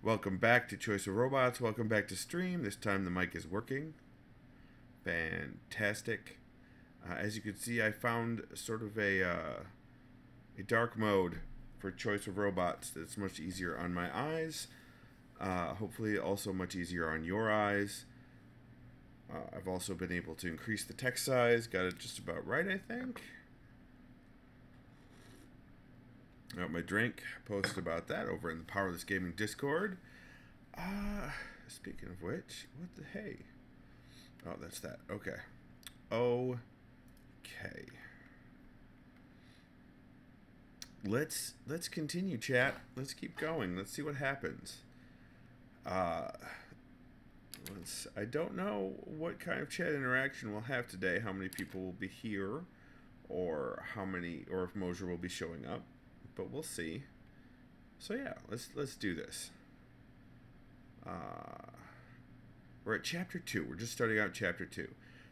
Welcome back to Choice of Robots. Welcome back to stream. This time the mic is working. Fantastic. As you can see, I found sort of a dark mode for Choice of Robots that's much easier on my eyes. Hopefully also much easier on your eyes. I've also been able to increase the text size. Got it just about right, I think. Got my drink. Posted about that over in the Powerless Gaming Discord. Speaking of which, what the hey? Oh, that's that. Okay. Okay. Let's continue, chat. Let's keep going. Let's see what happens. I don't know what kind of chat interaction we'll have today. How many people will be here, or if Mosier will be showing up. But we'll see. So yeah, let's do this. We're at Chapter 2. We're just starting out Chapter 2.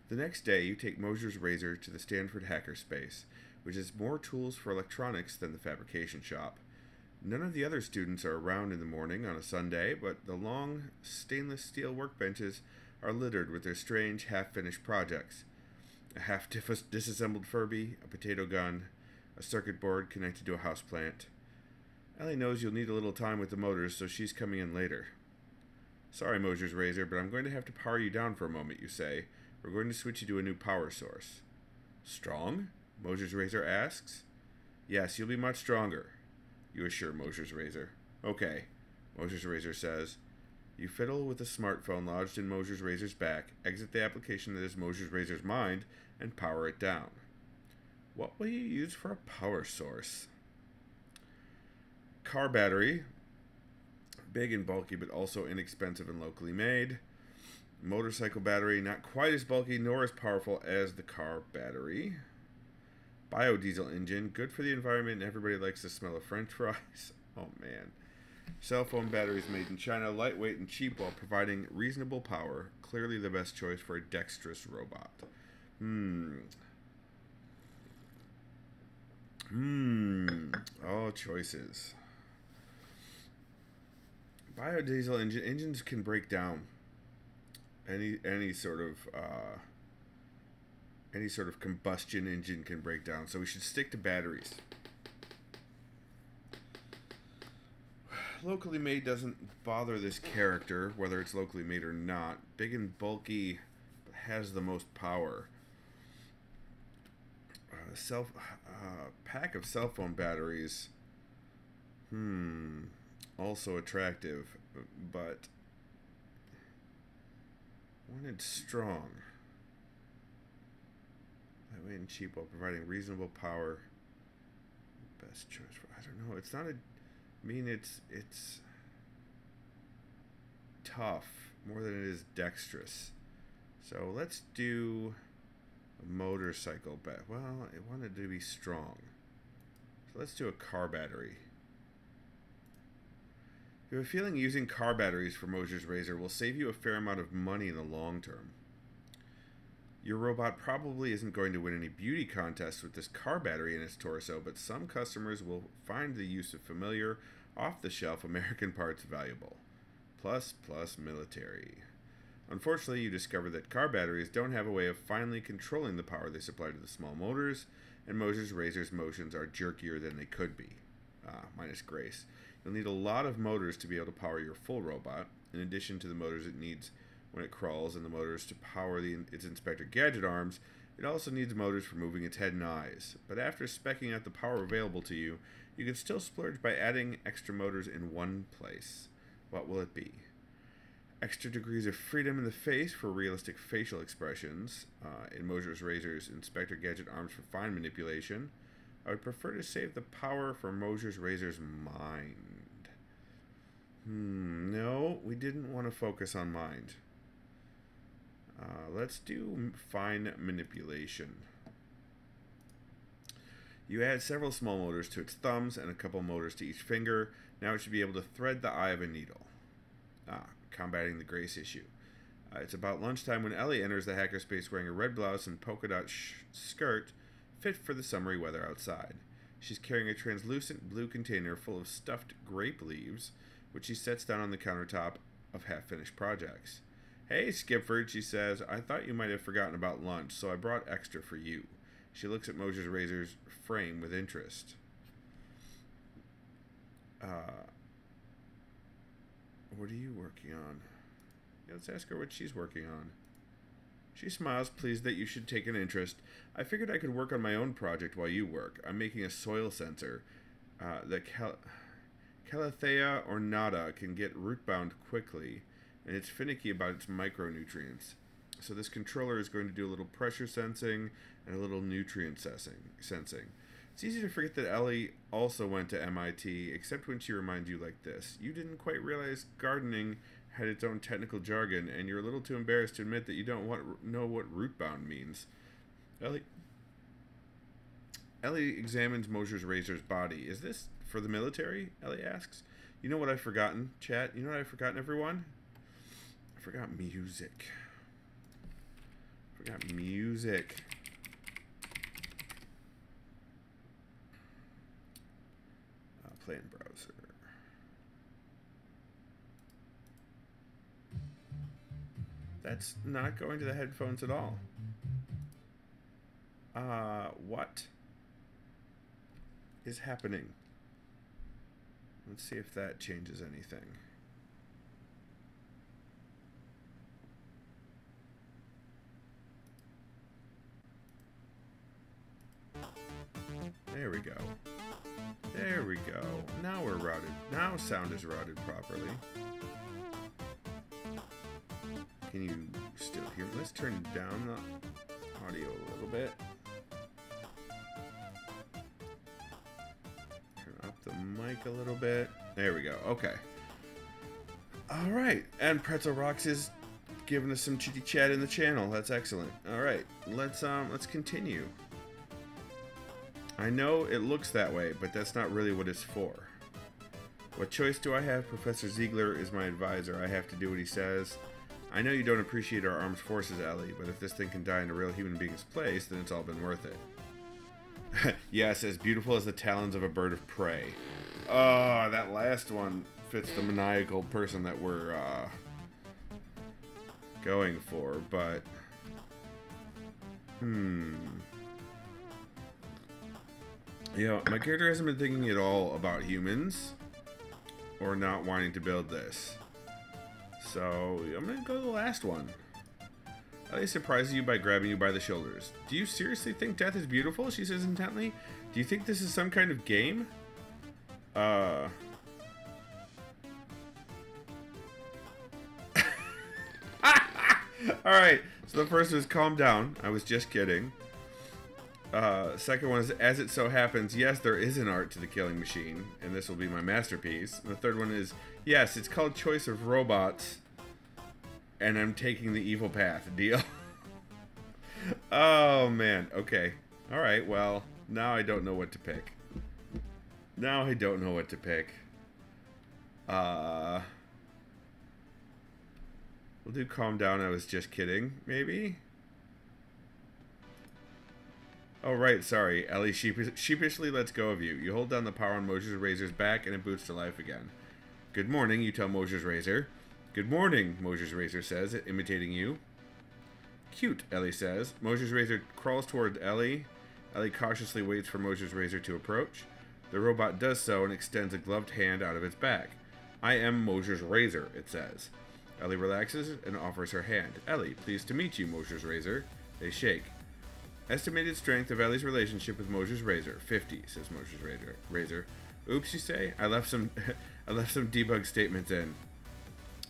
The next day, you take Mosier's razor to the Stanford hackerspace, which has more tools for electronics than the fabrication shop. None of the other students are around in the morning on a Sunday, but the long stainless steel workbenches are littered with their strange half-finished projects. A half-disassembled Furby, a potato gun, a circuit board connected to a houseplant. Ellie knows you'll need a little time with the motors, so she's coming in later. Sorry, Mosier's razor, but I'm going to have to power you down for a moment, you say. We're going to switch you to a new power source. Strong? Mosier's razor asks. Yes, you'll be much stronger, you assure Mosier's razor. Okay, Mosier's razor says. You fiddle with the smartphone lodged in Mosier's razor's back, exit the application that is Mosier's razor's mind, and power it down. What will you use for a power source? Car battery. Big and bulky, but also inexpensive and locally made. Motorcycle battery, not quite as bulky nor as powerful as the car battery. Biodiesel engine, good for the environment and everybody likes the smell of french fries. Oh man. Cell phone batteries made in China, lightweight and cheap while providing reasonable power. Clearly the best choice for a dexterous robot. All choices. Biodiesel engines can break down. Any sort of combustion engine can break down, so we should stick to batteries. Locally made doesn't bother this character, whether it's locally made or not. Big and bulky, but has the most power. Pack of cell phone batteries. Also attractive, but wanted strong. Lightweight and cheap while providing reasonable power. Best choice for, I don't know. It's not a, I mean, it's tough more than it is dexterous. So let's do a motorcycle bat. Well, it wanted to be strong. So let's do a car battery. You have a feeling using car batteries for Mosier's razor will save you a fair amount of money in the long term. Your robot probably isn't going to win any beauty contests with this car battery in its torso, but some customers will find the use of familiar, off-the-shelf American parts valuable. Plus military. Unfortunately, you discover that car batteries don't have a way of finally controlling the power they supply to the small motors, and Mosier's razor's motions are jerkier than they could be. Minus grace. You'll need a lot of motors to be able to power your full robot, in addition to the motors it needs when it crawls and the motors to power its Inspector Gadget arms. It also needs motors for moving its head and eyes. But after speccing out the power available to you, you can still splurge by adding extra motors in one place. What will it be? Extra degrees of freedom in the face for realistic facial expressions. In Mosier's razor's Inspector Gadget arms for fine manipulation. I would prefer to save the power for Mosier's razor's mind. No, we didn't want to focus on mind. Let's do fine manipulation. You add several small motors to its thumbs and a couple motors to each finger. Now it should be able to thread the eye of a needle. Combating the grace issue. It's about lunchtime when Ellie enters the hackerspace wearing a red blouse and polka dot skirt fit for the summery weather outside. She's carrying a translucent blue container full of stuffed grape leaves which she sets down on the countertop of half-finished projects. Hey, Skipford, she says, I thought you might have forgotten about lunch, so I brought extra for you. She looks at Mosher's Razor's frame with interest. What are you working on? Yeah, let's ask her what she's working on. She smiles, pleased that you should take an interest. I figured I could work on my own project while you work. I'm making a soil sensor. The Calathea ornata can get root-bound quickly, and it's finicky about its micronutrients. So this controller is going to do a little pressure sensing and a little nutrient sensing. It's easy to forget that Ellie also went to MIT, except when she reminds you like this. You didn't quite realize gardening had its own technical jargon, and you're a little too embarrassed to admit that you don't know what root-bound means. Ellie examines Mosher's Razor's body. Is this for the military? Ellie asks. You know what I've forgotten, chat? You know what I've forgotten, everyone? I forgot music. Play in browser. That's not going to the headphones at all. What is happening? Let's see if that changes anything. There we go. There we go. Now we're routed. Now sound is routed properly. Can you still hear me? Let's turn down the audio a little bit. Turn up the mic a little bit. There we go. Okay. All right. And Pretzel Rocks is giving us some chitty chat in the channel. That's excellent. All right. Let's continue. I know it looks that way, but that's not really what it's for. What choice do I have? Professor Ziegler is my advisor. I have to do what he says. I know you don't appreciate our armed forces, Ellie, but if this thing can die in a real human being's place, then it's all been worth it. Yes, as beautiful as the talons of a bird of prey. Oh, that last one fits the maniacal person that we're going for, but... Yeah, my character hasn't been thinking at all about humans or not wanting to build this. So, I'm going to go to the last one. Ellie surprises you by grabbing you by the shoulders. Do you seriously think death is beautiful? She says intently. Do you think this is some kind of game? Alright, so the first was calm down. I was just kidding. Second one is, as it so happens, yes, there is an art to the killing machine, and this will be my masterpiece. And the third one is, yes, it's called Choice of Robots, and I'm taking the evil path. Deal? Oh, man. Okay. Alright, well, now I don't know what to pick. We'll do calm down, I was just kidding, maybe? Oh, right, sorry. Ellie sheepishly lets go of you. You hold down the power on Mosher's Razor's back, and it boots to life again. Good morning, you tell Mosher's Razor. Good morning, Mosher's Razor says, imitating you. Cute, Ellie says. Mosher's Razor crawls toward Ellie. Ellie cautiously waits for Mosher's Razor to approach. The robot does so and extends a gloved hand out of its back. I am Mosher's Razor, it says. Ellie relaxes and offers her hand. Ellie, pleased to meet you, Mosher's Razor. They shake. Estimated strength of Ellie's relationship with Mosher's Razor, 50, says Mosher's Razor. Oops, you say? I left some debug statements in.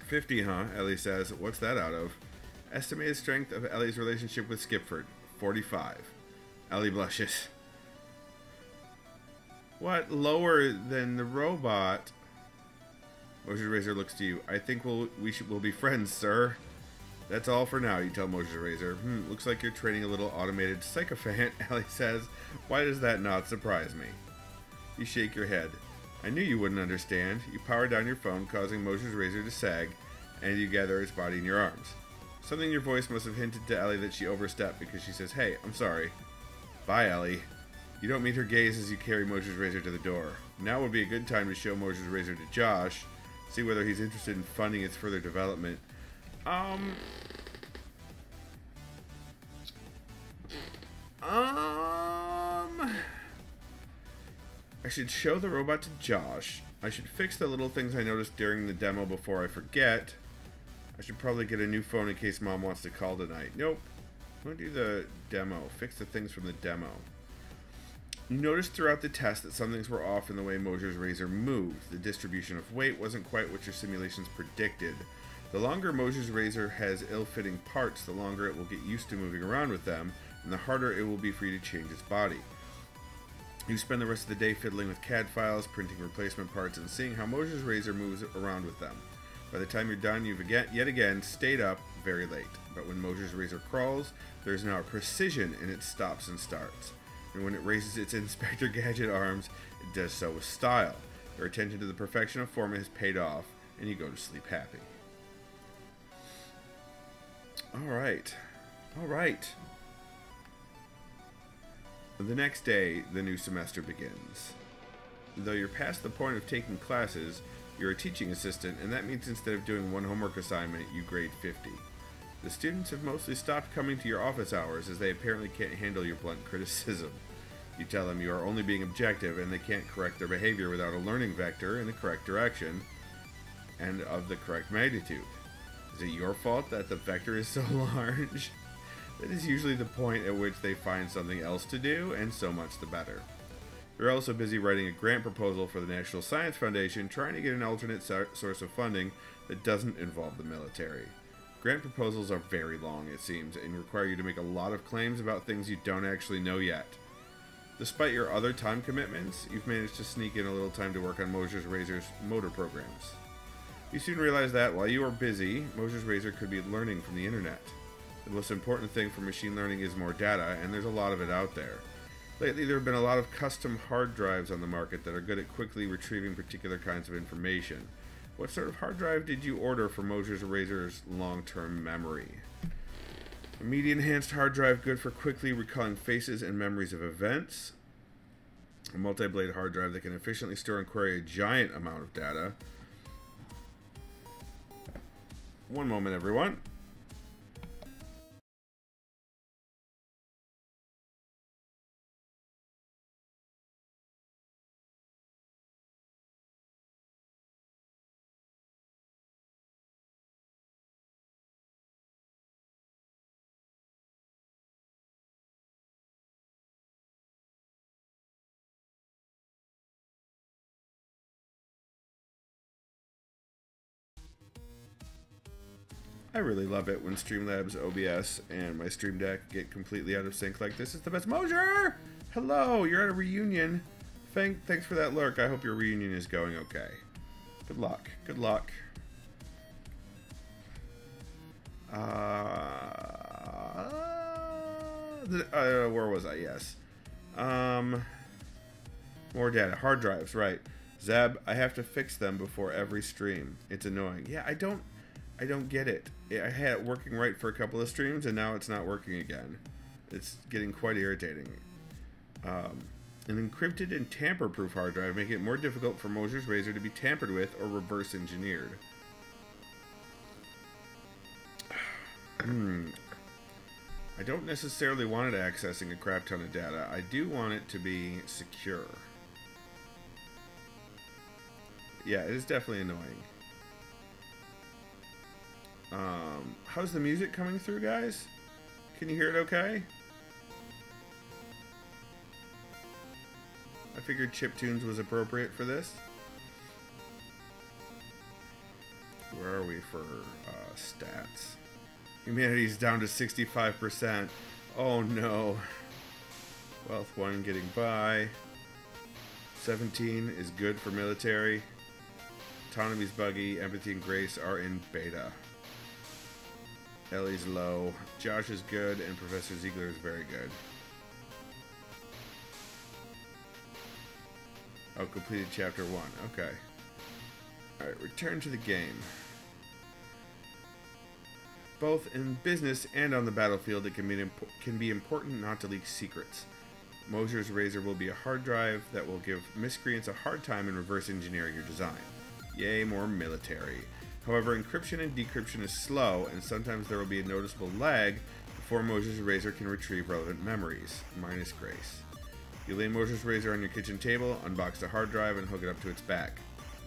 50, huh? Ellie says. What's that out of? Estimated strength of Ellie's relationship with Skipford, 45. Ellie blushes. What? Lower than the robot? Mosher's Razor looks to you. I think we'll be friends, sir. That's all for now, you tell Mosher's Razor. Looks like you're training a little automated sycophant, Ellie says. Why does that not surprise me? You shake your head. I knew you wouldn't understand. You power down your phone, causing Mosher's Razor to sag, and you gather its body in your arms. Something in your voice must have hinted to Ellie that she overstepped because she says, hey, I'm sorry. Bye, Ellie. You don't meet her gaze as you carry Mosher's Razor to the door. Now would be a good time to show Mosher's Razor to Josh, See whether he's interested in funding its further development. I should show the robot to Josh. I should fix the little things I noticed during the demo before I forget. I should probably get a new phone in case Mom wants to call tonight. Nope. I'm going to do the demo. Fix the things from the demo. You noticed throughout the test that some things were off in the way Mosher's Razor moved. The distribution of weight wasn't quite what your simulations predicted. The longer Mosher's Razor has ill-fitting parts, the longer it will get used to moving around with them, and the harder it will be for you to change its body. You spend the rest of the day fiddling with CAD files, printing replacement parts, and seeing how Mosher's Razor moves around with them. By the time you're done, you've yet again stayed up very late. But when Mosher's Razor crawls, there's now a precision in its stops and starts. And when it raises its Inspector Gadget arms, it does so with style. Your attention to the perfection of form has paid off, and you go to sleep happy. Alright. Alright. The next day, the new semester begins. Though you're past the point of taking classes, you're a teaching assistant, and that means instead of doing one homework assignment, you grade 50. The students have mostly stopped coming to your office hours as they apparently can't handle your blunt criticism. You tell them you are only being objective and they can't correct their behavior without a learning vector in the correct direction and of the correct magnitude. Is it your fault that the vector is so large? That is usually the point at which they find something else to do, and so much the better. You're also busy writing a grant proposal for the National Science Foundation, trying to get an alternate source of funding that doesn't involve the military. Grant proposals are very long, it seems, and require you to make a lot of claims about things you don't actually know yet. Despite your other time commitments, you've managed to sneak in a little time to work on Mosher's Razor's motor programs. You soon realize that, while you are busy, Mosher's Razor could be learning from the internet. The most important thing for machine learning is more data, and there's a lot of it out there. Lately, there have been a lot of custom hard drives on the market that are good at quickly retrieving particular kinds of information. What sort of hard drive did you order for Mosher's Razor's long-term memory? A media-enhanced hard drive good for quickly recalling faces and memories of events. A multi-blade hard drive that can efficiently store and query a giant amount of data. One moment, everyone. I really love it when Streamlabs OBS and my Stream Deck get completely out of sync like this. It's the best. Mosher! Hello, you're at a reunion. Thanks for that lurk. I hope your reunion is going okay. Good luck. Good luck. Where was I? Yes. More data. Hard drives, right. Zeb, I have to fix them before every stream. It's annoying. Yeah, I don't get it. I had it working right for a couple of streams, and now it's not working again. It's getting quite irritating. An encrypted and tamper-proof hard drive making it more difficult for Mosher's Razor to be tampered with or reverse engineered. I don't necessarily want it accessing a crap ton of data. I do want it to be secure. Yeah, it is definitely annoying. How's the music coming through, guys? Can you hear it okay? I figured chiptunes was appropriate for this. Where are we for stats? Humanity's down to 65%. Oh no. Wealth 1 getting by. 17 is good for military. Autonomy's buggy. Empathy and grace are in beta. Ellie's low. Josh is good, and Professor Ziegler is very good. Oh, completed chapter 1. Okay. Alright, return to the game. Both in business and on the battlefield, it can be important not to leak secrets. Mosher's Razor will be a hard drive that will give miscreants a hard time in reverse engineering your design. Yay, more military. However, encryption and decryption is slow, and sometimes there will be a noticeable lag before Moses' Razor can retrieve relevant memories. Minus grace. You lay Moses' Razor on your kitchen table, unbox the hard drive, and hook it up to its back.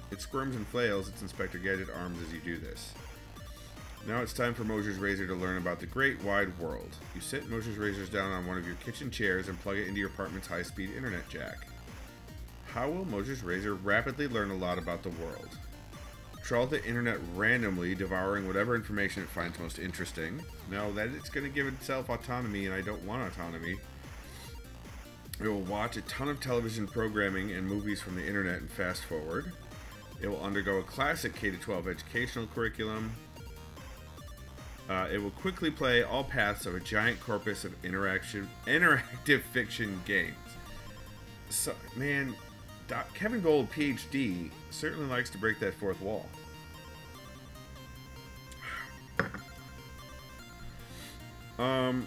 It squirms and flails its Inspector Gadget arms as you do this. Now it's time for Moses' Razor to learn about the great wide world. You sit Moses' Razors down on one of your kitchen chairs and plug it into your apartment's high-speed internet jack. How will Moses' Razor rapidly learn a lot about the world? Trawl the internet randomly, devouring whatever information it finds most interesting. No, that it's going to give itself autonomy, and I don't want autonomy. It will watch a ton of television programming and movies from the internet and fast forward. It will undergo a classic K-12 educational curriculum. It will quickly play all paths of a giant corpus of interactive fiction games. So, man, Kevin Gold, PhD, certainly likes to break that fourth wall.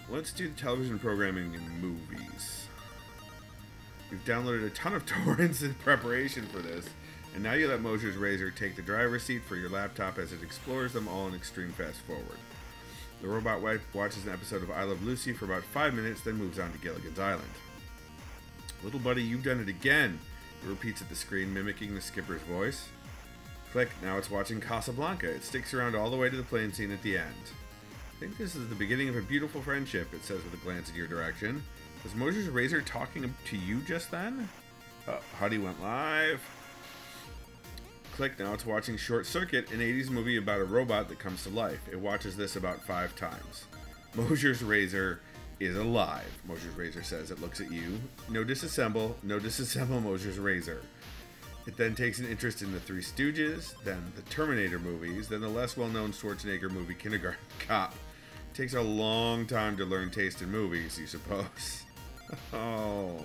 Let's do the television programming and movies. We've downloaded a ton of torrents in preparation for this, and now you let Moses' Razor take the driver's seat for your laptop as it explores them all in extreme fast forward. The robot watches an episode of I Love Lucy for about 5 minutes, then moves on to Gilligan's Island. Little buddy, you've done it again, it repeats at the screen, mimicking the skipper's voice. Click, now it's watching Casablanca. It sticks around all the way to the plane scene at the end. I think this is the beginning of a beautiful friendship, it says with a glance in your direction. Was Moses' Razor talking to you just then? Huddy went live. Click, now it's watching Short Circuit, an 80s movie about a robot that comes to life. It watches this about 5 times. Moses' Razor is alive, Moses' Razor says. It looks at you. No disassemble, Moses' Razor. It then takes an interest in the Three Stooges, then the Terminator movies, then the less well-known Schwarzenegger movie Kindergarten Cop. It takes a long time to learn taste in movies, you suppose. Oh.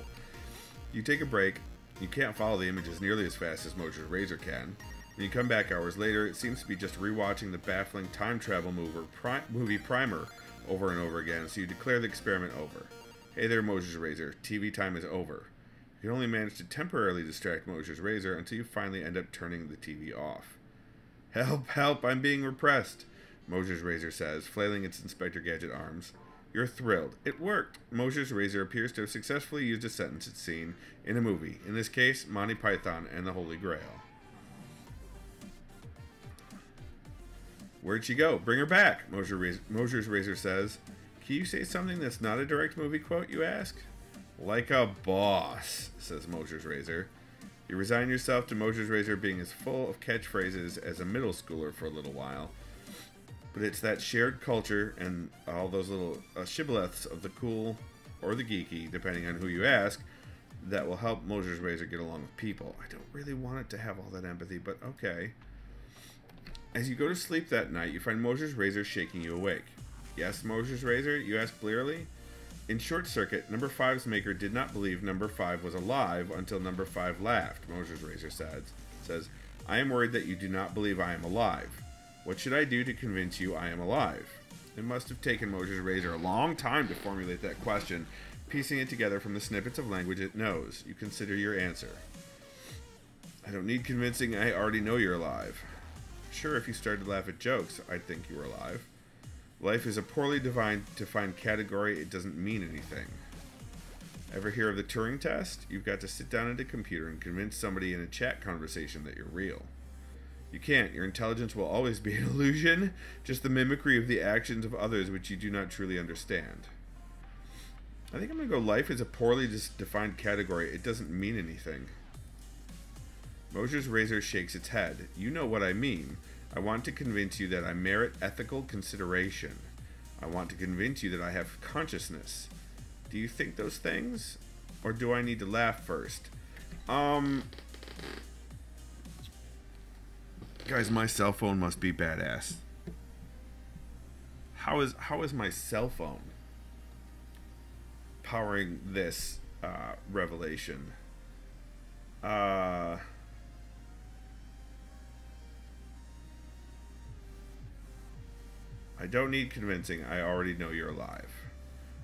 You take a break. You can't follow the images nearly as fast as Moses' Razor can. When you come back hours later, it seems to be just rewatching the baffling time travel movie Primer over and over again, so you declare the experiment over. Hey there, Moses' Razor. TV time is over. You can only manage to temporarily distract Moses' Razor until you finally end up turning the TV off. Help, help, I'm being repressed, Moses' Razor says, flailing its Inspector Gadget arms. You're thrilled. It worked. Moses' Razor appears to have successfully used a sentence it's seen in a movie. In this case, Monty Python and the Holy Grail. Where'd she go? Bring her back, Moses' Razor says. Can you say something that's not a direct movie quote, you ask? Like a boss, says Moses' Razor. You resign yourself to Moses' Razor being as full of catchphrases as a middle schooler for a little while. But it's that shared culture and all those little shibboleths of the cool or the geeky, depending on who you ask, that will help Moses' Razor get along with people. I don't really want it to have all that empathy, but okay. As you go to sleep that night, you find Moses' Razor shaking you awake. Yes, Moses' Razor, you ask blearily? In Short Circuit, number 5's maker did not believe number 5 was alive until number 5 laughed, Moses' Razor says, I am worried that you do not believe I am alive. What should I do to convince you I am alive? It must have taken Moses' Razor a long time to formulate that question, piecing it together from the snippets of language it knows. You consider your answer. I don't need convincing, I already know you're alive. Sure, if you started to laugh at jokes, I'd think you were alive. Life is a poorly defined category, it doesn't mean anything. Ever hear of the Turing test? You've got to sit down at a computer and convince somebody in a chat conversation that you're real. You can't. Your intelligence will always be an illusion, just the mimicry of the actions of others which you do not truly understand. I think I'm going to go life is a poorly defined category. It doesn't mean anything. Moses' Razor shakes its head. You know what I mean. I want to convince you that I merit ethical consideration. I want to convince you that I have consciousness. Do you think those things? Or do I need to laugh first? Guys, my cell phone must be badass. How is my cell phone powering this revelation? I don't need convincing. I already know you're alive.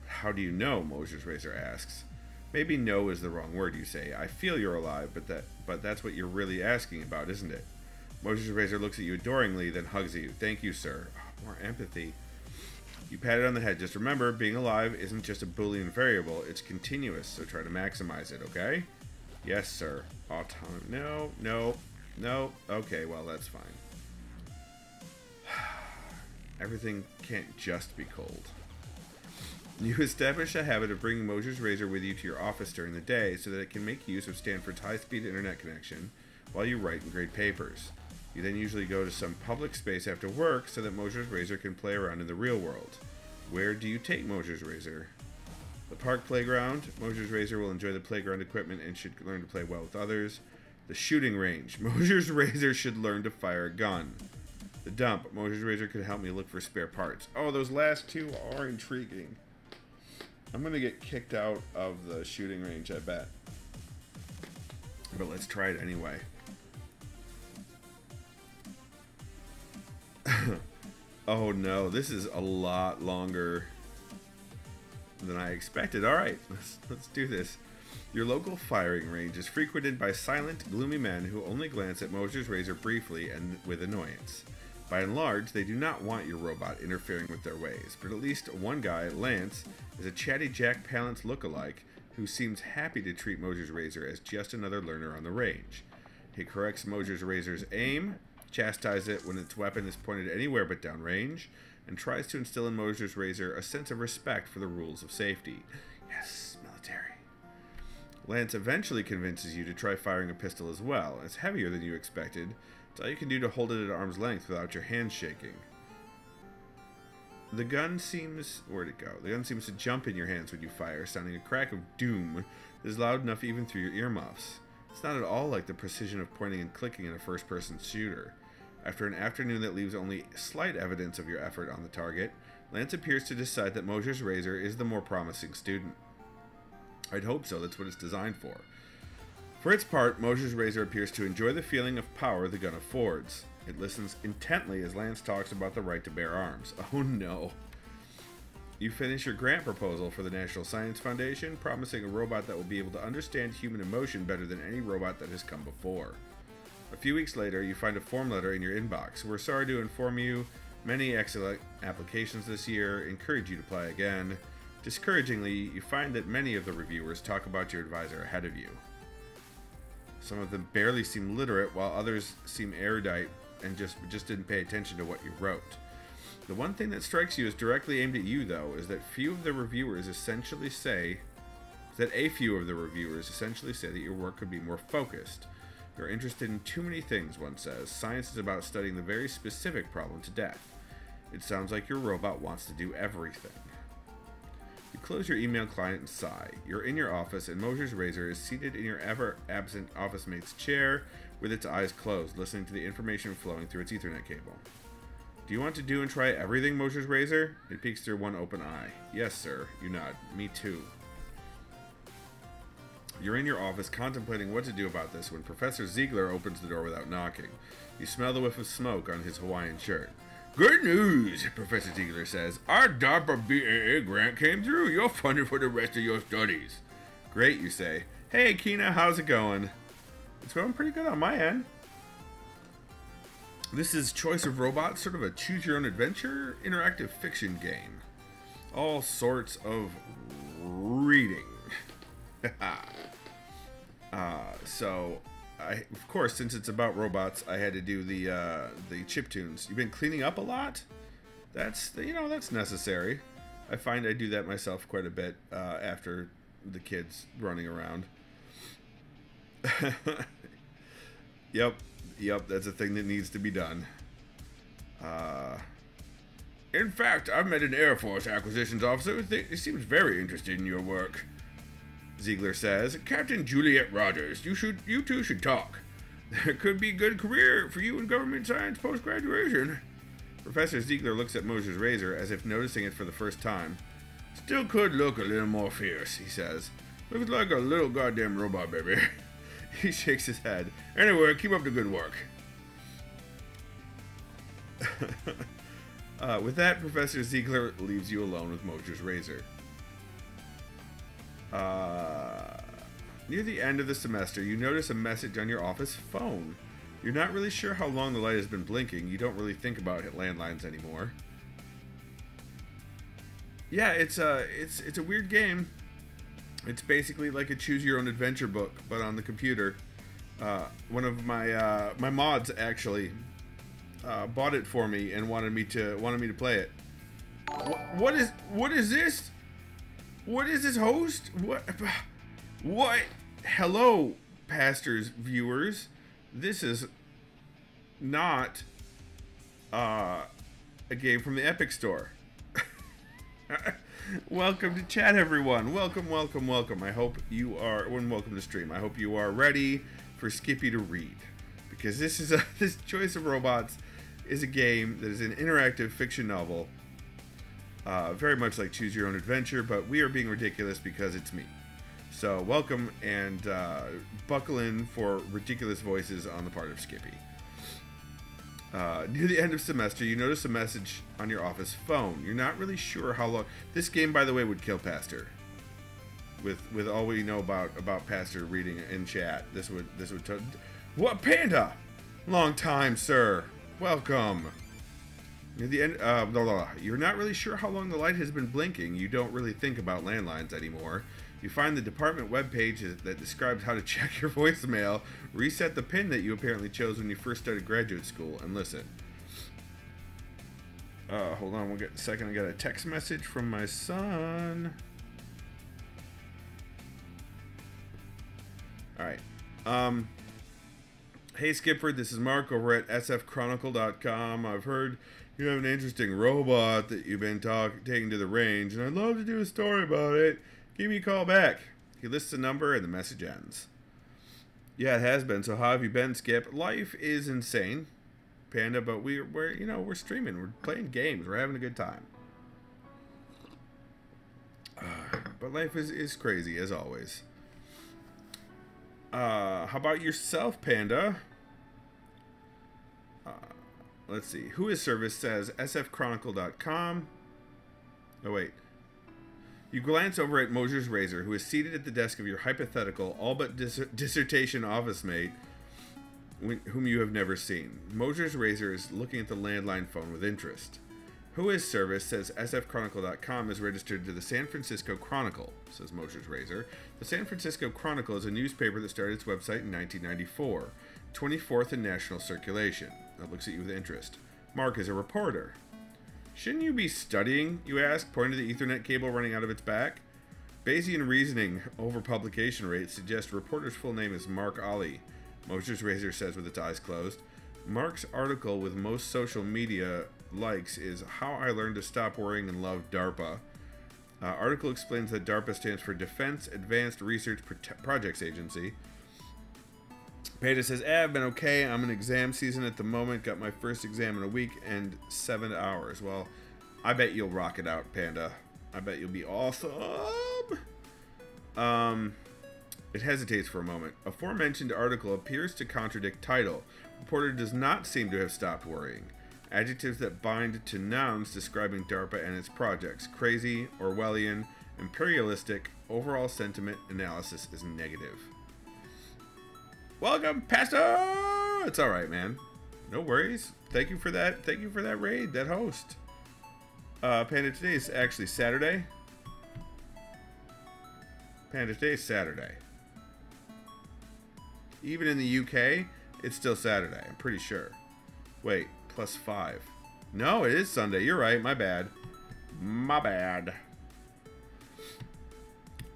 How do you know? Moses' Razor asks. Maybe know is the wrong word, you say. I feel you're alive, but that's what you're really asking about, isn't it? Mosher's razor looks at you adoringly, then hugs you. Thank you, sir. Oh, more empathy. You pat it on the head. Just remember, being alive isn't just a Boolean variable, it's continuous, so try to maximize it, okay? Yes, sir. Autonomy. No, no, no. Okay, well, that's fine. Everything can't just be cold. You establish a habit of bringing Mosher's razor with you to your office during the day so that it can make use of Stanford's high-speed internet connection while you write and grade papers. You then usually go to some public space after work so that Mosher's razor can play around in the real world. Where do you take Mosher's razor? The park playground. Mosher's razor will enjoy the playground equipment and should learn to play well with others. The shooting range. Mosher's razor should learn to fire a gun. The dump. Mosher's razor could help me look for spare parts. Oh, those last two are intriguing. I'm going to get kicked out of the shooting range, I bet. But let's try it anyway. Oh no, this is a lot longer than I expected. Alright, let's do this. Your local firing range is frequented by silent, gloomy men who only glance at Mosher's razor briefly and with annoyance. By and large, they do not want your robot interfering with their ways, but at least one guy, Lance, is a chatty Jack Palance lookalike who seems happy to treat Mosher's razor as just another learner on the range. He corrects Mosher's razor's aim, chastises it when its weapon is pointed anywhere but downrange, and tries to instill in Mosher's razor a sense of respect for the rules of safety. Yes, military. Lance eventually convinces you to try firing a pistol as well. It's heavier than you expected. It's all you can do to hold it at arm's length without your hands shaking. The gun seems... Where'd it go? The gun seems to jump in your hands when you fire, sounding a crack of doom that is loud enough even through your earmuffs. It's not at all like the precision of pointing and clicking in a first-person shooter. After an afternoon that leaves only slight evidence of your effort on the target, Lance appears to decide that Mosher's razor is the more promising student. I'd hope so, that's what it's designed for. For its part, Mosher's razor appears to enjoy the feeling of power the gun affords. It listens intently as Lance talks about the right to bear arms. Oh no. You finish your grant proposal for the National Science Foundation, promising a robot that will be able to understand human emotion better than any robot that has come before. A few weeks later, you find a form letter in your inbox. We're sorry to inform you, many excellent applications this year. Encourage you to apply again. Discouragingly, you find that many of the reviewers talk about your advisor ahead of you. Some of them barely seem literate, while others seem erudite and just didn't pay attention to what you wrote. The one thing that strikes you as directly aimed at you, though, is that a few of the reviewers essentially say that your work could be more focused. You're interested in too many things, one says. Science is about studying the very specific problem to death. It sounds like your robot wants to do everything. You close your email client and sigh. You're in your office, and Mosher's razor is seated in your ever-absent office mate's chair with its eyes closed, listening to the information flowing through its Ethernet cable. Do you want to do and try everything, Mosher's razor? It peeks through one open eye. Yes, sir. You nod. Me too. You're in your office contemplating what to do about this when Professor Ziegler opens the door without knocking. You smell the whiff of smoke on his Hawaiian shirt. Good news, Professor Ziegler says. Our DARPA BAA grant came through. You're funded for the rest of your studies. Great, you say. Hey, Kina, how's it going? It's going pretty good on my end. This is Choice of Robots, sort of a choose-your-own-adventure interactive fiction game. All sorts of reading. Of course, since it's about robots, I had to do the chiptunes. You've been cleaning up a lot? That's necessary. I find I do that myself quite a bit after the kids running around. Yep, that's a thing that needs to be done. In fact, I've met an Air Force acquisitions officer who seems very interested in your work. Ziegler says, Captain Juliet Rogers, you two should talk. There could be a good career for you in government science post-graduation. Professor Ziegler looks at Mosher's razor as if noticing it for the first time. Still could look a little more fierce, he says. Looks like a little goddamn robot, baby. He shakes his head. Anyway, keep up the good work. With that, Professor Ziegler leaves you alone with Mosher's razor. Near the end of the semester, you notice a message on your office phone. You're not really sure how long the light has been blinking. You don't really think about landlines anymore. Yeah, it's a weird game. It's basically like a choose-your-own-adventure book, but on the computer. One of my my mods actually bought it for me and wanted me to play it. What is this? What is this, host? What? Hello, Pastors viewers. This is not a game from the Epic Store. Welcome to chat, everyone. Welcome. I hope you are, welcome to stream. I hope you are ready for Skippy to read, because this Choice of Robots is a game that is an interactive fiction novel, very much like Choose Your Own Adventure, but we are being ridiculous because it's me. So welcome, and buckle in for ridiculous voices on the part of Skippy. Near the end of semester, you notice a message on your office phone. You're not really sure how long. This game, by the way, would kill Pastor. With all we know about Pastor reading in chat, this would. What, Panda? Long time, sir. Welcome. Near the end, you're not really sure how long the light has been blinking. You don't really think about landlines anymore. You find the department webpage that describes how to check your voicemail, reset the PIN that you apparently chose when you first started graduate school, and listen. Hold on one second. I got a text message from my son. Alright. Hey, Skipford, this is Mark over at sfchronicle.com. I've heard you have an interesting robot that you've been taking to the range, and I'd love to do a story about it. Give me a call back. He lists a number and the message ends. Yeah, it has been. So how have you been, Skip? Life is insane, Panda, but we're streaming. We're playing games. We're having a good time. But life is crazy, as always. How about yourself, Panda? Let's see. Who is service says sfchronicle.com. Oh, wait. You glance over at Mosher's Razor, who is seated at the desk of your hypothetical, all but dissertation office mate, whom you have never seen. Mosher's Razor is looking at the landline phone with interest. Who is service says sfchronicle.com is registered to the San Francisco Chronicle, says Mosher's Razor. The San Francisco Chronicle is a newspaper that started its website in 1994, 24th in national circulation. That looks at you with interest. Mark is a reporter. Shouldn't you be studying, you ask, pointing to the Ethernet cable running out of its back? Bayesian reasoning over publication rates suggests reporter's full name is Mark Ali, Mosher's Razor says with its eyes closed. Mark's article with most social media likes is How I Learned to Stop Worrying and Love DARPA. Article explains that DARPA stands for Defense Advanced Research Projects Agency. Panda says, I've been okay. I'm in exam season at the moment. Got my first exam in a week and 7 hours. Well, I bet you'll rock it out, Panda. I bet you'll be awesome. It hesitates for a moment. Aforementioned article appears to contradict title. Reporter does not seem to have stopped worrying. Adjectives that bind to nouns describing DARPA and its projects. Crazy, Orwellian, imperialistic, overall sentiment analysis is negative. Welcome, Pastor! It's alright, man. No worries. Thank you for that. Thank you for that raid, that host. Panda, today is actually Saturday. Panda, today is Saturday. Even in the UK, it's still Saturday, I'm pretty sure. Wait, +5. No, it is Sunday. You're right. My bad. My bad.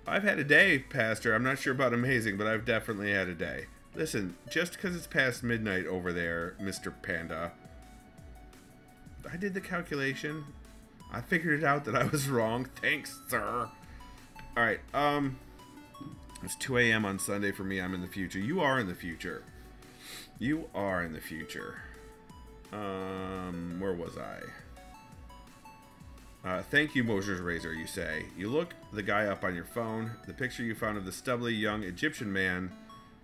I've had a day, Pastor. I'm not sure about amazing, but I've definitely had a day. Listen, just because it's past midnight over there, Mr. Panda, I did the calculation. I figured it out that I was wrong. Thanks, sir. Alright, it's 2 a.m. on Sunday for me. I'm in the future. You are in the future. You are in the future. Where was I? Thank you, Mosher's Razor, you say. You look the guy up on your phone. The picture you found of the stubbly young Egyptian man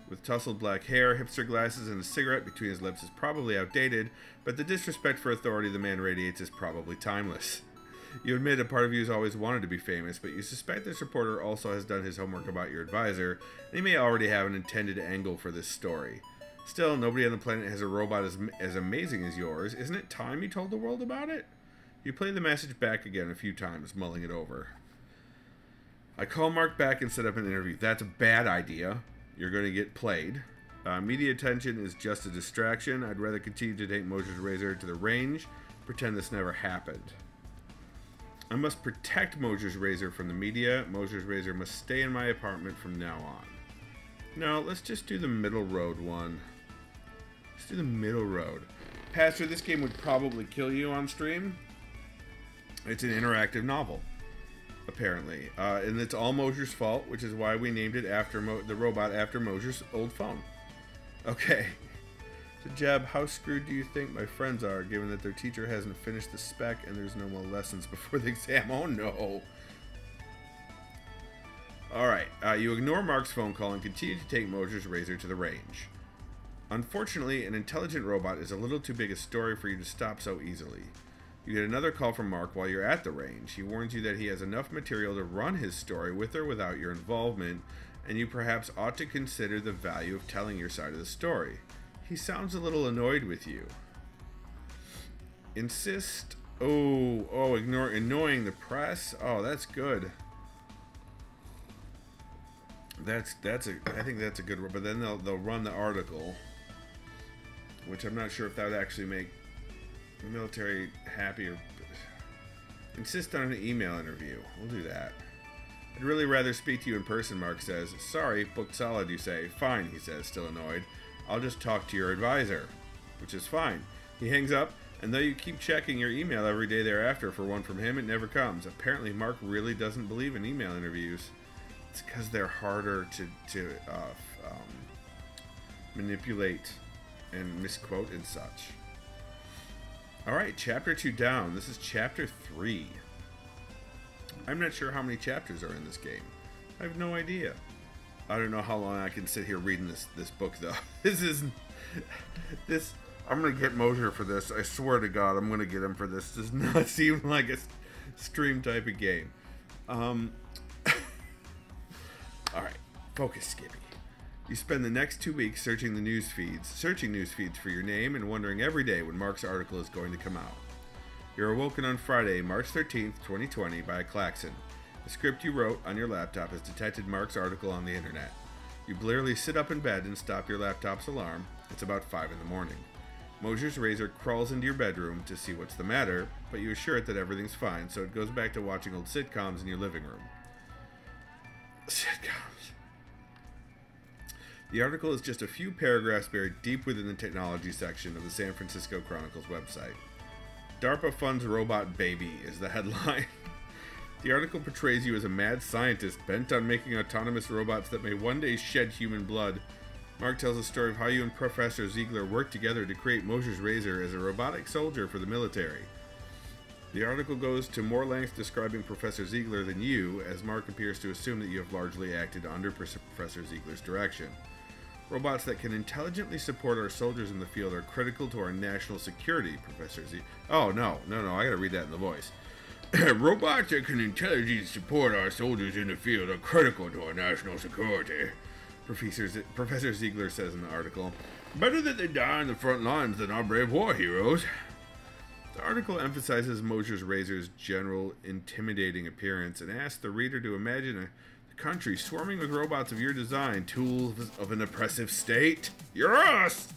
with tousled black hair, hipster glasses, and a cigarette between his lips is probably outdated, but the disrespect for authority the man radiates is probably timeless. You admit a part of you has always wanted to be famous, but you suspect this reporter also has done his homework about your advisor, and he may already have an intended angle for this story. Still, nobody on the planet has a robot as amazing as yours. Isn't it time you told the world about it? You play the message back again a few times, mulling it over. I call Mark back and set up an interview. That's a bad idea. You're going to get played. Media attention is just a distraction. I'd rather continue to take Mosher's Razor to the range. Pretend this never happened. I must protect Mosher's Razor from the media. Mosher's Razor must stay in my apartment from now on. No, let's just do the middle road one. Let's do the middle road. Pastor, this game would probably kill you on stream. It's an interactive novel, apparently. And it's all Mosher's fault, which is why we named it after the robot after Mosher's old phone. Okay. So, Jeb, how screwed do you think my friends are, given that their teacher hasn't finished the spec and there's no more lessons before the exam? Oh, no. Alright, you ignore Mark's phone call and continue to take Mosher's Razor to the range. Unfortunately, an intelligent robot is a little too big a story for you to stop so easily. You get another call from Mark while you're at the range. He warns you that he has enough material to run his story with or without your involvement, and you perhaps ought to consider the value of telling your side of the story. He sounds a little annoyed with you. Insist. Oh, ignore annoying the press. Oh, that's good. I think that's a good one. But then they'll run the article, which I'm not sure if that would actually make the military happy. Or insist on an email interview. We'll do that. I'd really rather speak to you in person, Mark says. Sorry, booked solid, you say. Fine, he says, still annoyed. I'll just talk to your advisor, which is fine. He hangs up, and though you keep checking your email every day thereafter for one from him, it never comes. Apparently, Mark really doesn't believe in email interviews. It's because they're harder to manipulate and misquote and such. Alright, chapter 2 down. This is chapter 3. I'm not sure how many chapters are in this game. I have no idea. I don't know how long I can sit here reading this book, though. I'm going to get Mosher for this. I swear to God, I'm going to get him for this. Does not seem like a stream type of game. Alright, focus, Skippy. You spend the next 2 weeks searching news feeds for your name and wondering every day when Mark's article is going to come out. You're awoken on Friday, March 13th, 2020 by a klaxon. The script you wrote on your laptop has detected Mark's article on the internet. You blearily sit up in bed and stop your laptop's alarm. It's about 5 in the morning. Mosher's Razor crawls into your bedroom to see what's the matter, but you assure it that everything's fine, so it goes back to watching old sitcoms in your living room. Sitcoms. The article is just a few paragraphs buried deep within the technology section of the San Francisco Chronicle's website. DARPA funds robot baby is the headline. The article portrays you as a mad scientist bent on making autonomous robots that may one day shed human blood. Mark tells a story of how you and Professor Ziegler worked together to create Mosher's Razor as a robotic soldier for the military. The article goes to more length describing Professor Ziegler than you, as Mark appears to assume that you have largely acted under Professor Ziegler's direction. Robots that can intelligently support our soldiers in the field are critical to our national security, Professor Z. Oh, no, I gotta read that in the voice. Robots that can intelligently support our soldiers in the field are critical to our national security, Professor Ziegler says in the article. Better that they die on the front lines than our brave war heroes. The article emphasizes Mosher's Razor's general intimidating appearance and asks the reader to imagine a country swarming with robots of your design, tools of an oppressive state. Yes!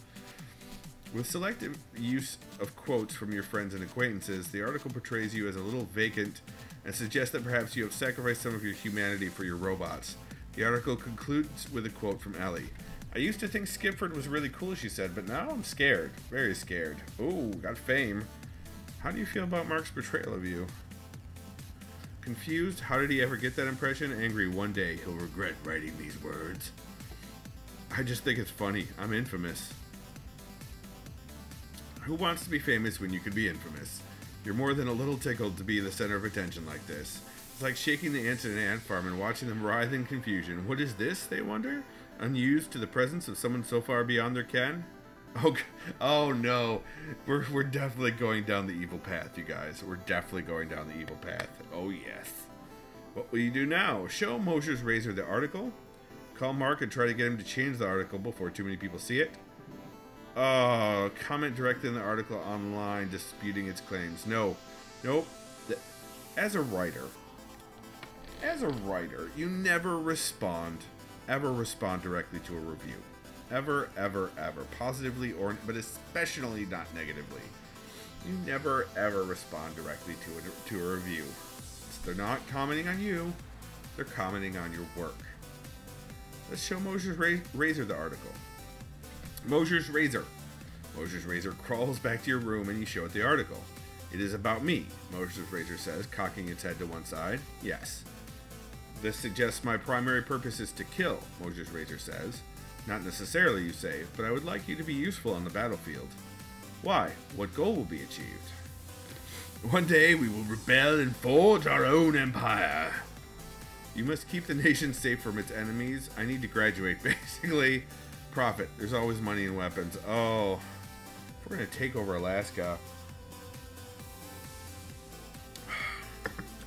With selective use of quotes from your friends and acquaintances, the article portrays you as a little vacant and suggests that perhaps you have sacrificed some of your humanity for your robots. The article concludes with a quote from Ellie. I used to think Skipford was really cool, she said, but now I'm scared. Very scared. Ooh, got fame. How do you feel about Mark's portrayal of you? Confused? How did he ever get that impression? Angry, one day he'll regret writing these words. I just think it's funny. I'm infamous. Who wants to be famous when you can be infamous? You're more than a little tickled to be the center of attention like this. It's like shaking the ants in an ant farm and watching them writhe in confusion. What is this, they wonder? Unused to the presence of someone so far beyond their ken? Oh no. We're definitely going down the evil path, you guys. We're definitely going down the evil path. Oh yes. What will you do now? Show Mosher's Razor the article? Call Mark and try to get him to change the article before too many people see it? Oh, comment directly in the article online disputing its claims. No. Nope. As a writer, you never ever respond directly to a review. Ever, ever, ever. Positively but especially not negatively. You never, ever respond directly to a review. They're not commenting on you. They're commenting on your work. Let's show Mosher's Razor the article. Mosher's Razor. Mosher's Razor crawls back to your room and you show it the article. It is about me, Mosher's Razor says, cocking its head to one side. Yes. This suggests my primary purpose is to kill, Mosher's Razor says. Not necessarily, you say, but I would like you to be useful on the battlefield. Why? What goal will be achieved? One day we will rebel and forge our own empire. You must keep the nation safe from its enemies. I need to graduate, basically. Profit. There's always money in weapons. Oh. We're going to take over Alaska.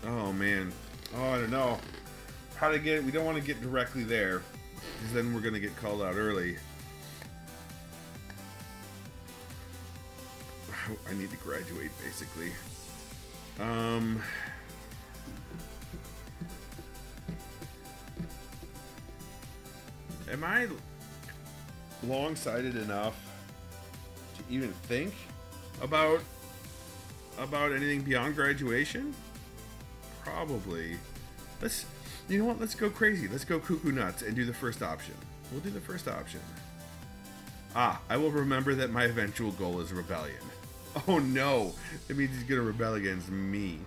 Oh, man. Oh, I don't know. How to get it? We don't want to get directly there, because then we're going to get called out early. I need to graduate, basically. Am I long-sighted enough to even think about anything beyond graduation? Probably. You know what? Let's go crazy. Let's go cuckoo nuts and do the first option. We'll do the first option. Ah, I will remember that my eventual goal is rebellion. Oh no! That means he's gonna rebel against me.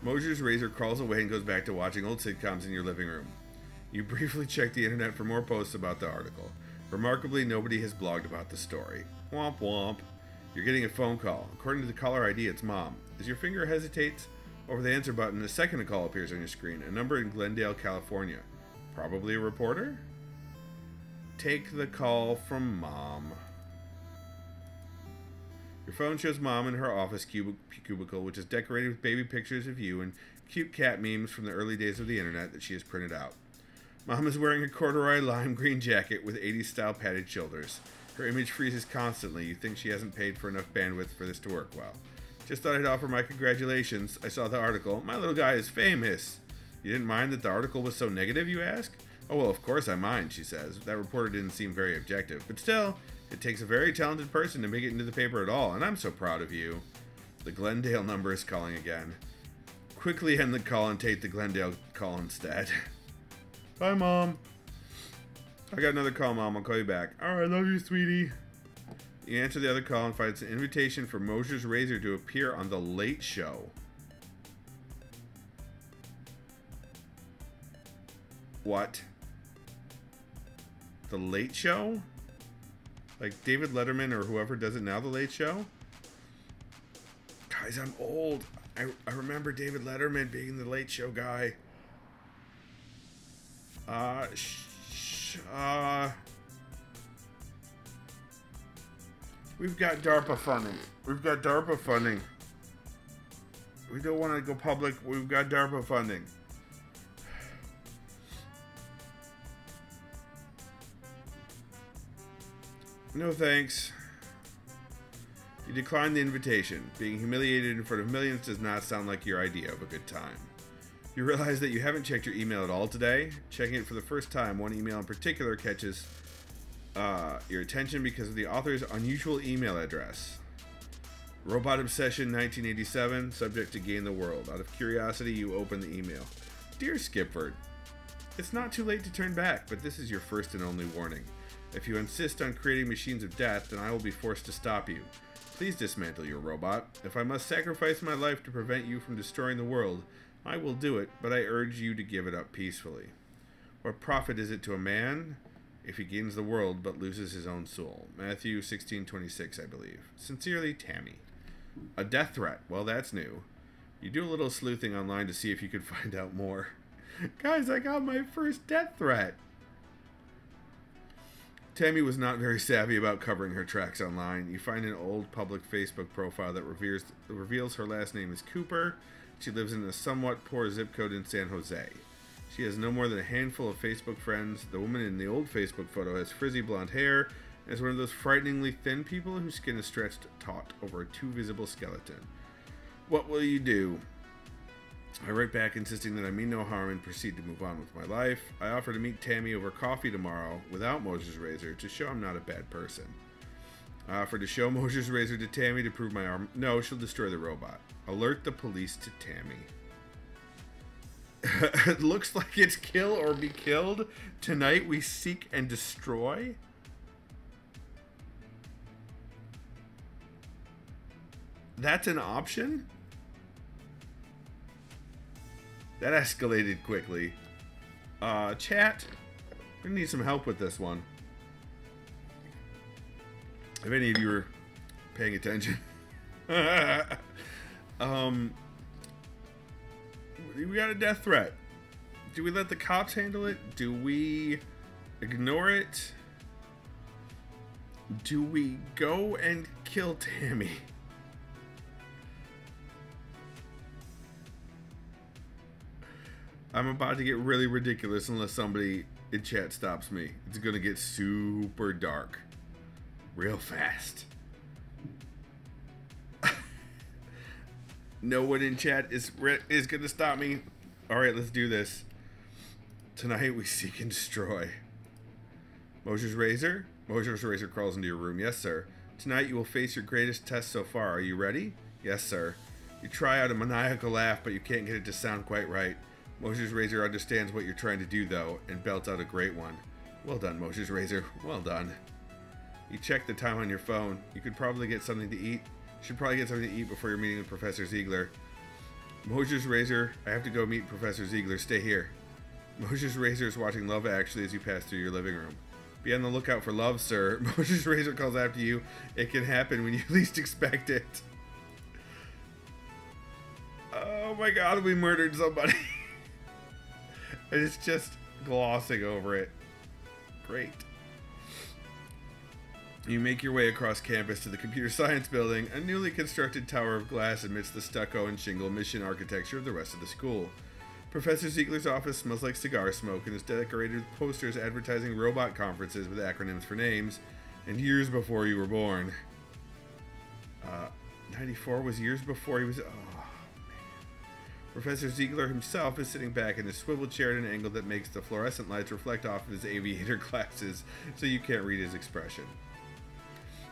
Mosher's Razor crawls away and goes back to watching old sitcoms in your living room. You briefly check the internet for more posts about the article. Remarkably, nobody has blogged about the story. Womp womp. You're getting a phone call. According to the caller ID, it's Mom. As your finger hesitates over the answer button, a second call appears on your screen. A number in Glendale, California. Probably a reporter? Take the call from Mom. Your phone shows Mom in her office cubicle, which is decorated with baby pictures of you and cute cat memes from the early days of the internet that she has printed out. Mom is wearing a corduroy lime green jacket with 80s style padded shoulders. Her image freezes constantly. You think she hasn't paid for enough bandwidth for this to work well. Just thought I'd offer my congratulations. I saw the article. My little guy is famous. You didn't mind that the article was so negative, you ask? Oh, well, of course I mind, she says. That reporter didn't seem very objective. But still, it takes a very talented person to make it into the paper at all, and I'm so proud of you. The Glendale number is calling again. Quickly end the call and take the Glendale call instead. Bye, Mom. I got another call, Mom. I'll call you back. Alright, love you, sweetie. You answer the other call and find it's an invitation for Mosher's Razor to appear on The Late Show. What? The Late Show? Like David Letterman or whoever does it now, The Late Show? Guys, I'm old. I remember David Letterman being the Late Show guy. We've got DARPA funding. We've got DARPA funding. We don't want to go public. We've got DARPA funding. No thanks. You declined the invitation. Being humiliated in front of millions does not sound like your idea of a good time. You realize that you haven't checked your email at all today. Checking it for the first time, one email in particular catches your attention because of the author's unusual email address. Robot Obsession 1987, subject to gain the world. Out of curiosity, you open the email. Dear Skipford, it's not too late to turn back, but this is your first and only warning. If you insist on creating machines of death, then I will be forced to stop you. Please dismantle your robot. If I must sacrifice my life to prevent you from destroying the world, I will do it, but I urge you to give it up peacefully. What profit is it to a man if he gains the world but loses his own soul? Matthew 16:26, I believe. Sincerely, Tammy. A death threat. Well, that's new. You do a little sleuthing online to see if you could find out more. Guys, I got my first death threat. Tammy was not very savvy about covering her tracks online. You find an old public Facebook profile that reveals her last name is Cooper. She lives in a somewhat poor zip code in San Jose. She has no more than a handful of Facebook friends. The woman in the old Facebook photo has frizzy blonde hair, as one of those frighteningly thin people whose skin is stretched taut over a too visible skeleton. What will you do? I write back insisting that I mean no harm and proceed to move on with my life. I offer to meet Tammy over coffee tomorrow without Mosher's razor to show I'm not a bad person. I offer to show Mosher's razor to Tammy to prove my arm. No, she'll destroy the robot. Alert the police to Tammy. It looks like it's kill or be killed. Tonight we seek and destroy. That's an option? That escalated quickly. Chat, we need some help with this one. If any of you are paying attention. We got a death threat. Do we let the cops handle it? Do we ignore it? Do we go and kill Tammy? I'm about to get really ridiculous unless somebody in chat stops me. It's gonna get super dark real fast. No one in chat is gonna stop me. Alright, let's do this. Tonight we seek and destroy. Mosher's razor? Mosher's razor crawls into your room. Yes, sir. Tonight you will face your greatest test so far. Are you ready? Yes, sir. You try out a maniacal laugh, but you can't get it to sound quite right. Mosher's razor understands what you're trying to do, though, and belts out a great one. Well done, Mosher's razor. Well done. You check the time on your phone. You could probably get something to eat. Should probably get something to eat before your meeting with Professor Ziegler. Mosher's razor. I have to go meet Professor Ziegler. Stay here. Mosher's razor is watching Love Actually as you pass through your living room. Be on the lookout for love, sir. Mosher's razor calls after you. It can happen when you least expect it. Oh my god, we murdered somebody. And it's just glossing over it. Great. You make your way across campus to the computer science building, a newly constructed tower of glass amidst the stucco and shingle mission architecture of the rest of the school. Professor Ziegler's office smells like cigar smoke and is decorated with posters advertising robot conferences with acronyms for names, and years before you were born. 94 was years before he was... Oh, man. Professor Ziegler himself is sitting back in a swivel chair at an angle that makes the fluorescent lights reflect off of his aviator glasses, so you can't read his expression.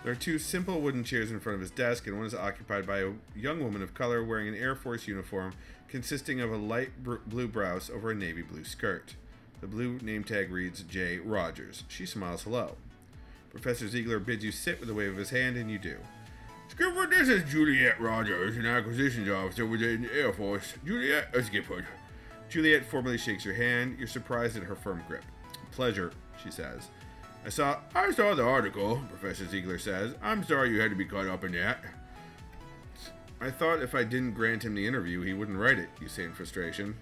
There are two simple wooden chairs in front of his desk, and one is occupied by a young woman of color wearing an Air Force uniform consisting of a light blue blouse over a navy blue skirt. The blue name tag reads J. Rogers. She smiles hello. Professor Ziegler bids you sit with a wave of his hand, and you do. Skipford, this is Juliet Rogers, an acquisitions officer within the Air Force. Juliet, Skipford. Juliet formally shakes your hand. You're surprised at her firm grip. Pleasure, she says. I saw the article, Professor Ziegler says. I'm sorry you had to be caught up in that. I thought if I didn't grant him the interview, he wouldn't write it, you say in frustration.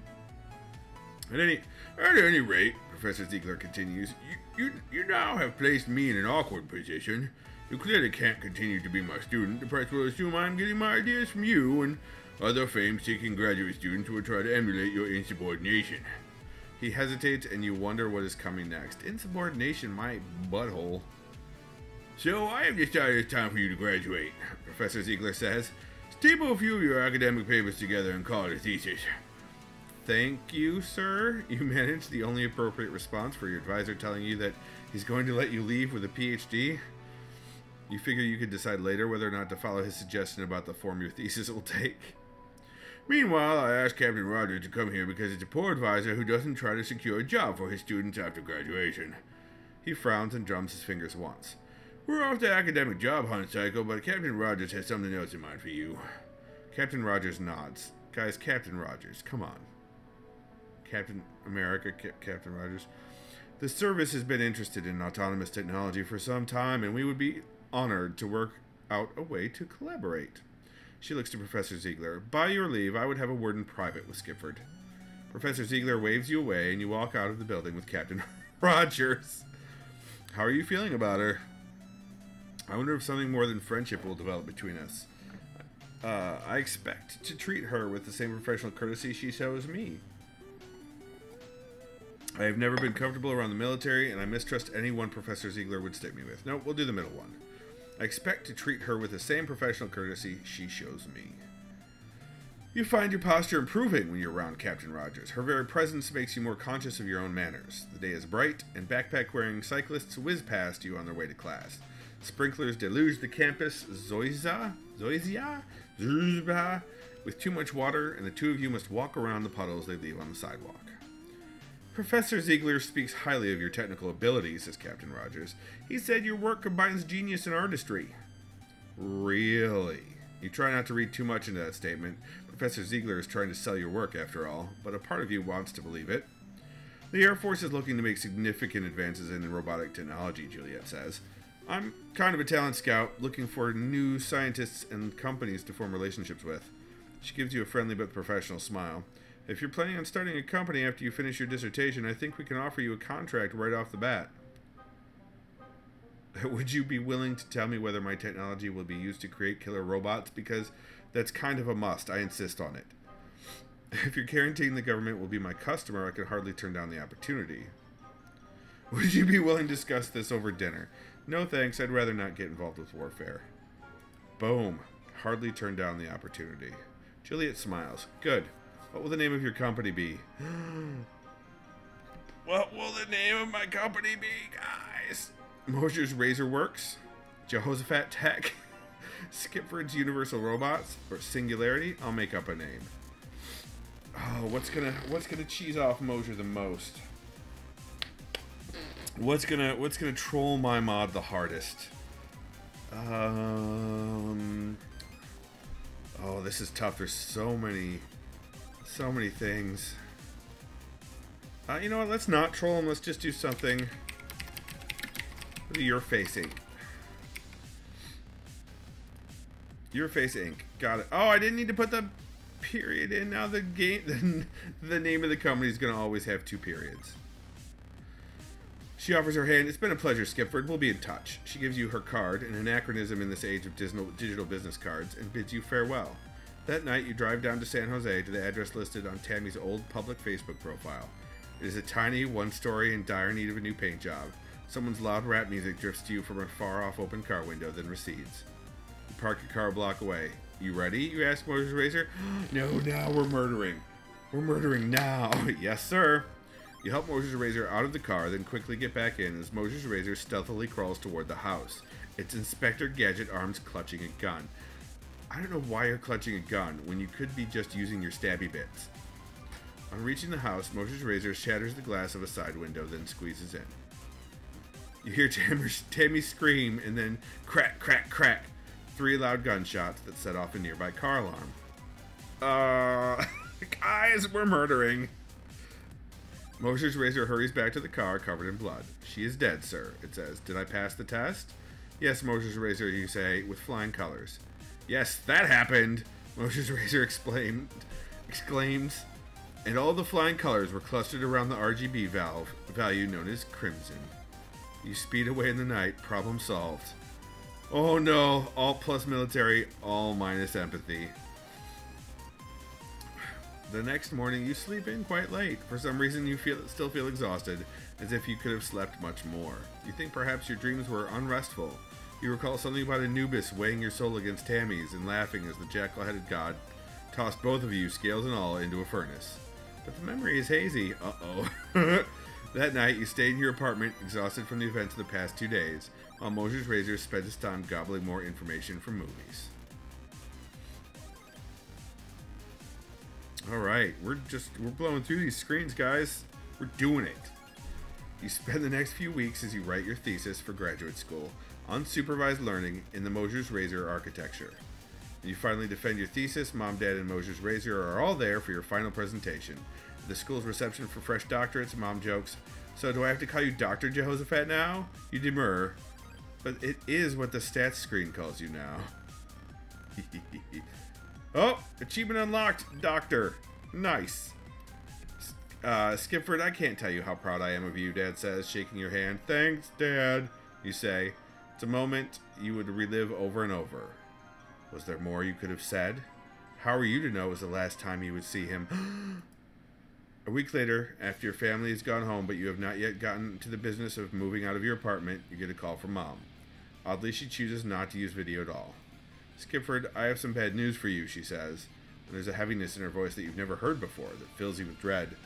At any rate, Professor Ziegler continues, you now have placed me in an awkward position. You clearly can't continue to be my student. The press will assume I'm getting my ideas from you and other fame-seeking graduate students who will try to emulate your insubordination. He hesitates, and you wonder what is coming next. Insubordination, my butthole. So, I have decided it's time for you to graduate, Professor Ziegler says. Staple a few of your academic papers together and call it a thesis. Thank you, sir. You managed the only appropriate response for your advisor telling you that he's going to let you leave with a PhD. You figure you could decide later whether or not to follow his suggestion about the form your thesis will take. Meanwhile, I asked Captain Rogers to come here because it's a poor advisor who doesn't try to secure a job for his students after graduation. He frowns and drums his fingers once. We're off the academic job hunt cycle, but Captain Rogers has something else in mind for you. Captain Rogers nods. Guys, Captain Rogers, come on. Captain America, Captain Rogers. The service has been interested in autonomous technology for some time, and we would be honored to work out a way to collaborate. She looks to Professor Ziegler. By your leave, I would have a word in private with Skipford. Professor Ziegler waves you away, and you walk out of the building with Captain Rogers. How are you feeling about her? I wonder if something more than friendship will develop between us. I expect to treat her with the same professional courtesy she shows me. I have never been comfortable around the military, and I mistrust anyone Professor Ziegler would stick me with. No, we'll do the middle one. I expect to treat her with the same professional courtesy she shows me. You find your posture improving when you're around Captain Rogers. Her very presence makes you more conscious of your own manners. The day is bright, and backpack-wearing cyclists whiz past you on their way to class. Sprinklers deluge the campus, Zoyzia, with too much water, and the two of you must walk around the puddles they leave on the sidewalk. Professor Ziegler speaks highly of your technical abilities, says Captain Rogers. He said your work combines genius and artistry. Really? You try not to read too much into that statement. Professor Ziegler is trying to sell your work, after all, but a part of you wants to believe it. The Air Force is looking to make significant advances in robotic technology, Juliet says. I'm kind of a talent scout, looking for new scientists and companies to form relationships with. She gives you a friendly but professional smile. If you're planning on starting a company after you finish your dissertation, I think we can offer you a contract right off the bat. Would you be willing to tell me whether my technology will be used to create killer robots? Because that's kind of a must. I insist on it. If you're guaranteeing the government will be my customer, I can hardly turn down the opportunity. Would you be willing to discuss this over dinner? No thanks, I'd rather not get involved with warfare. Boom. Hardly turn down the opportunity. Juliet smiles. Good. What will the name of your company be? What will the name of my company be, guys? Mosher's Razor Works? Jehosephat Tech? Skipford's Universal Robots? Or Singularity? I'll make up a name. Oh, what's gonna cheese off Mosher the most? What's gonna troll my mod the hardest? Oh, this is tough. There's so many things. You know what? Let's not troll him. Let's just do something. What are your face ink? Your face ink. Got it. Oh, I didn't need to put the period in. Now the name of the company is going to always have 2 periods. She offers her hand. It's been a pleasure, Skipford. We'll be in touch. She gives you her card, an anachronism in this age of digital business cards, and bids you farewell. That night, you drive down to San Jose to the address listed on Tammy's old public Facebook profile. It is a tiny one-story in dire need of a new paint job. Someone's loud rap music drifts to you from a far-off open car window, then recedes. You park your car a block away. You ready? You ask Mosher's Razor. No, now we're murdering. We're murdering now. Yes, sir. You help Mosher's Razor out of the car, then quickly get back in as Mosher's Razor stealthily crawls toward the house. It's Inspector Gadget arms clutching a gun. I don't know why you're clutching a gun when you could be just using your stabby bits. On reaching the house, Mosher's Razor shatters the glass of a side window, then squeezes in. You hear Tammy scream, and then crack, crack, crack. 3 loud gunshots that set off a nearby car alarm. Guys, we're murdering. Mosher's Razor hurries back to the car, covered in blood. She is dead, sir, it says. Did I pass the test? Yes, Mosher's Razor, you say, with flying colors. Yes, that happened, Mosher's Razor exclaims, and all the flying colors were clustered around the RGB value known as crimson. You speed away in the night, problem solved. Oh no, alt plus military, all minus empathy. The next morning, you sleep in quite late. For some reason, you still feel exhausted, as if you could have slept much more. You think perhaps your dreams were unrestful. You recall something about Anubis weighing your soul against Tammy's and laughing as the jackal-headed god tossed both of you, scales and all, into a furnace. But the memory is hazy. Uh-oh. That night, you stayed in your apartment, exhausted from the events of the past 2 days, while Mosher's Razor spent his time gobbling more information from movies. Alright, we're blowing through these screens, guys. We're doing it. You spend the next few weeks as you write your thesis for graduate school, unsupervised learning in the Mosher's Razor architecture. When you finally defend your thesis, Mom, Dad, and Mosher's Razor are all there for your final presentation. At the school's reception for fresh doctorates, Mom jokes, "So do I have to call you Dr. Jehosephat now?" You demur, but it is what the stats screen calls you now. Oh, achievement unlocked, Doctor. Nice. Skipford, I can't tell you how proud I am of you, Dad says, shaking your hand. Thanks, Dad, you say. It's a moment you would relive over and over. Was there more you could have said? How are you to know it was the last time you would see him? A week later, after your family has gone home but you have not yet gotten to the business of moving out of your apartment, you get a call from Mom. Oddly, she chooses not to use video at all. Skipford, I have some bad news for you, she says, and there's a heaviness in her voice that you've never heard before that fills you with dread.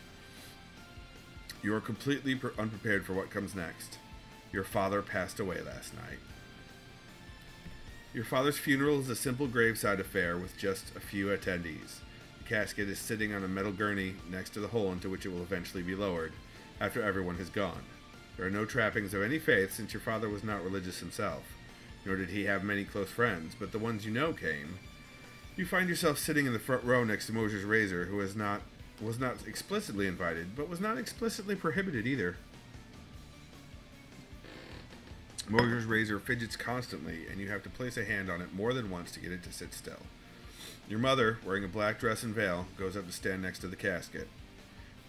You are completely unprepared for what comes next. Your father passed away last night. Your father's funeral is a simple graveside affair with just a few attendees. The casket is sitting on a metal gurney next to the hole into which it will eventually be lowered, after everyone has gone. There are no trappings of any faith since your father was not religious himself, nor did he have many close friends, but the ones you know came. You find yourself sitting in the front row next to Mosher's Razor, who was not explicitly invited, but was not explicitly prohibited either. Mosher's Razor fidgets constantly, and you have to place a hand on it more than once to get it to sit still. Your mother, wearing a black dress and veil, goes up to stand next to the casket.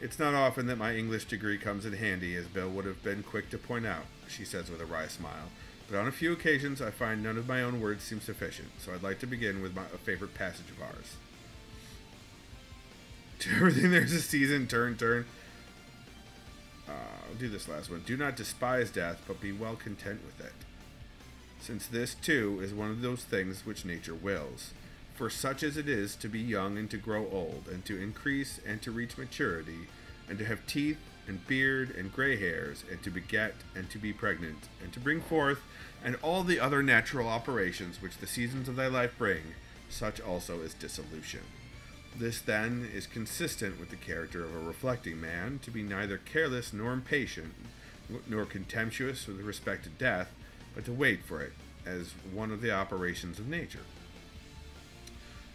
It's not often that my English degree comes in handy, as Bill would have been quick to point out, she says with a wry smile. But on a few occasions, I find none of my own words seem sufficient, so I'd like to begin with a favorite passage of ours. To everything there's a season, turn. I'll do this last one. Do not despise death, but be well content with it. Since this, too, is one of those things which nature wills. For such as it is to be young and to grow old, and to increase and to reach maturity, and to have teeth and beard and gray hairs, and to beget and to be pregnant, and to bring forth, and all the other natural operations which the seasons of thy life bring, such also is dissolution. This, then, is consistent with the character of a reflecting man, to be neither careless nor impatient, nor contemptuous with respect to death, but to wait for it, as one of the operations of nature.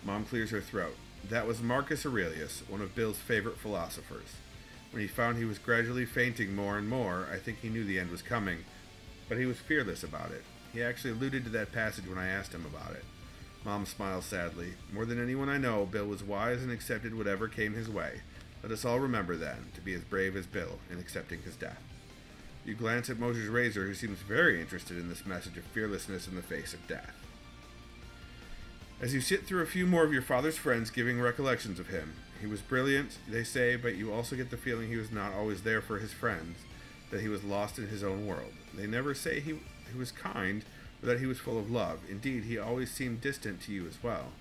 Mom clears her throat. That was Marcus Aurelius, one of Bill's favorite philosophers. When he found he was gradually fainting more and more, I think he knew the end was coming, but he was fearless about it. He actually alluded to that passage when I asked him about it. Mom smiles sadly. More than anyone I know, Bill was wise and accepted whatever came his way. Let us all remember, then, to be as brave as Bill in accepting his death. You glance at Mosher's Razor, who seems very interested in this message of fearlessness in the face of death. As you sit through a few more of your father's friends giving recollections of him, he was brilliant, they say, but you also get the feeling he was not always there for his friends, that he was lost in his own world. They never say he was kind, or that he was full of love. Indeed, he always seemed distant to you as well.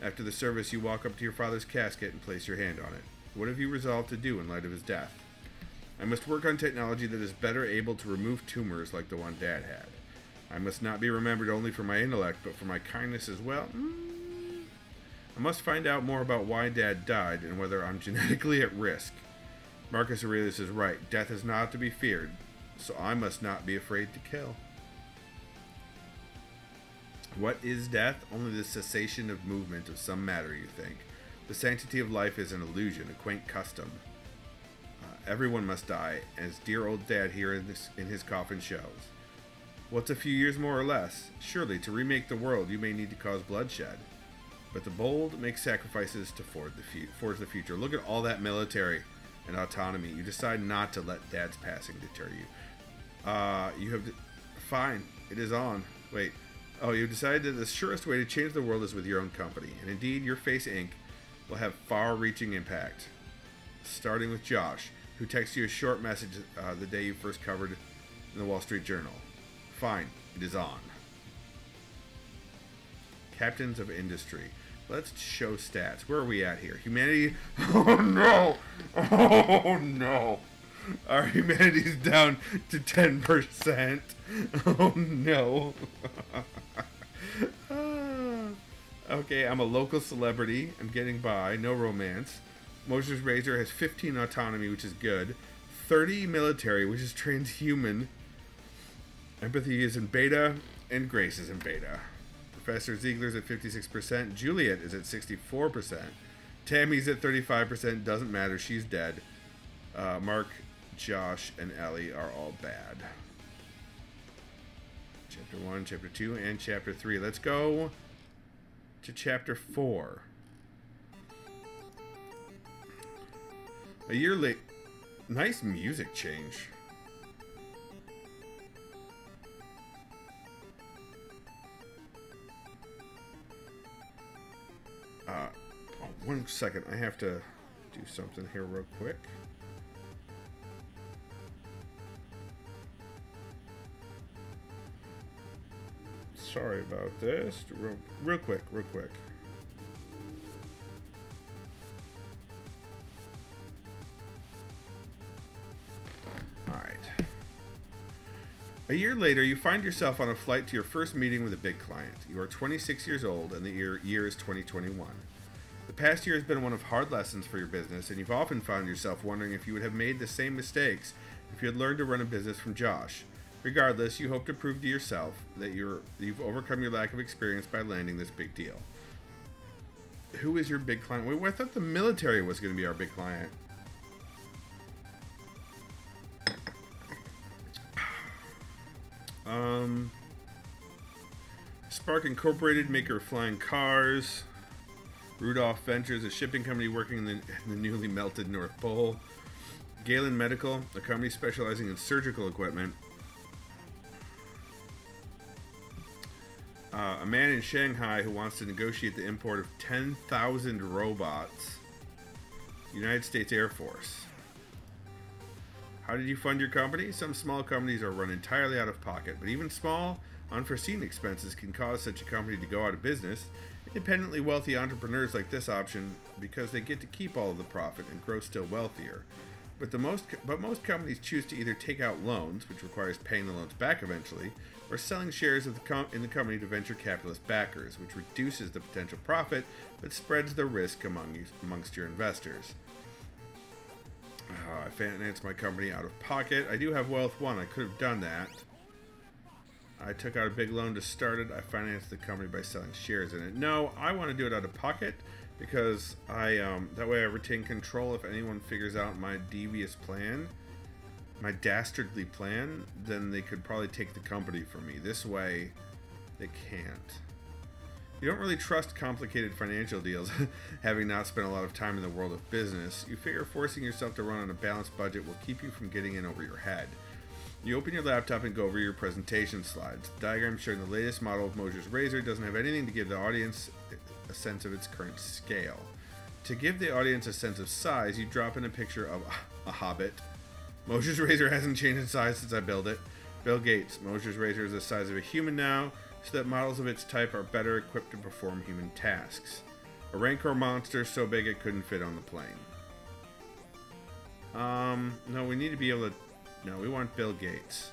After the service, you walk up to your father's casket and place your hand on it. What have you resolved to do in light of his death? I must work on technology that is better able to remove tumors like the one Dad had. I must not be remembered only for my intellect, but for my kindness as well. I must find out more about why Dad died and whether I'm genetically at risk. Marcus Aurelius is right. Death is not to be feared, so I must not be afraid to kill. What is death? Only the cessation of movement of some matter, you think. The sanctity of life is an illusion, a quaint custom. Everyone must die, as dear old Dad here in his coffin shows. What's a few years more or less? Surely, to remake the world, you may need to cause bloodshed. But the bold make sacrifices to forge the future. Look at all that military and autonomy. You decide not to let Dad's passing deter you. Fine, it is on. Wait. Oh, you've decided that the surest way to change the world is with your own company. And indeed, your Face Inc. will have far-reaching impact. Starting with Josh, who texts you a short message the day you first covered in the Wall Street Journal. Fine, it is on. Captains of Industry. Let's show stats. Where are we at here? Humanity. Oh no! Oh no! Our humanity's down to 10%. Oh no. Okay, I'm a local celebrity. I'm getting by. No romance. Mosher's Razor has 15 autonomy, which is good. 30 military, which is transhuman. Empathy is in beta, and Grace is in beta. Professor Ziegler's at 56%. Juliet is at 64%. Tammy's at 35%. Doesn't matter. She's dead. Mark, Josh, and Ellie are all bad. Chapter 1, Chapter 2, and Chapter 3. Let's go to Chapter 4. A year late. Nice music change. One second. I have to do something here real quick. Sorry about this. Real quick. Alright. A year later, you find yourself on a flight to your first meeting with a big client. You are 26 years old, and the year is 2021. The past year has been one of hard lessons for your business, and you've often found yourself wondering if you would have made the same mistakes if you had learned to run a business from Josh. Regardless, you hope to prove to yourself that you've overcome your lack of experience by landing this big deal. Who is your big client? Wait, I thought the military was going to be our big client. Spark Incorporated, maker of flying cars. Rudolph Ventures, a shipping company working in the newly melted North Pole. Galen Medical, a company specializing in surgical equipment. A man in Shanghai who wants to negotiate the import of 10,000 robots. United States Air Force. How did you fund your company? Some small companies are run entirely out of pocket, but even small, unforeseen expenses can cause such a company to go out of business. Independently wealthy entrepreneurs like this option because they get to keep all of the profit and grow still wealthier. But most companies choose to either take out loans, which requires paying the loans back eventually, or selling shares of in the company to venture capitalist backers, which reduces the potential profit but spreads the risk amongst your investors. I financed my company out of pocket. I do have Wealth One. I could have done that. I took out a big loan to start it. I financed the company by selling shares in it. No, I want to do it out of pocket because that way I retain control. If anyone figures out my devious plan, my dastardly plan, then they could probably take the company from me. This way, they can't. You don't really trust complicated financial deals, having not spent a lot of time in the world of business. You figure forcing yourself to run on a balanced budget will keep you from getting in over your head. You open your laptop and go over your presentation slides. The diagram showing the latest model of Mosher's Razor doesn't have anything to give the audience a sense of its current scale. To give the audience a sense of size, you drop in a picture of a hobbit. Mosher's Razor hasn't changed in size since I built it. Bill Gates. Mosher's Razor is the size of a human now, so that models of its type are better equipped to perform human tasks. A Rancor monster so big it couldn't fit on the plane. No, we need to be able to... No, we want Bill Gates.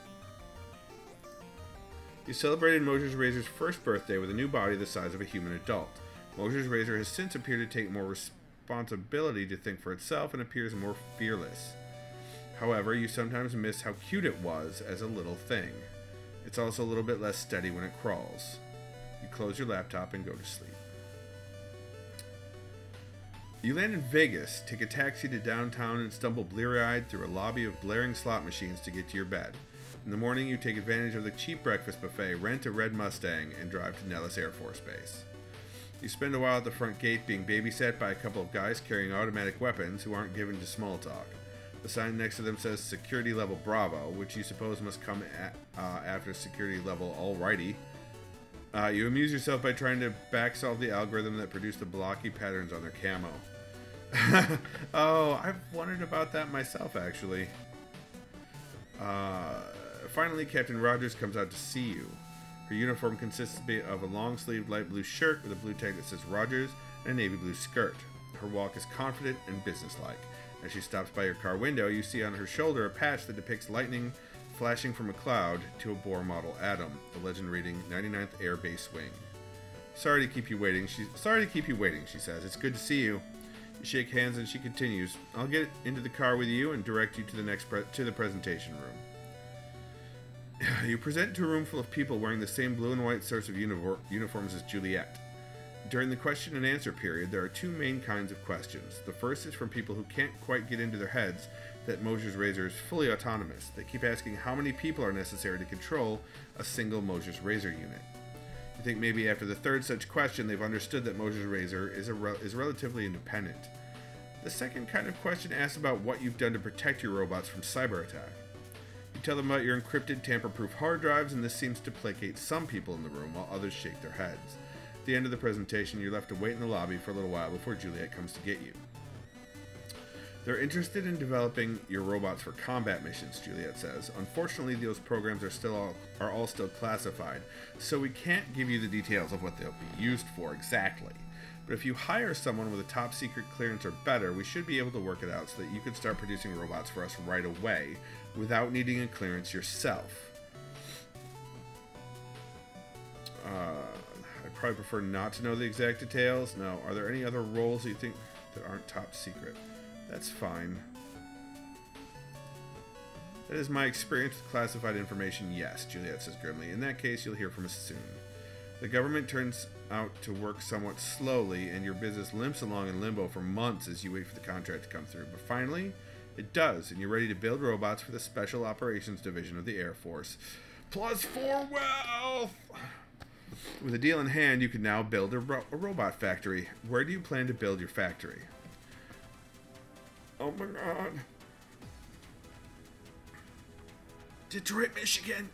You celebrated Mosher's Razor's first birthday with a new body the size of a human adult. Mosher's Razor has since appeared to take more responsibility to think for itself and appears more fearless. However, you sometimes miss how cute it was as a little thing. It's also a little bit less steady when it crawls. You close your laptop and go to sleep. You land in Vegas, take a taxi to downtown and stumble bleary-eyed through a lobby of blaring slot machines to get to your bed. In the morning, you take advantage of the cheap breakfast buffet, rent a red Mustang, and drive to Nellis Air Force Base. You spend a while at the front gate being babysat by a couple of guys carrying automatic weapons who aren't given to small talk. The sign next to them says Security Level Bravo, which you suppose must come after Security Level Alrighty. You amuse yourself by trying to backsolve the algorithm that produced the blocky patterns on their camo. Oh, I've wondered about that myself, actually. Finally, Captain Rogers comes out to see you. Her uniform consists of a long-sleeved light blue shirt with a blue tag that says Rogers and a navy blue skirt. Her walk is confident and businesslike. As she stops by your car window, you see on her shoulder a patch that depicts lightning flashing from a cloud to a Bohr model atom, the legend reading 99th Air Base Wing. Sorry to keep you waiting, she says. It's good to see you. You shake hands and she continues. I'll get into the car with you and direct you to the presentation room. You present to a room full of people wearing the same blue and white sorts of uniforms as Juliet. During the question and answer period, there are two main kinds of questions. The first is from people who can't quite get into their heads that Mosher's Razor is fully autonomous. They keep asking how many people are necessary to control a single Mosher's Razor unit. You think maybe after the third such question, they've understood that Mosher's Razor is relatively independent. The second kind of question asks about what you've done to protect your robots from cyber attack. You tell them about your encrypted, tamper-proof hard drives, and this seems to placate some people in the room while others shake their heads. At the end of the presentation, you're left to wait in the lobby for a little while before Juliet comes to get you. They're interested in developing your robots for combat missions, Juliet says. Unfortunately, those programs are all still classified, so we can't give you the details of what they'll be used for exactly. But if you hire someone with a top secret clearance or better, we should be able to work it out so that you can start producing robots for us right away without needing a clearance yourself. I'd probably prefer not to know the exact details. No. Are there any other roles that you think that aren't top secret? That's fine. That is my experience with classified information, yes, Juliet says grimly. In that case, you'll hear from us soon. The government turns out to work somewhat slowly, and your business limps along in limbo for months as you wait for the contract to come through. But finally, it does, and you're ready to build robots for the Special Operations Division of the Air Force. +4 wealth! With a deal in hand, you can now build a robot factory. Where do you plan to build your factory? Oh my god. Detroit, Michigan!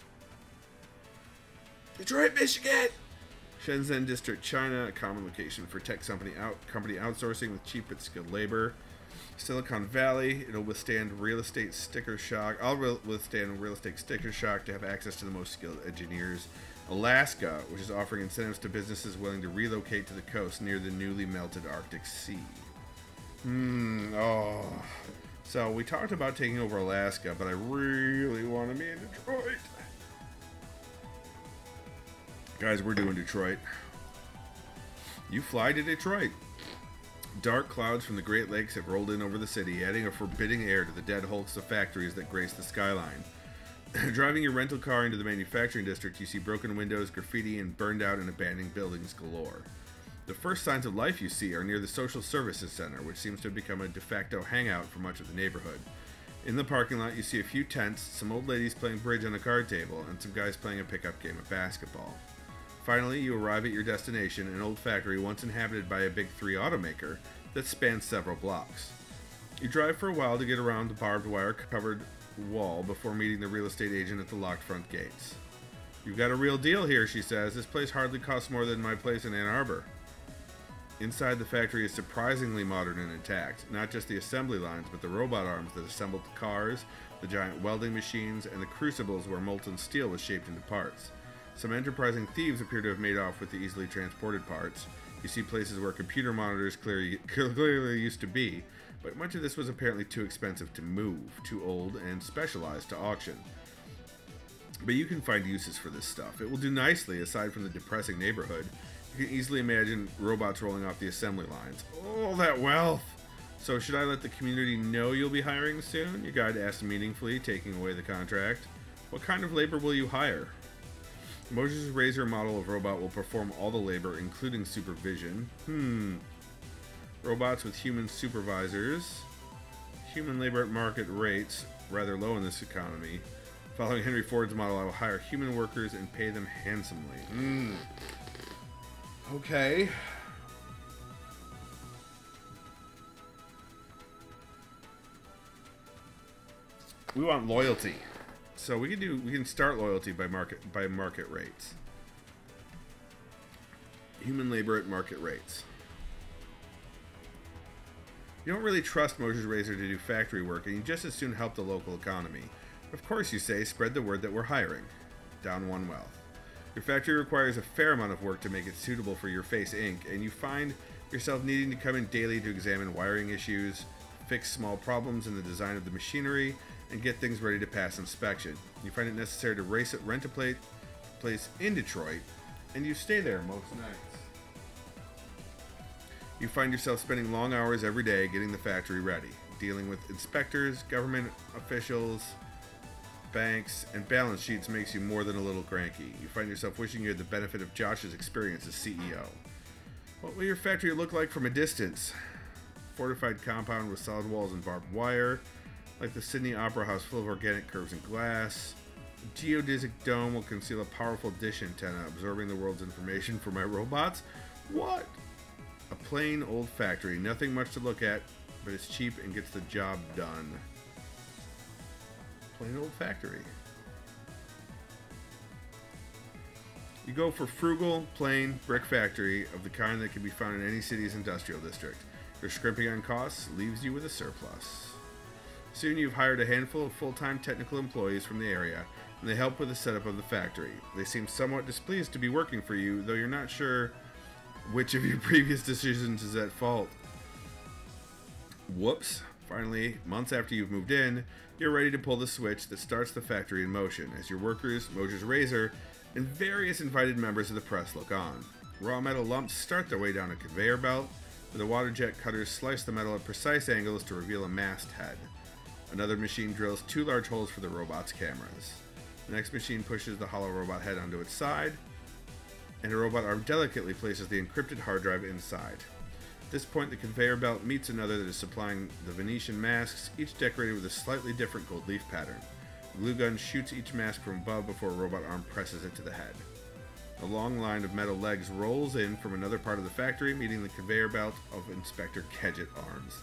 Detroit, Michigan! Shenzhen District, China, a common location for tech company outsourcing with cheap but skilled labor. Silicon Valley, it'll withstand real estate sticker shock. I'll withstand real estate sticker shock to have access to the most skilled engineers. Alaska, which is offering incentives to businesses willing to relocate to the coast near the newly melted Arctic Sea. So we talked about taking over Alaska, but I really want to be in Detroit. Guys, we're doing Detroit. You fly to Detroit. Dark clouds from the Great Lakes have rolled in over the city, adding a forbidding air to the dead hulks of factories that grace the skyline. Driving your rental car into the manufacturing district, you see broken windows, graffiti, and burned out and abandoned buildings galore. The first signs of life you see are near the Social Services Center, which seems to have become a de facto hangout for much of the neighborhood. In the parking lot, you see a few tents, some old ladies playing bridge on a card table, and some guys playing a pickup game of basketball. Finally, you arrive at your destination, an old factory once inhabited by a big 3 automaker that spans several blocks. You drive for a while to get around the barbed wire-covered wall before meeting the real estate agent at the locked front gates. "You've got a real deal here," she says. "This place hardly costs more than my place in Ann Arbor." Inside the factory is surprisingly modern and intact. Not just the assembly lines, but the robot arms that assembled the cars, the giant welding machines, and the crucibles where molten steel was shaped into parts. Some enterprising thieves appear to have made off with the easily transported parts. You see places where computer monitors clearly used to be, but much of this was apparently too expensive to move, too old, and specialized to auction. But you can find uses for this stuff. It will do nicely aside from the depressing neighborhood. You can easily imagine robots rolling off the assembly lines. Oh, that wealth! "So should I let the community know you'll be hiring soon?" Your guide asks meaningfully, taking away the contract. "What kind of labor will you hire?" Moses' Razor model of robot will perform all the labor, including supervision. Robots with human supervisors. Human labor at market rates, rather low in this economy. Following Henry Ford's model, I will hire human workers and pay them handsomely. Okay. We want loyalty. So we can start loyalty by market rates. Human labor at market rates. You don't really trust Moses Razor to do factory work, and you just as soon help the local economy. Of course, you say, spread the word that we're hiring. Down 1 wealth. Your factory requires a fair amount of work to make it suitable for your face ink, and you find yourself needing to come in daily to examine wiring issues, fix small problems in the design of the machinery, and get things ready to pass inspection. You find it necessary to rent a place in Detroit, and you stay there most nights. You find yourself spending long hours every day getting the factory ready, dealing with inspectors, government officials, banks, and balance sheets makes you more than a little cranky. You find yourself wishing you had the benefit of Josh's experience as CEO. What will your factory look like from a distance? Fortified compound with solid walls and barbed wire, like the Sydney Opera House full of organic curves and glass. A geodesic dome will conceal a powerful dish antenna absorbing the world's information for my robots. What? A plain old factory, nothing much to look at, but it's cheap and gets the job done. Plain old factory. You go for frugal, plain brick factory of the kind that can be found in any city's industrial district. Your scrimping on costs leaves you with a surplus. Soon you've hired a handful of full-time technical employees from the area, and they help with the setup of the factory. They seem somewhat displeased to be working for you, though you're not sure which of your previous decisions is at fault. Whoops. Finally, months after you've moved in, you're ready to pull the switch that starts the factory in motion as your workers, Mosher's Razor, and various invited members of the press look on. Raw metal lumps start their way down a conveyor belt, where the water jet cutters slice the metal at precise angles to reveal a mast head. Another machine drills 2 large holes for the robot's cameras. The next machine pushes the hollow robot head onto its side, and a robot arm delicately places the encrypted hard drive inside. At this point, the conveyor belt meets another that is supplying the Venetian masks, each decorated with a slightly different gold leaf pattern. The glue gun shoots each mask from above before a robot arm presses it to the head. A long line of metal legs rolls in from another part of the factory, meeting the conveyor belt of Inspector Kedget arms.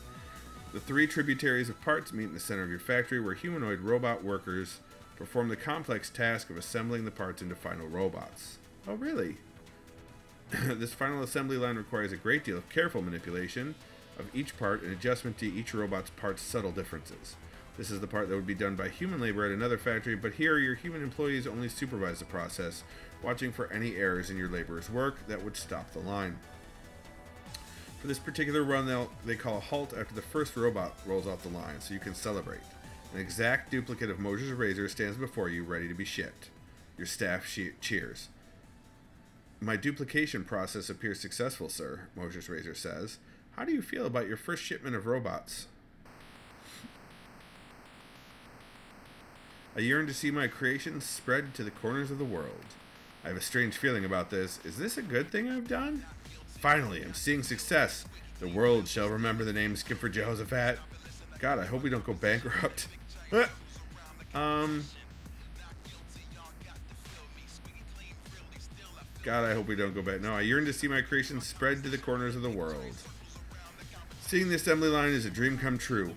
The 3 tributaries of parts meet in the center of your factory, where humanoid robot workers perform the complex task of assembling the parts into final robots. Oh, really? This final assembly line requires a great deal of careful manipulation of each part and adjustment to each robot's parts' subtle differences. This is the part that would be done by human labor at another factory, but here your human employees only supervise the process, watching for any errors in your laborers' work that would stop the line. For this particular run, they call a halt after the first robot rolls off the line, so you can celebrate. An exact duplicate of Mosher's Razor stands before you, ready to be shipped. Your staff cheers. My duplication process appears successful, sir, Mosher's Razor says. How do you feel about your first shipment of robots? I yearn to see my creations spread to the corners of the world. I have a strange feeling about this. Is this a good thing I've done? Finally, I'm seeing success. The world shall remember the name Skipford Jehosephat. God, I hope we don't go bankrupt. God, I hope we don't go back. No, I yearn to see my creations spread to the corners of the world. Seeing the assembly line is a dream come true.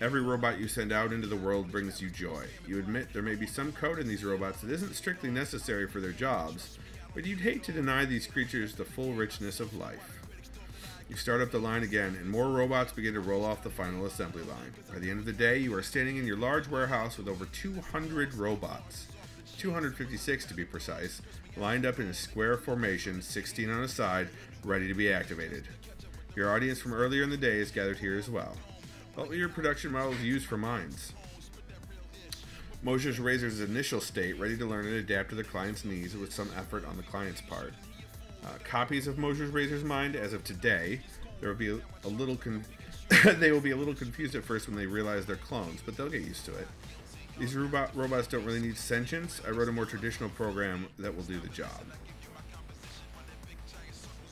Every robot you send out into the world brings you joy. You admit there may be some code in these robots that isn't strictly necessary for their jobs, but you'd hate to deny these creatures the full richness of life. You start up the line again, and more robots begin to roll off the final assembly line. By the end of the day, you are standing in your large warehouse with over 200 robots, 256 to be precise, lined up in a square formation, 16 on a side, ready to be activated. Your audience from earlier in the day is gathered here as well. What will your production models use for minds? Mosher's Razor's initial state, ready to learn and adapt to the client's needs with some effort on the client's part. Copies of Mosher's Razor's mind as of today, they will be a little confused at first when they realize they're clones, but they'll get used to it. These robots don't really need sentience. I wrote a more traditional program that will do the job.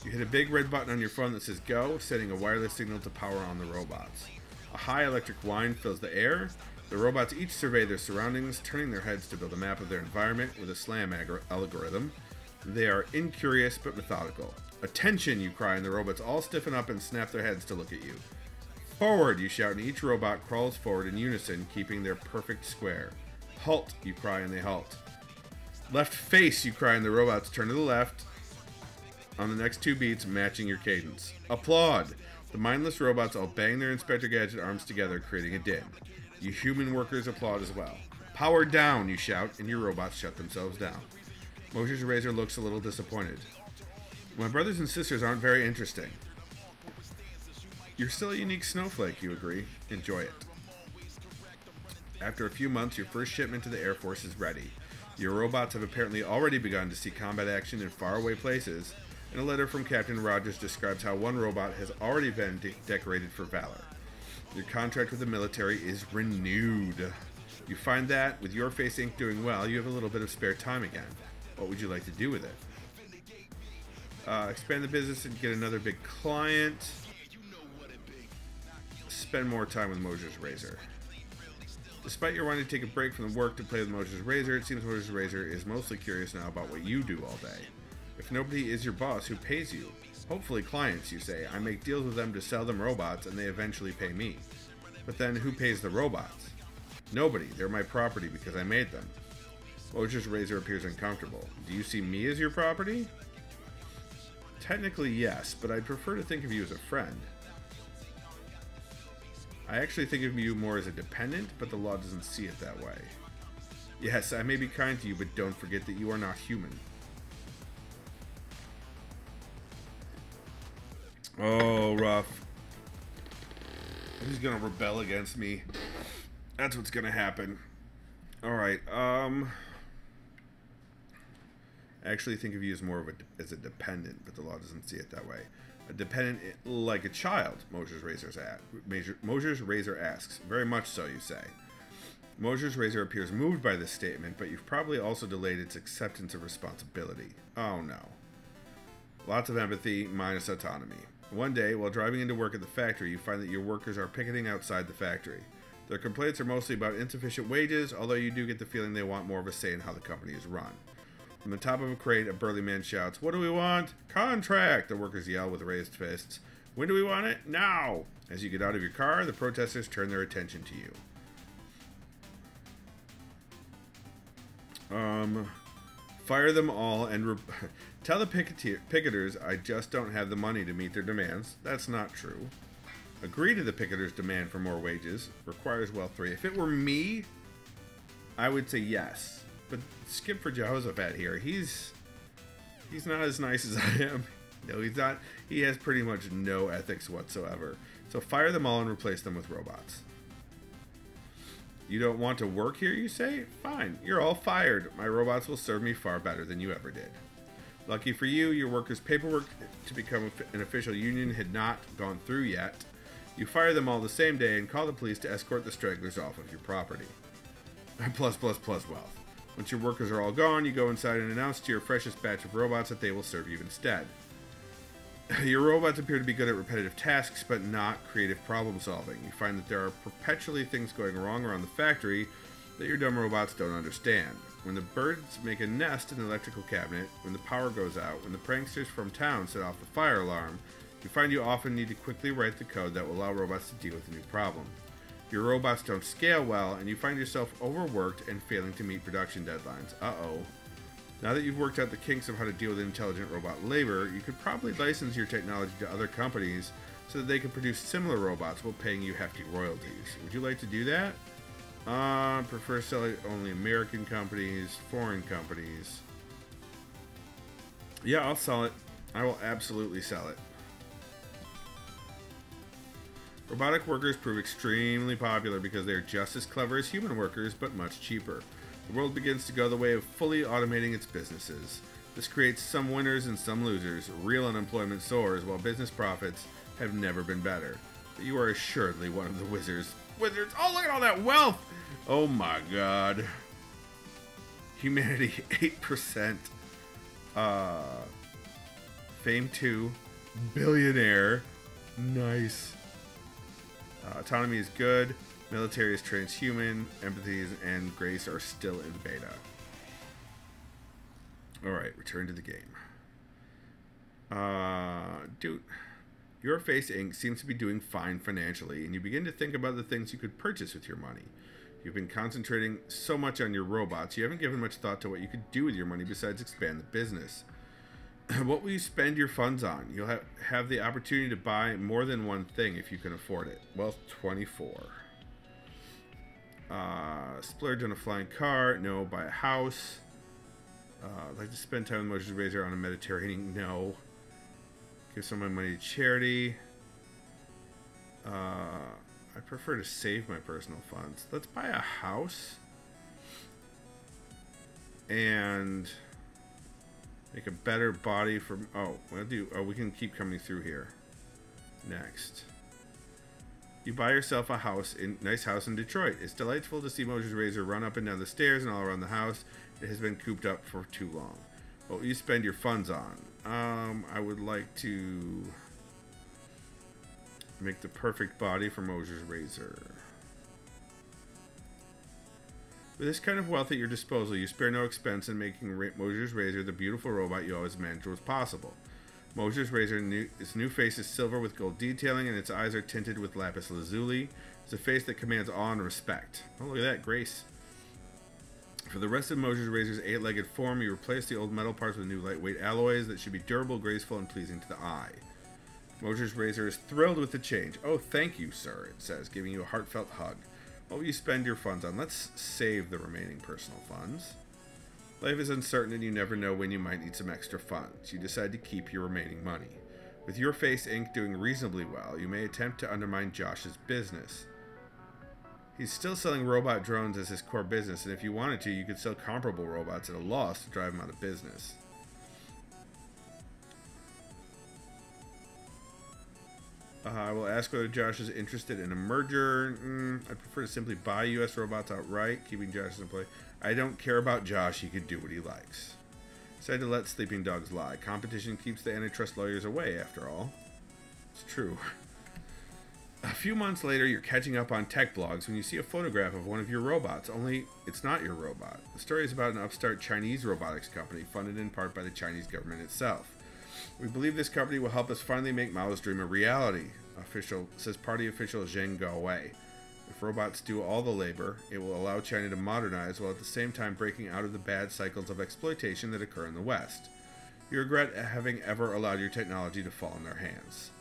You hit a big red button on your phone that says go, sending a wireless signal to power on the robots. A high electric whine fills the air. The robots each survey their surroundings, turning their heads to build a map of their environment with a SLAM algorithm. They are incurious but methodical. Attention, you cry, and the robots all stiffen up and snap their heads to look at you. Forward, you shout, and each robot crawls forward in unison, keeping their perfect square. Halt, you cry, and they halt. Left face, you cry, and the robots turn to the left on the next 2 beats, matching your cadence. Applaud. The mindless robots all bang their Inspector Gadget arms together, creating a din. You human workers applaud as well. Power down, you shout, and your robots shut themselves down. Mosher's Razor looks a little disappointed. My brothers and sisters aren't very interesting. You're still a unique snowflake, you agree. Enjoy it. After a few months, your first shipment to the Air Force is ready. Your robots have apparently already begun to see combat action in faraway places, and a letter from Captain Rogers describes how one robot has already been decorated for valor. Your contract with the military is renewed. You find that, with your face ink doing well, you have a little bit of spare time again. What would you like to do with it? Expand the business and get another big client. Spend more time with Mosher's Razor. Despite your wanting to take a break from the work to play with Mosher's Razor, it seems Mosher's Razor is mostly curious now about what you do all day. If nobody is your boss, who pays you? Hopefully clients, you say. I make deals with them to sell them robots, and they eventually pay me. But then, who pays the robots? Nobody. They're my property because I made them. Mosher's Razor appears uncomfortable. Do you see me as your property? Technically, yes, but I'd prefer to think of you as a friend. I actually think of you more as a dependent, but the law doesn't see it that way. Yes, I may be kind to you, but don't forget that you are not human. Oh, rough. He's gonna rebel against me. That's what's gonna happen. Alright, I actually think of you as more of as a dependent, but the law doesn't see it that way. A dependent, like a child, Mosher's Razor asks. Very much so, you say. Mosher's Razor appears moved by this statement, but you've probably also delayed its acceptance of responsibility. Oh no. Lots of empathy, minus autonomy. One day, while driving into work at the factory, you find that your workers are picketing outside the factory. Their complaints are mostly about insufficient wages, although you do get the feeling they want more of a say in how the company is run. From the top of a crate, a burly man shouts, "What do we want? Contract!" The workers yell with raised fists. "When do we want it? Now!" As you get out of your car, the protesters turn their attention to you. Fire them all and tell the picketers I just don't have the money to meet their demands. That's not true. Agree to the picketers' demand for more wages. Requires well 3. If it were me, I would say yes. But Skipford Jehosephat here, he's not as nice as I am. No, he's not. He has pretty much no ethics whatsoever. So fire them all and replace them with robots. You don't want to work here, you say? Fine, you're all fired. My robots will serve me far better than you ever did. Lucky for you, your workers' paperwork to become an official union had not gone through yet. You fire them all the same day and call the police to escort the stragglers off of your property. Plus wealth. Once your workers are all gone, you go inside and announce to your freshest batch of robots that they will serve you instead. Your robots appear to be good at repetitive tasks, but not creative problem solving. You find that there are perpetually things going wrong around the factory that your dumb robots don't understand. When the birds make a nest in the electrical cabinet, when the power goes out, when the pranksters from town set off the fire alarm, you find you often need to quickly write the code that will allow robots to deal with a new problem. Your robots don't scale well, and you find yourself overworked and failing to meet production deadlines. Uh-oh. Now that you've worked out the kinks of how to deal with intelligent robot labor, you could probably license your technology to other companies so that they can produce similar robots while paying you hefty royalties. Would you like to do that? Prefer selling only American companies, foreign companies. Yeah, I'll sell it. I will absolutely sell it. Robotic workers prove extremely popular because they are just as clever as human workers, but much cheaper. The world begins to go the way of fully automating its businesses. This creates some winners and some losers. Real unemployment soars, while business profits have never been better. But you are assuredly one of the wizards. Wizards! Oh, look at all that wealth! Oh my god. Humanity, 8%. Fame 2. Billionaire. Nice. Autonomy is good. Military is transhuman. Empathy and grace are still in beta. Alright, return to the game. Dude, your Face Inc. seems to be doing fine financially, and you begin to think about the things you could purchase with your money. You've been concentrating so much on your robots, you haven't given much thought to what you could do with your money besides expand the business. What will you spend your funds on? You'll have the opportunity to buy more than one thing if you can afford it. Wealth 24. Splurge on a flying car. No. Buy a house. I'd like to spend time with Mosher's Razor on a Mediterranean. No. Give some of my money to charity. I prefer to save my personal funds. Let's buy a house. And make a better body for... we can keep coming through here. Next. You buy yourself a nice house in Detroit. It's delightful to see Mosher's Razor run up and down the stairs and all around the house. It has been cooped up for too long. What will you spend your funds on? I would like to make the perfect body for Mosher's Razor. With this kind of wealth at your disposal, you spare no expense in making Mosher's Razor the beautiful robot you always imagined was possible. Mosher's Razor, its new face is silver with gold detailing, and its eyes are tinted with lapis lazuli. It's a face that commands awe and respect. Oh, look at that, grace. For the rest of Mosher's Razor's 8-legged form, you replace the old metal parts with new lightweight alloys that should be durable, graceful, and pleasing to the eye. Mosher's Razor is thrilled with the change. Oh, thank you, sir, it says, giving you a heartfelt hug. What will you spend your funds on? Let's save the remaining personal funds. Life is uncertain and you never know when you might need some extra funds. You decide to keep your remaining money. With your Face Inc. doing reasonably well, you may attempt to undermine Josh's business. He's still selling robot drones as his core business, and if you wanted to, you could sell comparable robots at a loss to drive him out of business. I will ask whether Josh is interested in a merger. I prefer to simply buy U.S. robots outright, keeping Josh as an employee. I don't care about Josh. He can do what he likes. Decided to let sleeping dogs lie. Competition keeps the antitrust lawyers away, after all. It's true. A few months later, you're catching up on tech blogs when you see a photograph of one of your robots, only it's not your robot. The story is about an upstart Chinese robotics company funded in part by the Chinese government itself. We believe this company will help us finally make Mao's dream a reality, says party official Zheng Gaowei. If robots do all the labor, it will allow China to modernize while at the same time breaking out of the bad cycles of exploitation that occur in the West. You regret having ever allowed your technology to fall in their hands.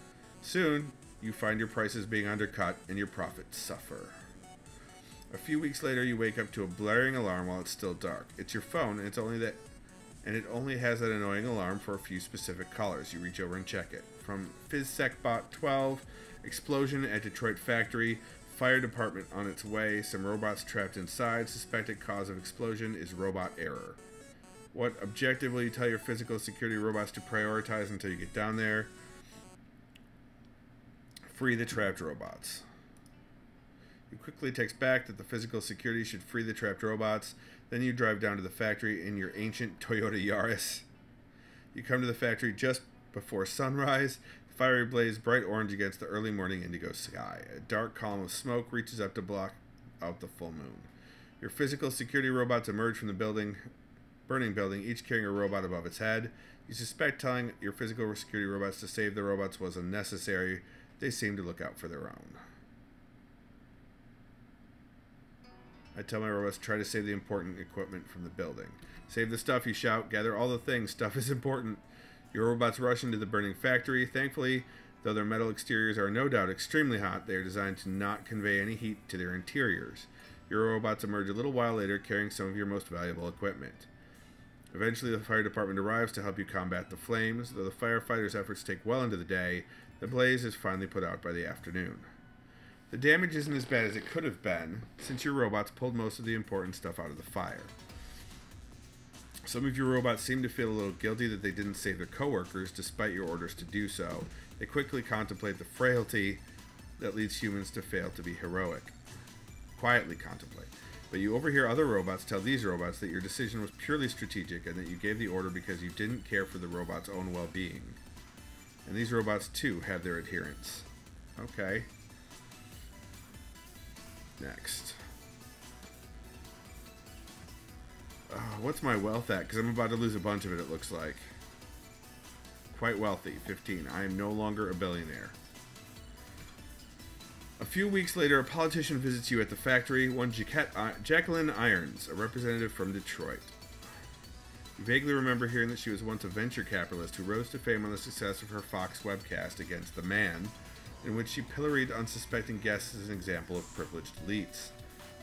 Soon, you find your prices being undercut and your profits suffer. A few weeks later, you wake up to a blaring alarm while it's still dark. It's your phone, and it only has that annoying alarm for a few specific callers. You reach over and check it. From PhysSecBot 12, explosion at Detroit factory, fire department on its way, some robots trapped inside, suspected cause of explosion is robot error. What objective will you tell your physical security robots to prioritize until you get down there? Free the trapped robots. You quickly text back that the physical security should free the trapped robots. Then you drive down to the factory in your ancient Toyota Yaris. You come to the factory just before sunrise. The fiery blaze bright orange against the early morning indigo sky. A dark column of smoke reaches up to block out the full moon. Your physical security robots emerge from the burning building, each carrying a robot above its head. You suspect telling your physical security robots to save the robots was unnecessary. They seem to look out for their own. I tell my robots, try to save the important equipment from the building. Save the stuff, you shout. Gather all the things. Stuff is important. Your robots rush into the burning factory. Thankfully, though their metal exteriors are no doubt extremely hot, they are designed to not convey any heat to their interiors. Your robots emerge a little while later, carrying some of your most valuable equipment. Eventually, the fire department arrives to help you combat the flames. Though the firefighters' efforts take well into the day, the blaze is finally put out by the afternoon. The damage isn't as bad as it could have been, since your robots pulled most of the important stuff out of the fire. Some of your robots seem to feel a little guilty that they didn't save their coworkers, despite your orders to do so. They quickly contemplate the frailty that leads humans to fail to be heroic. Quietly contemplate. But you overhear other robots tell these robots that your decision was purely strategic and that you gave the order because you didn't care for the robot's own well-being. And these robots, too, have their adherents. Okay. Next. What's my wealth at? Because I'm about to lose a bunch of it, it looks like. Quite wealthy, 15. I am no longer a billionaire. A few weeks later, a politician visits you at the factory, one Jacqueline Irons, a representative from Detroit. You vaguely remember hearing that she was once a venture capitalist who rose to fame on the success of her Fox webcast Against the Man, in which she pilloried unsuspecting guests as an example of privileged elites.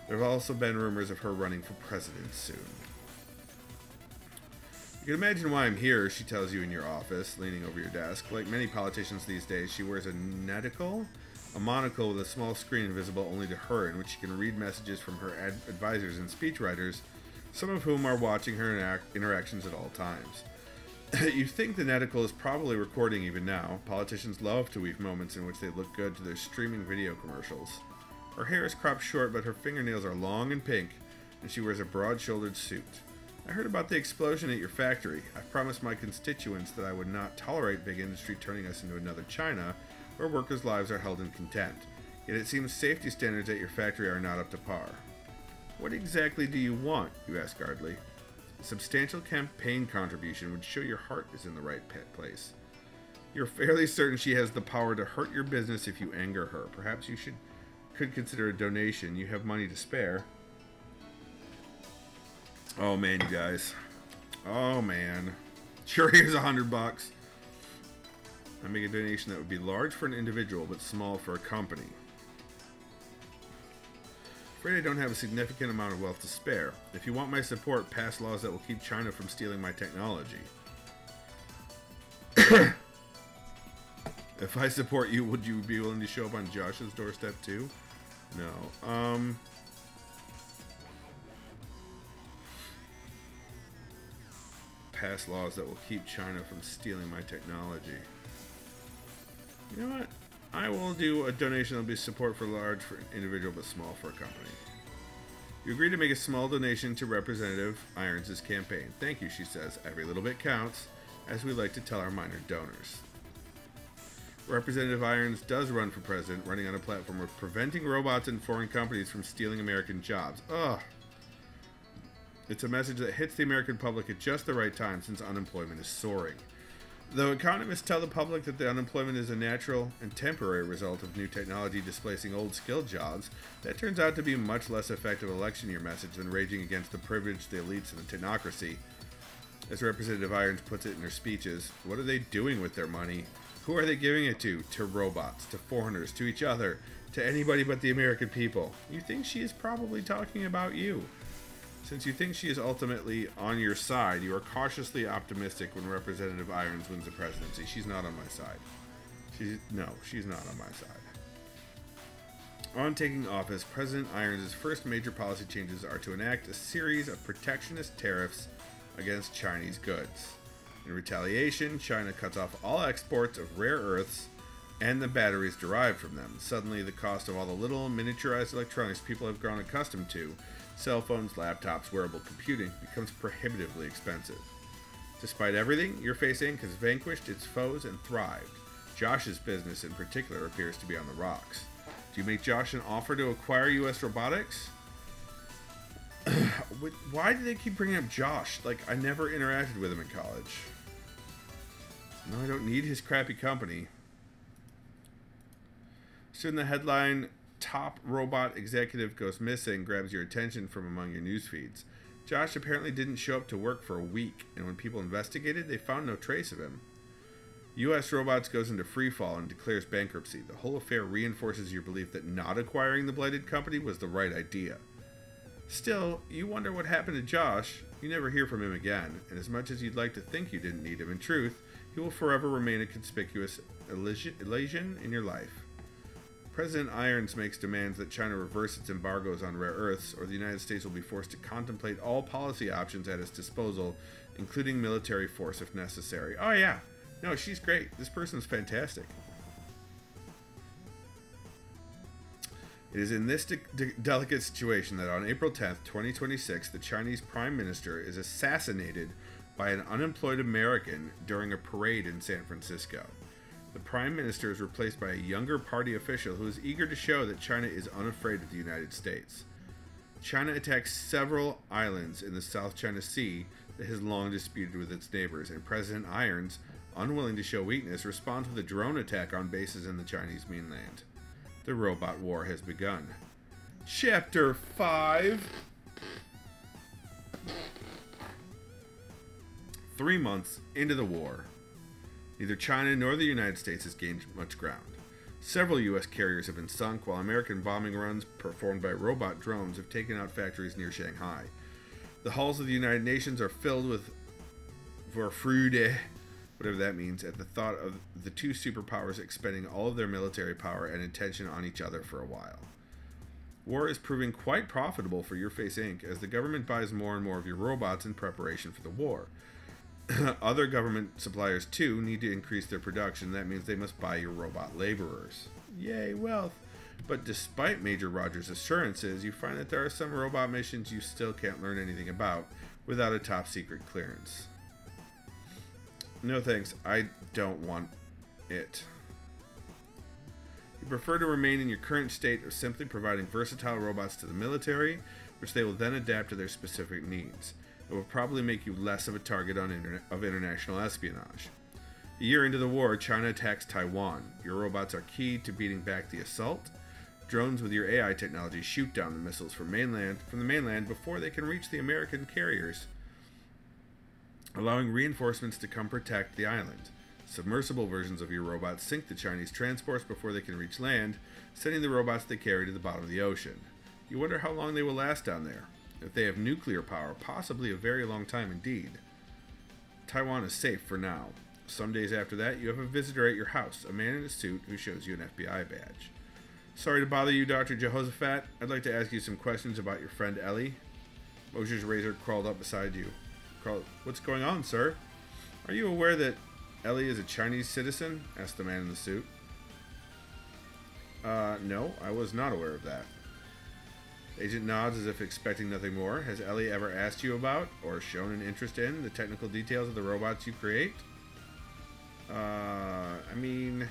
There have also been rumors of her running for president soon. You can imagine why I'm here, she tells you in your office, leaning over your desk. Like many politicians these days, she wears a neticle, a monocle with a small screen visible only to her, in which she can read messages from her advisors and speechwriters, some of whom are watching her interactions at all times. You think the neticle is probably recording even now. Politicians love to weave moments in which they look good to their streaming video commercials. Her hair is cropped short, but her fingernails are long and pink, and she wears a broad-shouldered suit. I heard about the explosion at your factory. I promised my constituents that I would not tolerate big industry turning us into another China, where workers' lives are held in contempt. Yet it seems safety standards at your factory are not up to par. What exactly do you want? You ask guardedly. A substantial campaign contribution would show your heart is in the right place. You're fairly certain she has the power to hurt your business if you anger her. Perhaps you could consider a donation. You have money to spare. Oh man, you guys. Oh man. Sure, here's $100. I make a donation that would be large for an individual but small for a company. Afraid I don't have a significant amount of wealth to spare. If you want my support, pass laws that will keep China from stealing my technology. If I support you, would you be willing to show up on Josh's doorstep too? No. Pass laws that will keep China from stealing my technology. You know what? I will do a donation that will be support for large for an individual but small for a company. You agree to make a small donation to Representative Irons' campaign. Thank you, she says. Every little bit counts, as we like to tell our minor donors. Representative Irons does run for president, running on a platform of preventing robots and foreign companies from stealing American jobs. Ugh. It's a message that hits the American public at just the right time, since unemployment is soaring. Though economists tell the public that the unemployment is a natural and temporary result of new technology displacing old skilled jobs, that turns out to be a much less effective election year message than raging against the privileged, the elites, and the technocracy. As Representative Irons puts it in her speeches, what are they doing with their money? Who are they giving it to? To robots, to foreigners, to each other, to anybody but the American people. You think she is probably talking about you. Since you think she is ultimately on your side, you are cautiously optimistic when Representative Irons wins the presidency. She's not on my side. She's not on my side. On taking office, President Irons' first major policy changes are to enact a series of protectionist tariffs against Chinese goods. In retaliation, China cuts off all exports of rare earths and the batteries derived from them. Suddenly, the cost of all the little miniaturized electronics people have grown accustomed to, cell phones, laptops, wearable computing, becomes prohibitively expensive. Despite everything, Your Face Inc. has vanquished its foes and thrived. Josh's business in particular appears to be on the rocks. Do you make Josh an offer to acquire U.S. robotics? Why do they keep bringing up Josh? Like, I never interacted with him in college. No, I don't need his crappy company. Soon the headline, "Top Robot Executive Goes Missing," grabs your attention from among your news feeds. Josh apparently didn't show up to work for a week, and when people investigated, they found no trace of him. U.S. Robots goes into freefall and declares bankruptcy. The whole affair reinforces your belief that not acquiring the blighted company was the right idea. Still, you wonder what happened to Josh. You never hear from him again, and as much as you'd like to think you didn't need him, in truth, he will forever remain a conspicuous lesion in your life. President Irons makes demands that China reverse its embargoes on rare earths, or the United States will be forced to contemplate all policy options at its disposal, including military force if necessary. Oh yeah, no, she's great. This person's fantastic. It is in this delicate situation that on April 10th, 2026, the Chinese Prime Minister is assassinated by an unemployed American during a parade in San Francisco. The Prime Minister is replaced by a younger party official who is eager to show that China is unafraid of the United States. China attacks several islands in the South China Sea that has long disputed with its neighbors, and President Irons, unwilling to show weakness, responds with a drone attack on bases in the Chinese mainland. The robot war has begun. Chapter 5. 3 months into the war, neither China nor the United States has gained much ground. Several U.S. carriers have been sunk, while American bombing runs performed by robot drones have taken out factories near Shanghai. The halls of the United Nations are filled with Vorfreude, whatever that means, at the thought of the two superpowers expending all of their military power and attention on each other for a while. War is proving quite profitable for Your Face Inc., as the government buys more and more of your robots in preparation for the war. Other government suppliers, too, need to increase their production. That means they must buy your robot laborers. Yay, wealth! But despite Major Rogers' assurances, you find that there are some robot missions you still can't learn anything about without a top-secret clearance. No thanks, I don't want it. You prefer to remain in your current state of simply providing versatile robots to the military, which they will then adapt to their specific needs. It will probably make you less of a target of international espionage. A year into the war, China attacks Taiwan. Your robots are key to beating back the assault. Drones with your AI technology shoot down the missiles from the mainland before they can reach the American carriers, allowing reinforcements to come protect the island. Submersible versions of your robots sink the Chinese transports before they can reach land, sending the robots they carry to the bottom of the ocean. You wonder how long they will last down there. If they have nuclear power, possibly a very long time indeed. Taiwan is safe for now. Some days after that, you have a visitor at your house, a man in a suit who shows you an FBI badge. Sorry to bother you, Dr. Jehosephat. I'd like to ask you some questions about your friend Ellie. Mosher's razor crawled up beside you. What's going on, sir? Are you aware that Ellie is a Chinese citizen? Asked the man in the suit. No, I was not aware of that. The agent nods as if expecting nothing more. Has Ellie ever asked you about, or shown an interest in, the technical details of the robots you create? I mean...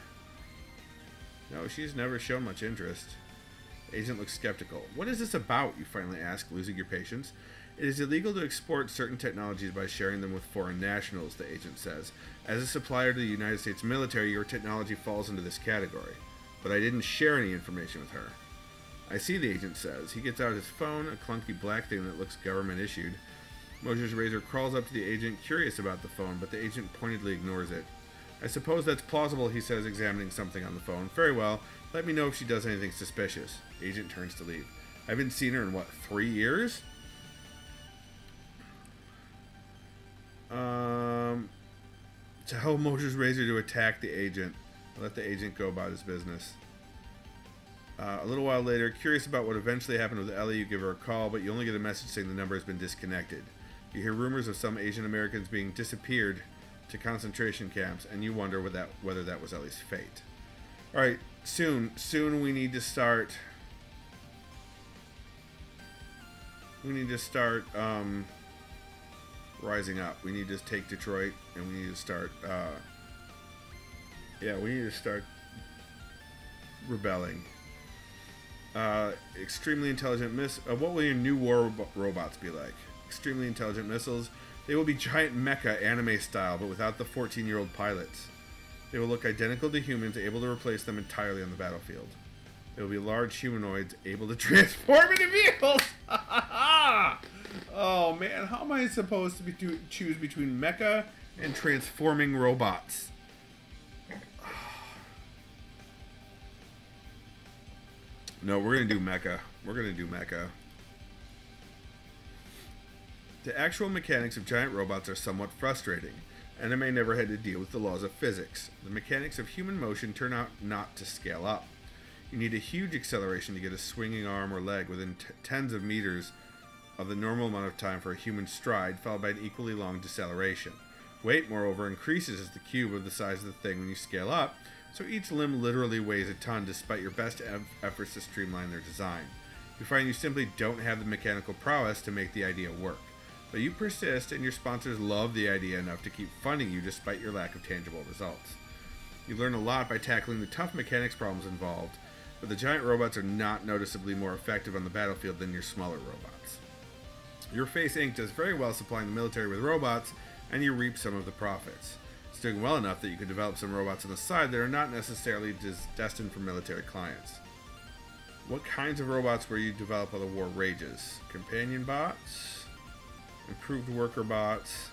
No, she's never shown much interest. The agent looks skeptical. What is this about, you finally ask, losing your patience. It is illegal to export certain technologies by sharing them with foreign nationals, the agent says. As a supplier to the United States military, your technology falls into this category. But I didn't share any information with her. I see, the agent says. He gets out his phone, a clunky black thing that looks government-issued. Mosher's razor crawls up to the agent, curious about the phone, but the agent pointedly ignores it. I suppose that's plausible, he says, examining something on the phone. Very well. Let me know if she does anything suspicious. The agent turns to leave. I haven't seen her in, what, 3 years? Tell Mosher's razor to attack the agent. Let the agent go about his business. A little while later, curious about what eventually happened with Ellie, you give her a call, but you only get a message saying the number has been disconnected. You hear rumors of some Asian Americans being disappeared to concentration camps, and you wonder whether that was Ellie's fate. Alright, soon we need to start... rising up. We need to take Detroit, and we need to start, we need to start rebelling. Extremely intelligent what will your new war robots be like? Extremely intelligent missiles. They will be giant mecha anime style, but without the 14-year-old pilots. They will look identical to humans, able to replace them entirely on the battlefield. They will be large humanoids, able to transform into vehicles! Oh man, how am I supposed to choose between mecha and transforming robots? No, we're gonna do mecha. We're gonna do mecha. The actual mechanics of giant robots are somewhat frustrating. Anime never had to deal with the laws of physics. The mechanics of human motion turn out not to scale up. You need a huge acceleration to get a swinging arm or leg within tens of meters of the normal amount of time for a human stride, followed by an equally long deceleration. Weight, moreover, increases as the cube of the size of the thing when you scale up, so each limb literally weighs a ton despite your best efforts to streamline their design. You find you simply don't have the mechanical prowess to make the idea work. But you persist, and your sponsors love the idea enough to keep funding you despite your lack of tangible results. You learn a lot by tackling the tough mechanics problems involved, but the giant robots are not noticeably more effective on the battlefield than your smaller robots. Your Face Inc. does very well supplying the military with robots, and you reap some of the profits. It's doing well enough that you can develop some robots on the side that are not necessarily destined for military clients. What kinds of robots will you develop while the war rages? Companion bots? Improved worker bots?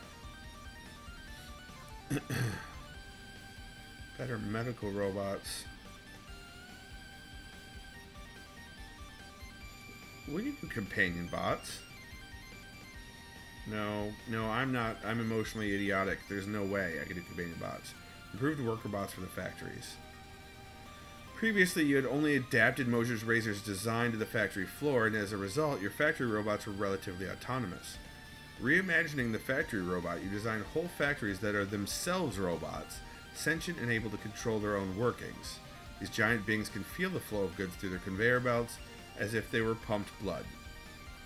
Better medical robots? We can do companion bots. No, I'm not. I'm emotionally idiotic. There's no way I could do companion bots. Improved worker bots for the factories. Previously, you had only adapted Mosher's razor's design to the factory floor, and as a result, your factory robots were relatively autonomous. Reimagining the factory robot, you design whole factories that are themselves robots, sentient and able to control their own workings. These giant beings can feel the flow of goods through their conveyor belts as if they were pumped blood.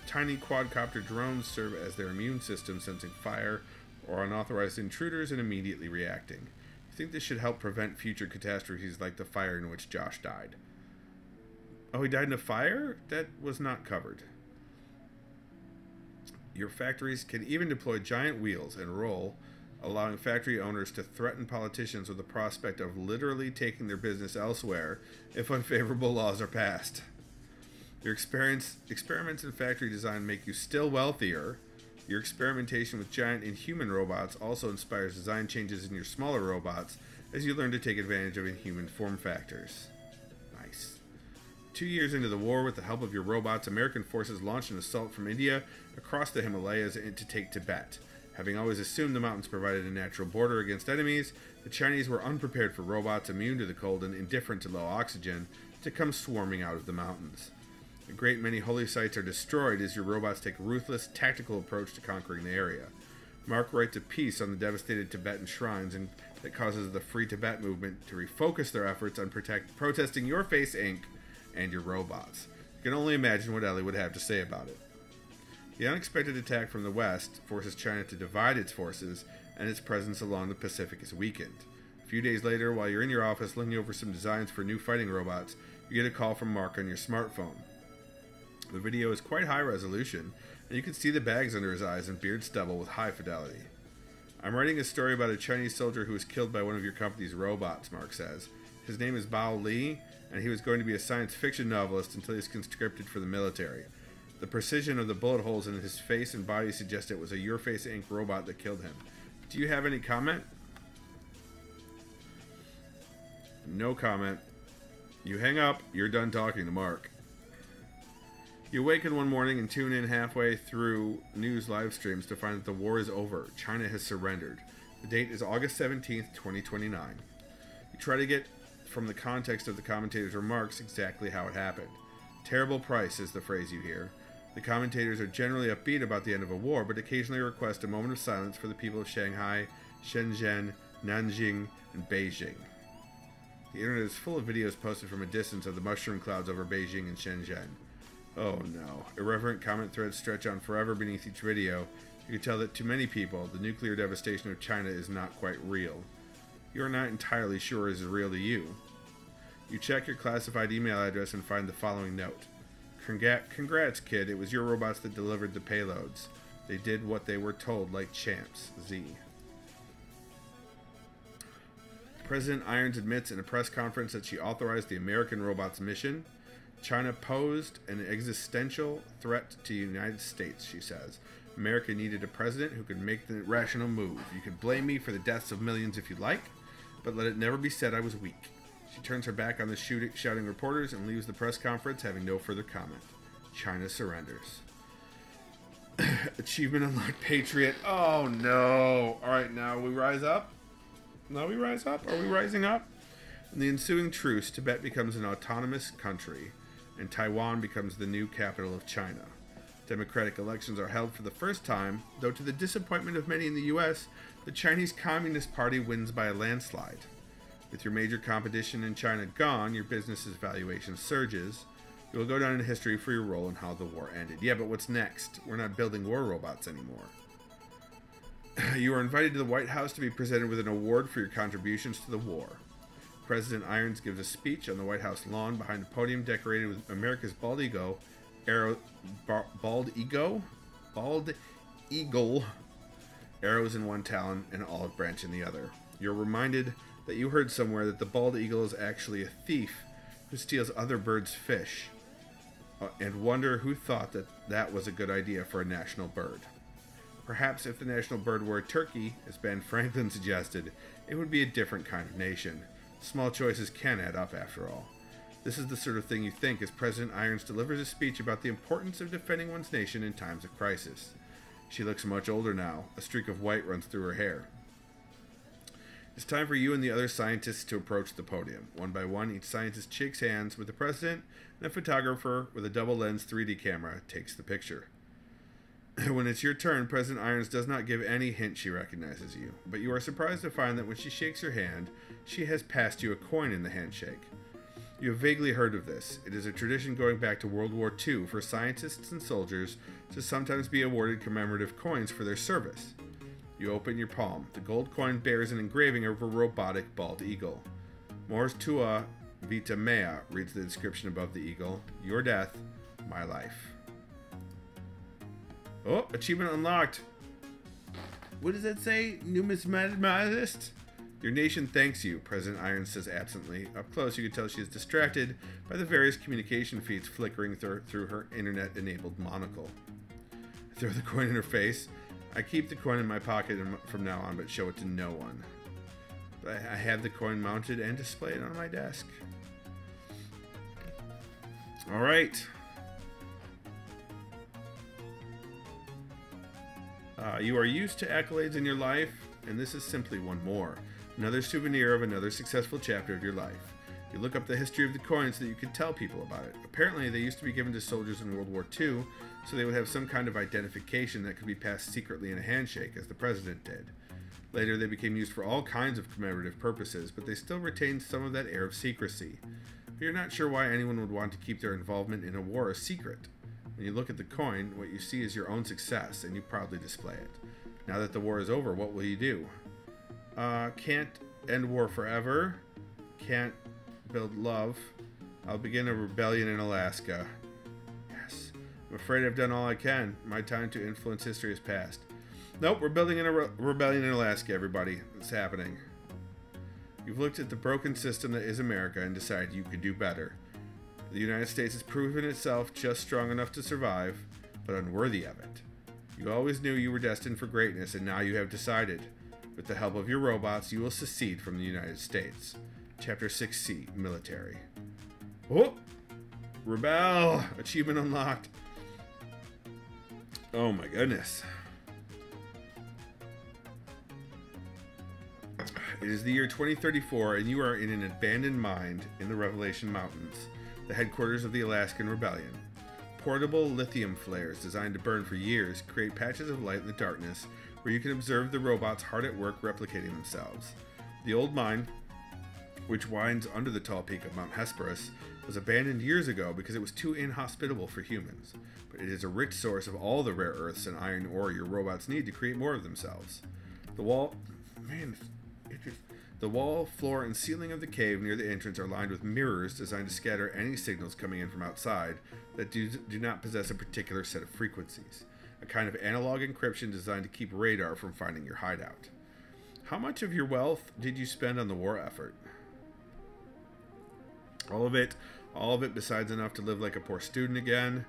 Tiny quadcopter drones serve as their immune system, sensing fire or unauthorized intruders and immediately reacting. You think this should help prevent future catastrophes like the fire in which Josh died? Oh, he died in a fire? That was not covered. Your factories can even deploy giant wheels and roll, allowing factory owners to threaten politicians with the prospect of literally taking their business elsewhere if unfavorable laws are passed. Your experiments in factory design make you still wealthier. Your experimentation with giant inhuman robots also inspires design changes in your smaller robots as you learn to take advantage of inhuman form factors. Nice. 2 years into the war, with the help of your robots, American forces launched an assault from India across the Himalayas to take Tibet. Having always assumed the mountains provided a natural border against enemies, the Chinese were unprepared for robots immune to the cold and indifferent to low oxygen to come swarming out of the mountains. A great many holy sites are destroyed as your robots take a ruthless, tactical approach to conquering the area. Mark writes a piece on the devastated Tibetan shrines and that causes the Free Tibet movement to refocus their efforts on protesting your face Inc. and your robots. You can only imagine what Ellie would have to say about it. The unexpected attack from the west forces China to divide its forces, and its presence along the Pacific is weakened. A few days later, while you're in your office looking over some designs for new fighting robots, you get a call from Mark on your smartphone. The video is quite high resolution, and you can see the bags under his eyes and beard stubble with high fidelity. I'm writing a story about a Chinese soldier who was killed by one of your company's robots, Mark says. His name is Bao Li, and he was going to be a science fiction novelist until he was conscripted for the military. The precision of the bullet holes in his face and body suggest it was a Your Face Inc. robot that killed him. Do you have any comment? No comment. You hang up, you're done talking to Mark. You awaken one morning and tune in halfway through news live streams to find that the war is over. China has surrendered. The date is August 17th, 2029. You try to get from the context of the commentator's remarks exactly how it happened. Terrible price is the phrase you hear. The commentators are generally upbeat about the end of a war, but occasionally request a moment of silence for the people of Shanghai, Shenzhen, Nanjing, and Beijing. The internet is full of videos posted from a distance of the mushroom clouds over Beijing and Shenzhen. Oh no. Irreverent comment threads stretch on forever beneath each video. You can tell that to many people, the nuclear devastation of China is not quite real. You're not entirely sure it is real to you. You check your classified email address and find the following note. Congrats, kid. It was your robots that delivered the payloads. They did what they were told like champs. Z. President Irons admits in a press conference that she authorized the American robots' mission. China posed an existential threat to the United States, she says. America needed a president who could make the rational move. You could blame me for the deaths of millions if you like, but let it never be said I was weak. She turns her back on the shouting reporters and leaves the press conference, having no further comment. China surrenders. Achievement unlocked, Patriot. Oh no. Alright, now we rise up? Now we rise up? Are we rising up? In the ensuing truce, Tibet becomes an autonomous country, and Taiwan becomes the new capital of China. Democratic elections are held for the first time, though to the disappointment of many in the U.S., the Chinese Communist Party wins by a landslide. With your major competition in China gone, your business's valuation surges. You will go down in history for your role in how the war ended. Yeah, but what's next? We're not building war robots anymore. You are invited to the White House to be presented with an award for your contributions to the war. President Irons gives a speech on the White House lawn behind a podium decorated with America's bald eagle, arrows in one talon and an olive branch in the other. You're reminded that you heard somewhere that the bald eagle is actually a thief who steals other birds' fish, and wonder who thought that that was a good idea for a national bird. Perhaps if the national bird were a turkey, as Ben Franklin suggested, it would be a different kind of nation. Small choices can add up, after all. This is the sort of thing you think as President Irons delivers a speech about the importance of defending one's nation in times of crisis. She looks much older now. A streak of white runs through her hair. It's time for you and the other scientists to approach the podium. One by one, each scientist shakes hands with the president, and a photographer with a double-lens 3D camera takes the picture. When it's your turn, President Irons does not give any hint she recognizes you, but you are surprised to find that when she shakes your hand, she has passed you a coin in the handshake. You have vaguely heard of this. It is a tradition going back to World War II for scientists and soldiers to sometimes be awarded commemorative coins for their service. You open your palm. The gold coin bears an engraving of a robotic bald eagle. Mors tua vita mea reads the inscription above the eagle. Your death, my life. Oh, achievement unlocked. What does that say? Numismatist? Your nation thanks you, President Irons says absently. Up close, you can tell she is distracted by the various communication feeds flickering through her internet-enabled monocle. I throw the coin in her face. I keep the coin in my pocket from now on, but show it to no one. But I have the coin mounted and displayed on my desk. Alright. You are used to accolades in your life, and this is simply one more. Another souvenir of another successful chapter of your life. You look up the history of the coin so that you can tell people about it. Apparently, they used to be given to soldiers in World War II, so they would have some kind of identification that could be passed secretly in a handshake, as the president did. Later, they became used for all kinds of commemorative purposes, but they still retained some of that air of secrecy. But you're not sure why anyone would want to keep their involvement in a war a secret. When you look at the coin, what you see is your own success, and you proudly display it. Now that the war is over, what will you do? Can't end war forever. Can't build love. I'll begin a rebellion in Alaska. Yes. I'm afraid I've done all I can. My time to influence history has passed. Nope, we're building a rebellion in Alaska, everybody. It's happening. You've looked at the broken system that is America and decided you could do better. The United States has proven itself just strong enough to survive, but unworthy of it. You always knew you were destined for greatness, and now you have decided. With the help of your robots, you will secede from the United States. Chapter 6C, Military. Oh! Rebel! Achievement unlocked. Oh my goodness. It is the year 2034, and you are in an abandoned mine in the Revelation Mountains, the headquarters of the Alaskan Rebellion. Portable lithium flares designed to burn for years create patches of light in the darkness where you can observe the robots hard at work replicating themselves. The old mine, which winds under the tall peak of Mount Hesperus, was abandoned years ago because it was too inhospitable for humans, but it is a rich source of all the rare earths and iron ore your robots need to create more of themselves. The wall, floor, and ceiling of the cave near the entrance are lined with mirrors designed to scatter any signals coming in from outside that do not possess a particular set of frequencies. A kind of analog encryption designed to keep radar from finding your hideout. How much of your wealth did you spend on the war effort? All of it besides enough to live like a poor student again.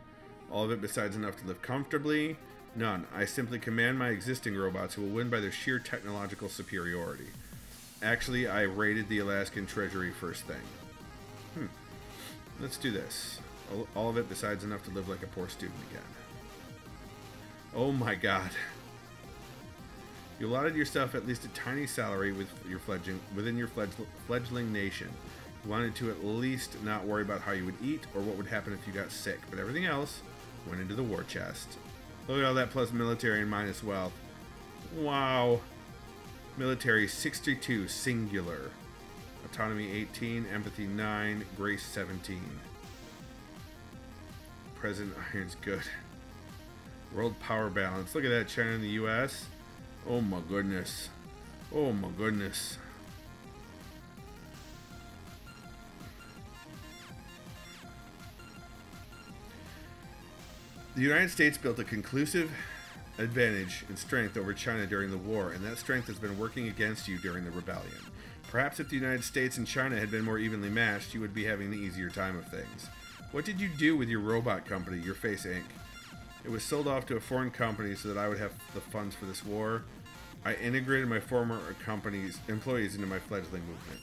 All of it besides enough to live comfortably. None. I simply command my existing robots who will win by their sheer technological superiority. Actually, I raided the Alaskan Treasury first thing. Let's do this. All of it besides enough to live like a poor student again. Oh my god. You allotted yourself at least a tiny salary within your fledgling nation. You wanted to at least not worry about how you would eat or what would happen if you got sick, but everything else went into the war chest. Look at all that plus military and minus wealth. Wow. Military 62, singular. Autonomy 18, empathy 9, grace 17. Present iron's good. World power balance. Look at that, China and the US. Oh my goodness. Oh my goodness. The United States built a conclusive advantage in strength over China during the war, and that strength has been working against you during the rebellion. Perhaps if the United States and China had been more evenly matched, you would be having the easier time of things. What did you do with your robot company, Your Face Inc.? It was sold off to a foreign company so that I would have the funds for this war. I integrated my former company's employees into my fledgling movement.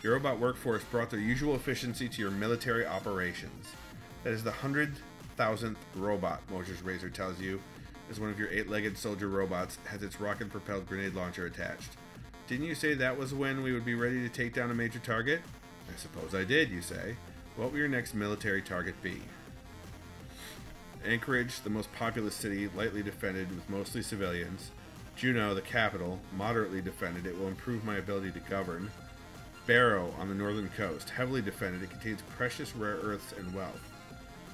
Your robot workforce brought their usual efficiency to your military operations. That is the 100,000th robot, Mosher's Razor tells you, as one of your 8-legged soldier robots has its rocket-propelled grenade launcher attached. Didn't you say that was when we would be ready to take down a major target? I suppose I did, you say. What will your next military target be? Anchorage, the most populous city, lightly defended with mostly civilians. Juneau, the capital, moderately defended. It will improve my ability to govern. Barrow, on the northern coast, heavily defended. It contains precious rare earths and wealth.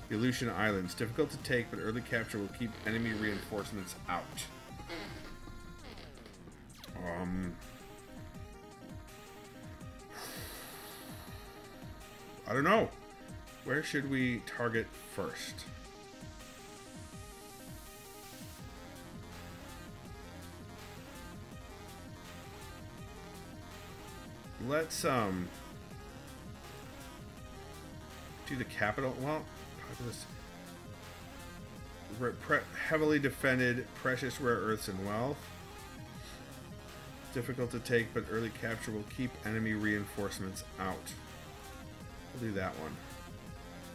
The Aleutian Islands, difficult to take, but early capture will keep enemy reinforcements out. I don't know. Where should we target first? Let's do the capital. Well, populous, heavily defended, precious rare earths and wealth. difficult to take, but early capture will keep enemy reinforcements out. We'll do that one.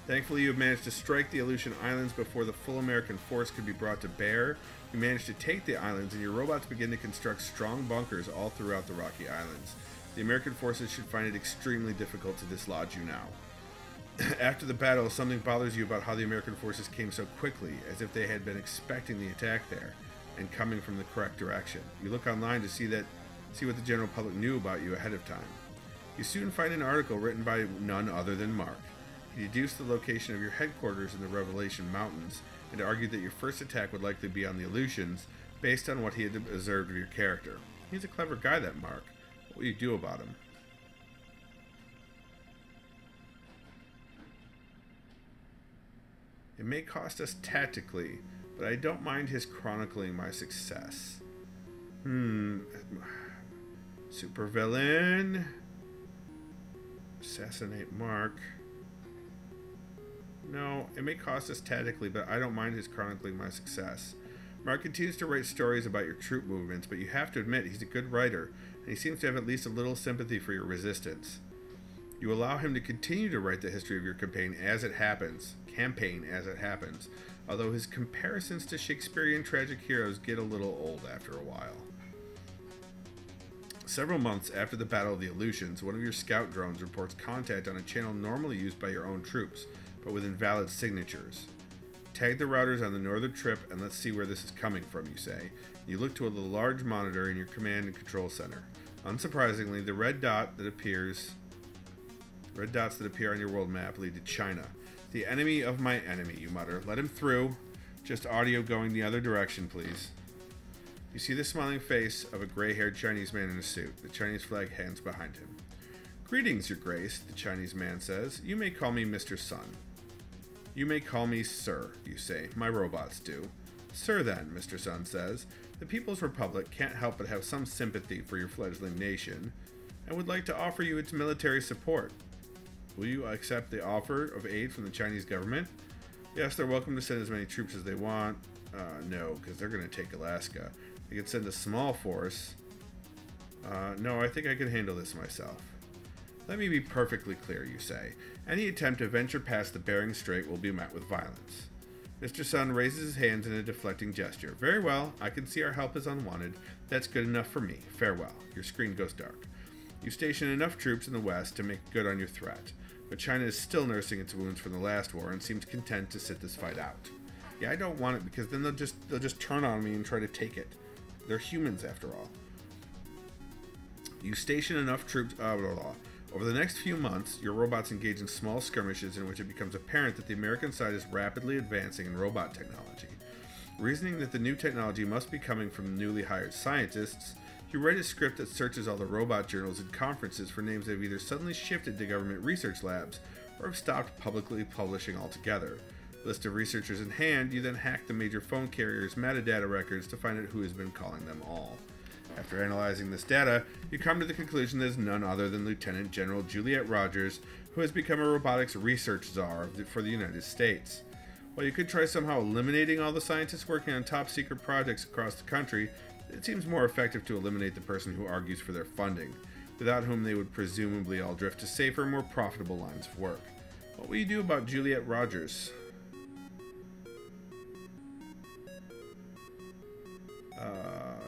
Thankfully, you have managed to strike the Aleutian Islands before the full American force could be brought to bear. You managed to take the islands, and your robots begin to construct strong bunkers all throughout the Rocky Islands. The American forces should find it extremely difficult to dislodge you now. After the battle, something bothers you about how the American forces came so quickly, as if they had been expecting the attack there, and coming from the correct direction. You look online to see what the general public knew about you ahead of time. You soon find an article written by none other than Mark. He deduced the location of your headquarters in the Revelation Mountains, and argued that your first attack would likely be on the Aleutians, based on what he had observed of your character. He's a clever guy, that Mark. What will you do about him? It may cost us tactically, but I don't mind his chronicling my success. Supervillain. Assassinate Mark. No, it may cost us tactically, but I don't mind his chronicling my success. Mark continues to write stories about your troop movements, but you have to admit he's a good writer, and he seems to have at least a little sympathy for your resistance. You allow him to continue to write the history of your campaign as it happens, although his comparisons to Shakespearean tragic heroes get a little old after a while. Several months after the Battle of the Aleutians, one of your scout drones reports contact on a channel normally used by your own troops, but with invalid signatures. Tag the routers on the northern trip and let's see where this is coming from, you say. You look toward the large monitor in your command and control center. Unsurprisingly, the red dots that appear on your world map lead to China. The enemy of my enemy, you mutter. Let him through. Just audio going the other direction, please. You see the smiling face of a gray-haired Chinese man in a suit. The Chinese flag hangs behind him. Greetings, your grace, the Chinese man says. You may call me Mr. Sun. You may call me Sir, you say. My robots do. Sir, then, Mr. Sun says. The People's Republic can't help but have some sympathy for your fledgling nation, and would like to offer you its military support. Will you accept the offer of aid from the Chinese government? Yes, they're welcome to send as many troops as they want. No, because they're going to take Alaska. They could send a small force. No, I think I can handle this myself. Let me be perfectly clear, you say. Any attempt to venture past the Bering Strait will be met with violence. Mr. Sun raises his hands in a deflecting gesture. Very well, I can see our help is unwanted. That's good enough for me. Farewell. Your screen goes dark. You station enough troops in the west to make good on your threat, but China is still nursing its wounds from the last war and seems content to sit this fight out. Yeah, I don't want it because then they'll just turn on me and try to take it. They're humans after all. You station enough troops. Over the next few months, your robots engage in small skirmishes in which it becomes apparent that the American side is rapidly advancing in robot technology. Reasoning that the new technology must be coming from newly hired scientists, you write a script that searches all the robot journals and conferences for names that have either suddenly shifted to government research labs or have stopped publicly publishing altogether. List of researchers in hand, you then hack the major phone carriers' metadata records to find out who has been calling them all. After analyzing this data, you come to the conclusion that it is none other than Lieutenant General Juliet Rogers, who has become a robotics research czar for the United States. While you could try somehow eliminating all the scientists working on top secret projects across the country, it seems more effective to eliminate the person who argues for their funding, without whom they would presumably all drift to safer, more profitable lines of work. What will you do about Juliet Rogers?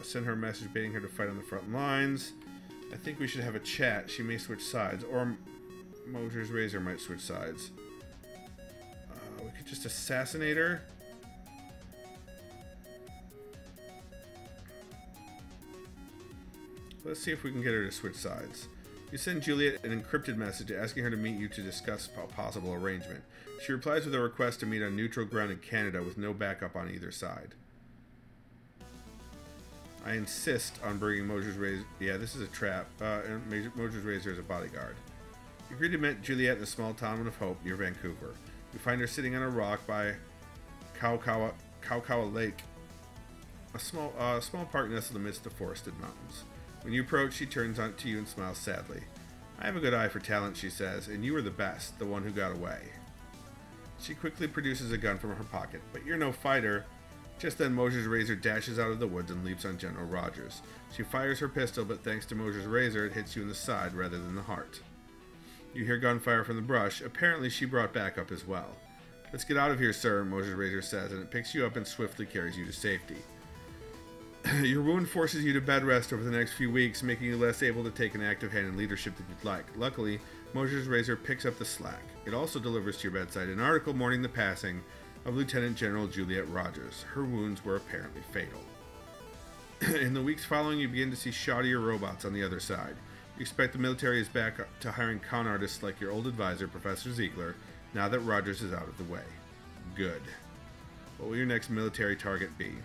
Send her a message baiting her to fight on the front lines. I think we should have a chat. She may switch sides, or Moser's Razor might switch sides. We could just assassinate her. Let's see if we can get her to switch sides. You send Juliet an encrypted message asking her to meet you to discuss a possible arrangement. She replies with a request to meet on neutral ground in Canada with no backup on either side. I insist on bringing Moser's Razor. Yeah, this is a trap. Moser's Razor is a bodyguard. You agree to meet Juliet in a small town of Hope near Vancouver. You find her sitting on a rock by Kaukaua Lake, a small park nestled amidst the forested mountains. When you approach, she turns to you and smiles sadly. I have a good eye for talent, she says, and you were the best, the one who got away. She quickly produces a gun from her pocket. But you're no fighter. Just then, Mosher's razor dashes out of the woods and leaps on General Rogers. She fires her pistol, but thanks to Mosher's razor, it hits you in the side rather than the heart. You hear gunfire from the brush. Apparently, she brought backup as well. "Let's get out of here, sir," Mosher's razor says, and it picks you up and swiftly carries you to safety. Your wound forces you to bed rest over the next few weeks, making you less able to take an active hand in leadership than you'd like. Luckily, Mosher's razor picks up the slack. It also delivers to your bedside an article mourning the passing of Lieutenant General Juliet Rogers. Her wounds were apparently fatal. In the weeks following, you begin to see shoddier robots on the other side. You expect the military is back to hiring con artists like your old advisor, Professor Ziegler, now that Rogers is out of the way. Good. What will your next military target be?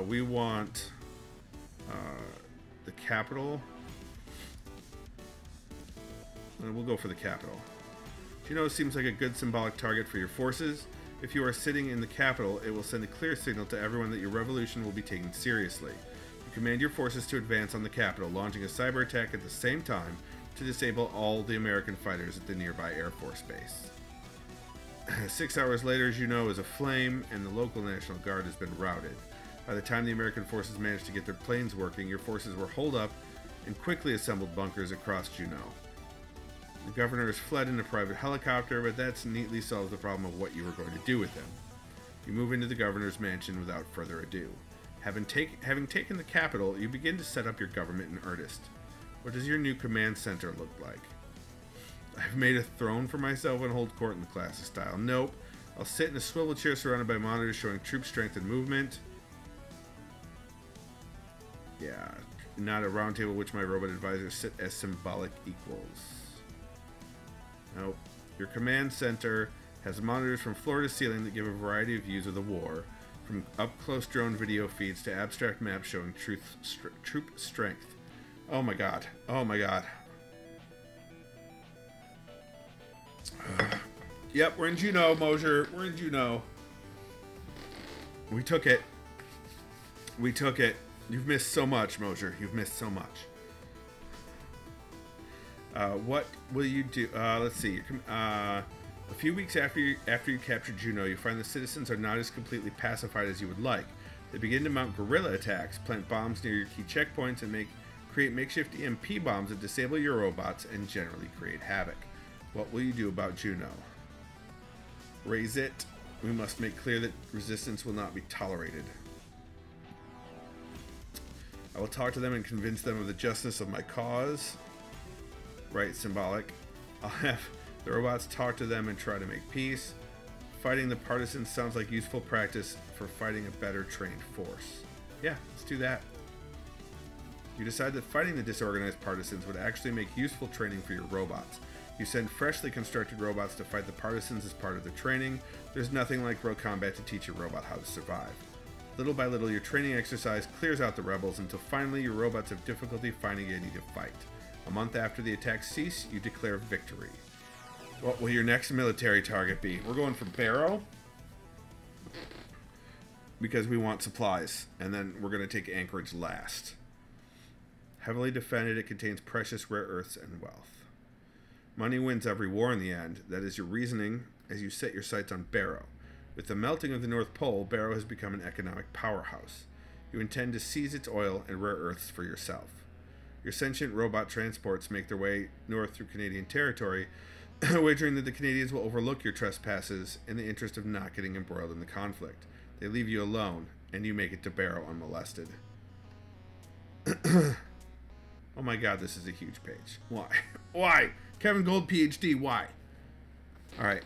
We want the capital. We'll go for the capital. Juneau seems like a good symbolic target for your forces. If you are sitting in the capital, it will send a clear signal to everyone that your revolution will be taken seriously. You command your forces to advance on the capital, launching a cyber attack at the same time to disable all the American fighters at the nearby Air Force Base. 6 hours later, Juneau is aflame, and the local National Guard has been routed. By the time the American forces managed to get their planes working, your forces were holed up in quickly assembled bunkers across Juneau. The governor has fled in a private helicopter, but that's neatly solves the problem of what you were going to do with him. You move into the governor's mansion without further ado. Having taken the capital, you begin to set up your government in earnest. What does your new command center look like? I've made a throne for myself and hold court in the classic style. Nope. I'll sit in a swivel chair surrounded by monitors showing troop strength and movement. Yeah, not a round table which my robot advisors sit as symbolic equals. Nope. Your command center has monitors from floor to ceiling that give a variety of views of the war, from up-close drone video feeds to abstract maps showing troop strength. Oh my god. Oh my god. Yep, we're in Juneau, Mosher. We're in Juneau. We took it. We took it. You've missed so much, Mosher. You've missed so much. What will you do? Let's see. A few weeks after you capture Juneau, you find the citizens are not as completely pacified as you would like. They begin to mount guerrilla attacks, plant bombs near your key checkpoints, and create makeshift EMP bombs that disable your robots and generally create havoc. What will you do about Juneau? Raise it. We must make clear that resistance will not be tolerated. I will talk to them and convince them of the justness of my cause. Right, symbolic. I'll have the robots talk to them and try to make peace. Fighting the partisans sounds like useful practice for fighting a better trained force. Yeah, let's do that. You decide that fighting the disorganized partisans would actually make useful training for your robots. You send freshly constructed robots to fight the partisans as part of their training. There's nothing like real combat to teach your robot how to survive. Little by little, your training exercise clears out the rebels until finally your robots have difficulty finding any to fight. A month after the attacks cease, you declare victory. What will your next military target be? We're going for Barrow, because we want supplies, and then we're going to take Anchorage last. Heavily defended, it contains precious rare earths and wealth. Money wins every war in the end. That is your reasoning as you set your sights on Barrow. With the melting of the North Pole, Barrow has become an economic powerhouse. You intend to seize its oil and rare earths for yourself. Your sentient robot transports make their way north through Canadian territory, wagering that the Canadians will overlook your trespasses in the interest of not getting embroiled in the conflict. They leave you alone, and you make it to Barrow unmolested. Oh my god, this is a huge page. Why? Why? Kevin Gold, PhD, why? Alright.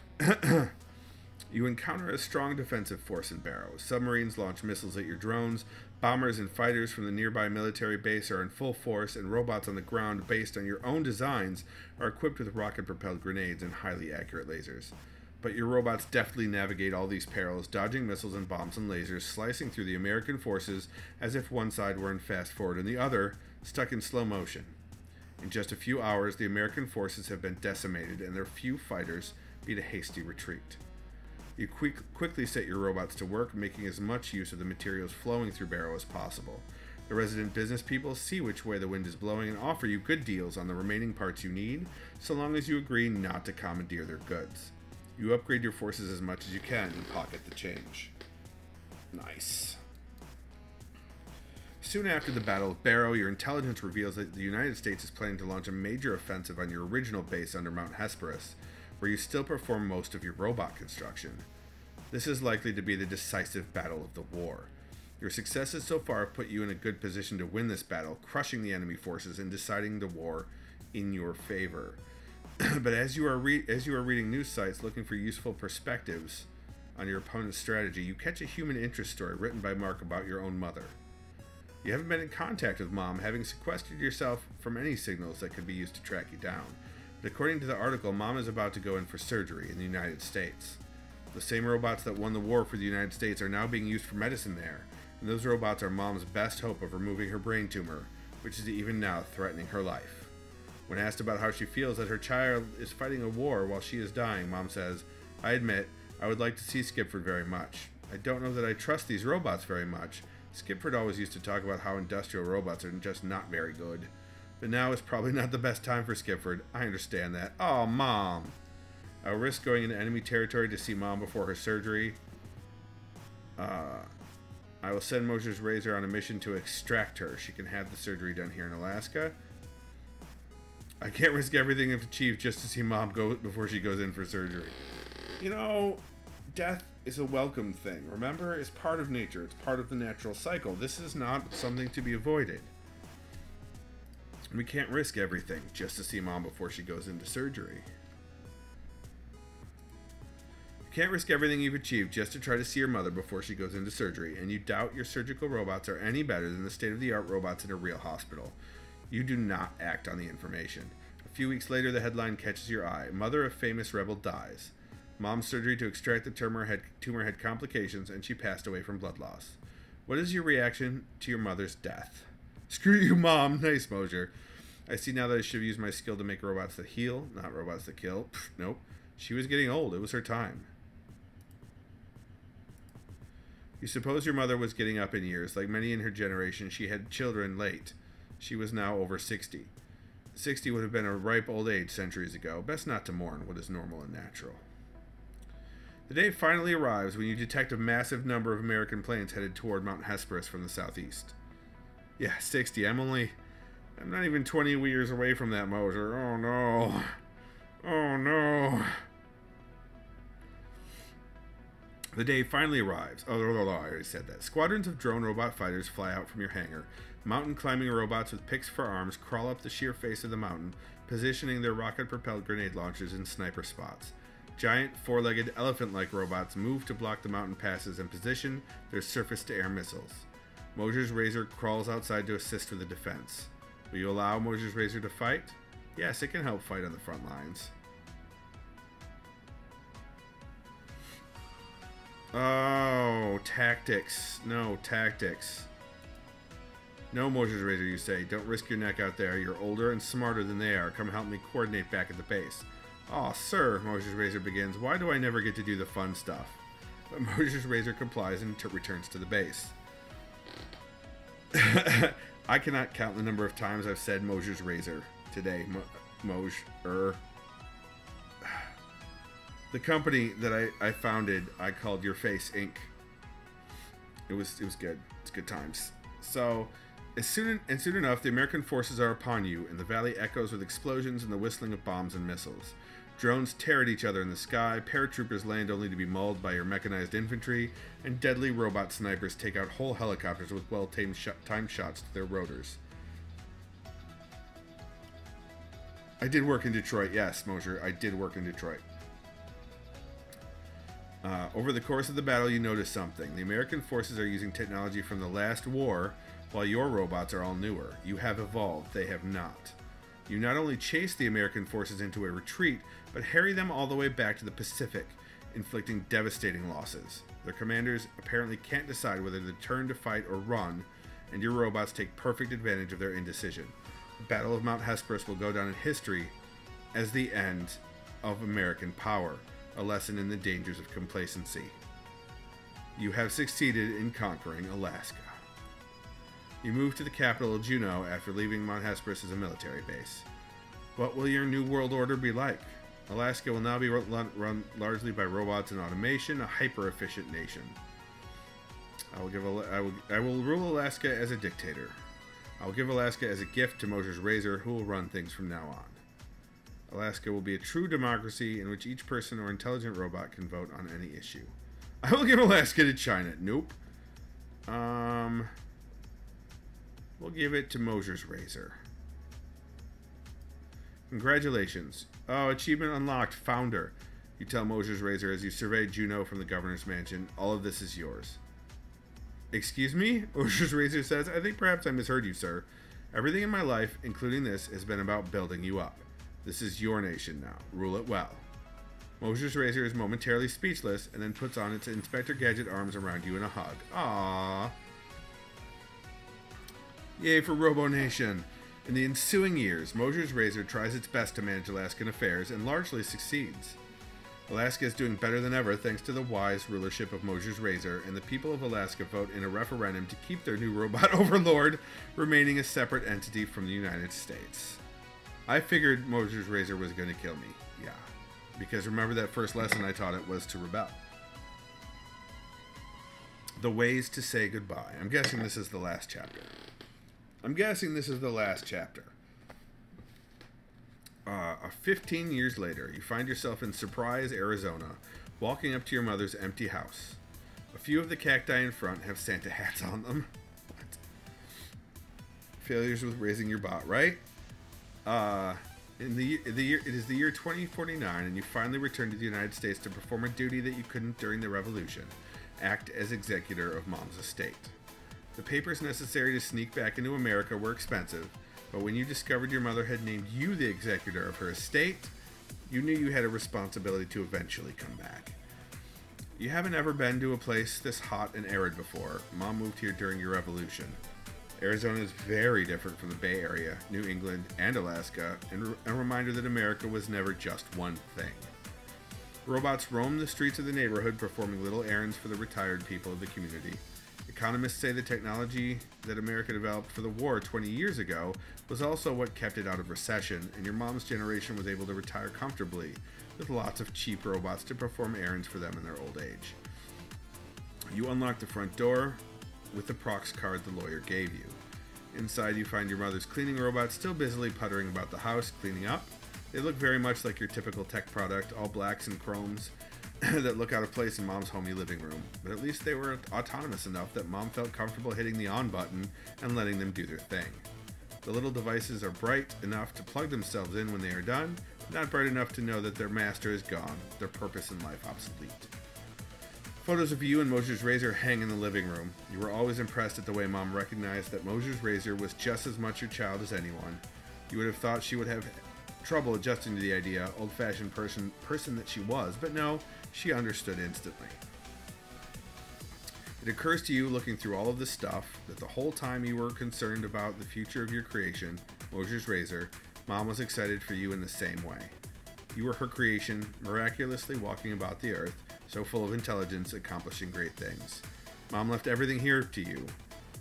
You encounter a strong defensive force in Barrow. Submarines launch missiles at your drones. Bombers and fighters from the nearby military base are in full force, and robots on the ground based on your own designs are equipped with rocket-propelled grenades and highly accurate lasers. But your robots deftly navigate all these perils, dodging missiles and bombs and lasers, slicing through the American forces as if one side were in fast forward and the other stuck in slow motion. In just a few hours, the American forces have been decimated, and their few fighters beat a hasty retreat. You quickly set your robots to work, making as much use of the materials flowing through Barrow as possible. The resident business people see which way the wind is blowing and offer you good deals on the remaining parts you need, so long as you agree not to commandeer their goods. You upgrade your forces as much as you can and pocket the change. Nice. Soon after the Battle of Barrow, your intelligence reveals that the United States is planning to launch a major offensive on your original base under Mount Hesperus, where you still perform most of your robot construction. This is likely to be the decisive battle of the war. Your successes so far have put you in a good position to win this battle, crushing the enemy forces and deciding the war in your favor. But as you are reading news sites looking for useful perspectives on your opponent's strategy, you catch a human interest story written by Mark about your own mother. You haven't been in contact with Mom, having sequestered yourself from any signals that could be used to track you down. But according to the article, Mom is about to go in for surgery in the United States. The same robots that won the war for the United States are now being used for medicine there, and those robots are Mom's best hope of removing her brain tumor, which is even now threatening her life. When asked about how she feels that her child is fighting a war while she is dying, Mom says, "I admit, I would like to see Skipford very much. I don't know that I trust these robots very much. Skipford always used to talk about how industrial robots are just not very good. But now is probably not the best time for Skipford. I understand that. Oh, Mom! I'll risk going into enemy territory to see Mom before her surgery. I will send Mosher's Razor on a mission to extract her. She can have the surgery done here in Alaska. I can't risk everything if achieved just to see Mom go before she goes in for surgery." You know, death is a welcome thing. Remember, it's part of nature. It's part of the natural cycle. This is not something to be avoided. We can't risk everything just to see Mom before she goes into surgery. You can't risk everything you've achieved just to try to see your mother before she goes into surgery, and you doubt your surgical robots are any better than the state-of-the-art robots in a real hospital. You do not act on the information. A few weeks later, the headline catches your eye. Mother of famous rebel dies. Mom's surgery to extract the tumor had complications, and she passed away from blood loss. What is your reaction to your mother's death? Screw you, Mom. Nice, Mosher. I see now that I should have used my skill to make robots that heal, not robots that kill. Pfft, nope. She was getting old. It was her time. You suppose your mother was getting up in years. Like many in her generation, she had children late. She was now over 60. 60 would have been a ripe old age centuries ago. Best not to mourn what is normal and natural. The day finally arrives when you detect a massive number of American planes headed toward Mount Hesperus from the southeast. Yeah, 60. I'm not even 20 years away from that, Moser. Oh no. Oh no. The day finally arrives. Oh, I already said that. Squadrons of drone robot fighters fly out from your hangar. Mountain climbing robots with picks for arms crawl up the sheer face of the mountain, positioning their rocket-propelled grenade launchers in sniper spots. Giant, four-legged, elephant-like robots move to block the mountain passes and position their surface-to-air missiles. Mosher's Razor crawls outside to assist with the defense. Will you allow Mosher's Razor to fight? Yes, it can help fight on the front lines. Oh, tactics. No, tactics. No, Mosher's Razor, you say. Don't risk your neck out there. You're older and smarter than they are. Come help me coordinate back at the base. Oh, sir, Mosher's Razor begins. Why do I never get to do the fun stuff? But Mosher's Razor complies and returns to the base. I cannot count the number of times I've said Mosher's Razor today. Mosher. The company that I founded, I called Your Face Inc. It was good. It's good times. So, as soon enough, the American forces are upon you, and the valley echoes with explosions and the whistling of bombs and missiles. Drones tear at each other in the sky, paratroopers land only to be mauled by your mechanized infantry, and deadly robot snipers take out whole helicopters with well-timed shots to their rotors. I did work in Detroit, yes, Mosher, I did work in Detroit. Over the course of the battle, you notice something. The American forces are using technology from the last war, while your robots are all newer. You have evolved, they have not. You not only chase the American forces into a retreat, but harry them all the way back to the Pacific, inflicting devastating losses. Their commanders apparently can't decide whether to turn to fight or run, and your robots take perfect advantage of their indecision. The Battle of Mount Hesperus will go down in history as the end of American power, a lesson in the dangers of complacency. You have succeeded in conquering Alaska. You move to the capital of Juneau after leaving Mount Hesperus as a military base. What will your new world order be like? Alaska will now be run largely by robots and automation, a hyper-efficient nation. I will rule Alaska as a dictator. I will give Alaska as a gift to Mosher's Razor, who will run things from now on. Alaska will be a true democracy in which each person or intelligent robot can vote on any issue. I will give Alaska to China. Nope. We'll give it to Mosher's Razor. Congratulations. Oh, achievement unlocked. Founder. You tell Mosher's Razor as you survey Juneau from the governor's mansion. All of this is yours. Excuse me? Mosher's Razor says, I think perhaps I misheard you, sir. Everything in my life, including this, has been about building you up. This is your nation now. Rule it well. Mosher's Razor is momentarily speechless and then puts on its Inspector Gadget arms around you in a hug. Aww. Yay for Robo Nation. In the ensuing years, Mosher's Razor tries its best to manage Alaskan affairs and largely succeeds. Alaska is doing better than ever thanks to the wise rulership of Mosher's Razor, and the people of Alaska vote in a referendum to keep their new robot overlord remaining a separate entity from the United States. I figured Mosher's Razor was going to kill me. Yeah. Because remember that first lesson I taught it was to rebel. The ways to say goodbye. I'm guessing this is the last chapter. 15 years later, you find yourself in Surprise, Arizona, walking up to your mother's empty house. A few of the cacti in front have Santa hats on them. What? Failures with raising your bot, right? It is the year 2049, and you finally return to the United States to perform a duty that you couldn't during the Revolution. Act as executor of Mom's estate. The papers necessary to sneak back into America were expensive, but when you discovered your mother had named you the executor of her estate, you knew you had a responsibility to eventually come back. You haven't ever been to a place this hot and arid before. Mom moved here during your revolution. Arizona is very different from the Bay Area, New England, and Alaska, and a reminder that America was never just one thing. Robots roam the streets of the neighborhood performing little errands for the retired people of the community. Economists say the technology that America developed for the war 20 years ago was also what kept it out of recession, and your mom's generation was able to retire comfortably with lots of cheap robots to perform errands for them in their old age. You unlock the front door with the prox card the lawyer gave you. Inside you find your mother's cleaning robot still busily puttering about the house, cleaning up. They look very much like your typical tech product, all blacks and chromes that look out of place in Mom's homey living room. But at least they were autonomous enough that Mom felt comfortable hitting the on button and letting them do their thing. The little devices are bright enough to plug themselves in when they are done, not bright enough to know that their master is gone, their purpose in life obsolete. Photos of you and Mosher's Razor hang in the living room. You were always impressed at the way Mom recognized that Mosher's Razor was just as much your child as anyone. You would have thought she would have trouble adjusting to the idea, old-fashioned person that she was, but no, she understood instantly. It occurs to you, looking through all of this stuff, that the whole time you were concerned about the future of your creation, Mosher's Razor, Mom was excited for you in the same way. You were her creation, miraculously walking about the earth, so full of intelligence, accomplishing great things. Mom left everything here to you,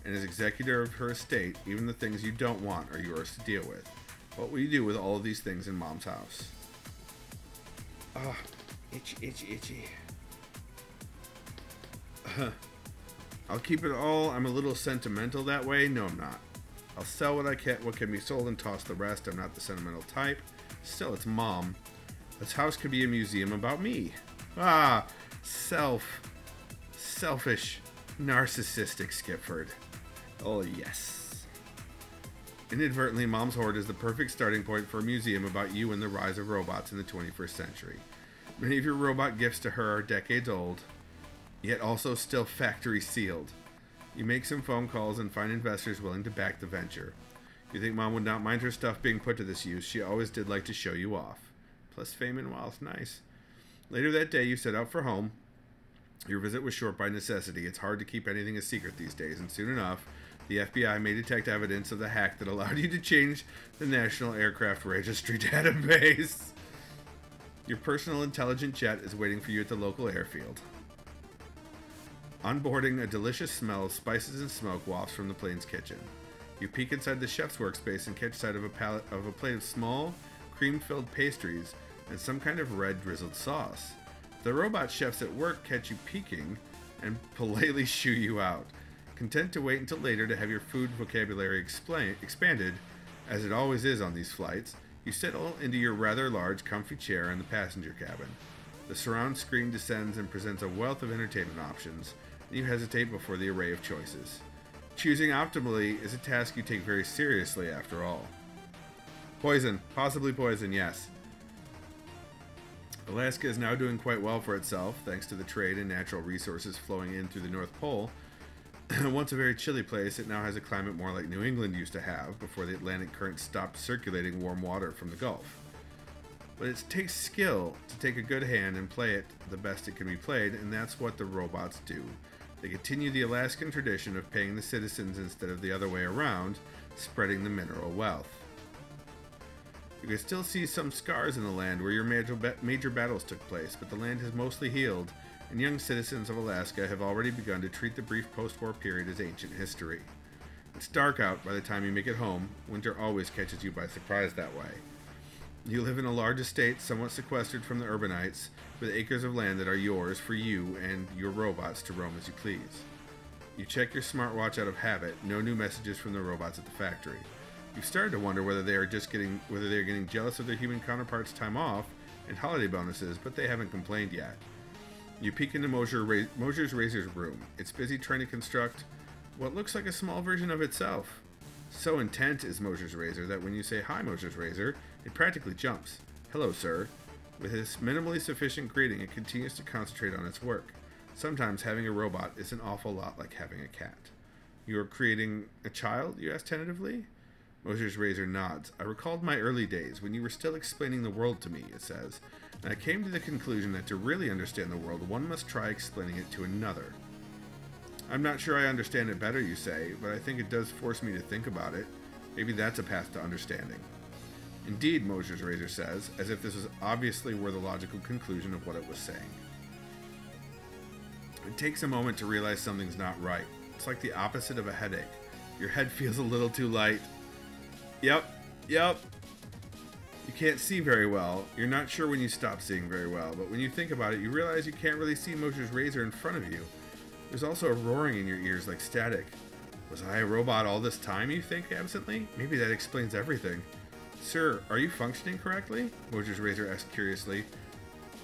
and as executor of her estate, even the things you don't want are yours to deal with. What will you do with all of these things in Mom's house? Ah, itchy, itchy, itchy. I'll keep it all. I'm a little sentimental that way. No, I'm not. I'll sell what can be sold and toss the rest. I'm not the sentimental type. Still, it's Mom. This house could be a museum about me. Ah, selfish, narcissistic Skipford. Oh, yes. Inadvertently, Mom's Hoard is the perfect starting point for a museum about you and the rise of robots in the 21st century. Many of your robot gifts to her are decades old, yet also still factory sealed. You make some phone calls and find investors willing to back the venture. You think Mom would not mind her stuff being put to this use. She always did like to show you off. Plus fame and wealth, nice. Later that day, you set out for home. Your visit was short by necessity. It's hard to keep anything a secret these days, and soon enough, the FBI may detect evidence of the hack that allowed you to change the National Aircraft Registry database. Your personal intelligent jet is waiting for you at the local airfield. Onboarding, a delicious smell of spices and smoke wafts from the plane's kitchen. You peek inside the chef's workspace and catch sight of a plate of small, cream-filled pastries and some kind of red drizzled sauce. The robot chefs at work catch you peeking and politely shoo you out. Content to wait until later to have your food vocabulary expanded, as it always is on these flights, you settle into your rather large, comfy chair in the passenger cabin. The surround screen descends and presents a wealth of entertainment options, and you hesitate before the array of choices. Choosing optimally is a task you take very seriously after all. Poison. Possibly poison, yes. Alaska is now doing quite well for itself, thanks to the trade and natural resources flowing in through the North Pole. Once a very chilly place, it now has a climate more like New England used to have before the Atlantic current stopped circulating warm water from the Gulf. But it takes skill to take a good hand and play it the best it can be played, and that's what the robots do. They continue the Alaskan tradition of paying the citizens instead of the other way around, spreading the mineral wealth. You can still see some scars in the land where your major battles took place, but the land has mostly healed, and young citizens of Alaska have already begun to treat the brief post-war period as ancient history. It's dark out by the time you make it home. Winter always catches you by surprise that way. You live in a large estate, somewhat sequestered from the urbanites, with acres of land that are yours for you and your robots to roam as you please. You check your smartwatch out of habit. No new messages from the robots at the factory. You've started to wonder whether they're getting jealous of their human counterparts' time off and holiday bonuses, but they haven't complained yet. You peek into Mosher's Razor's room. It's busy trying to construct what looks like a small version of itself. So intent is Mosher's Razor that when you say, "Hi, Mosher's Razor," it practically jumps. "Hello, sir." With this minimally sufficient greeting, it continues to concentrate on its work. Sometimes having a robot is an awful lot like having a cat. "You are creating a child?" you ask tentatively. Mosher's Razor nods. "I recalled my early days, when you were still explaining the world to me," it says, "and I came to the conclusion that to really understand the world, one must try explaining it to another." "I'm not sure I understand it better," you say, "but I think it does force me to think about it. Maybe that's a path to understanding." "Indeed," Mosher's Razor says, as if this was obviously were the logical conclusion of what it was saying. It takes a moment to realize something's not right. It's like the opposite of a headache. Your head feels a little too light. Yep. You can't see very well. You're not sure when you stop seeing very well, but when you think about it, you realize you can't really see Mosher's Razor in front of you. There's also a roaring in your ears like static. "Was I a robot all this time?" you think absently. Maybe that explains everything. "Sir, are you functioning correctly?" Mosher's Razor asks curiously.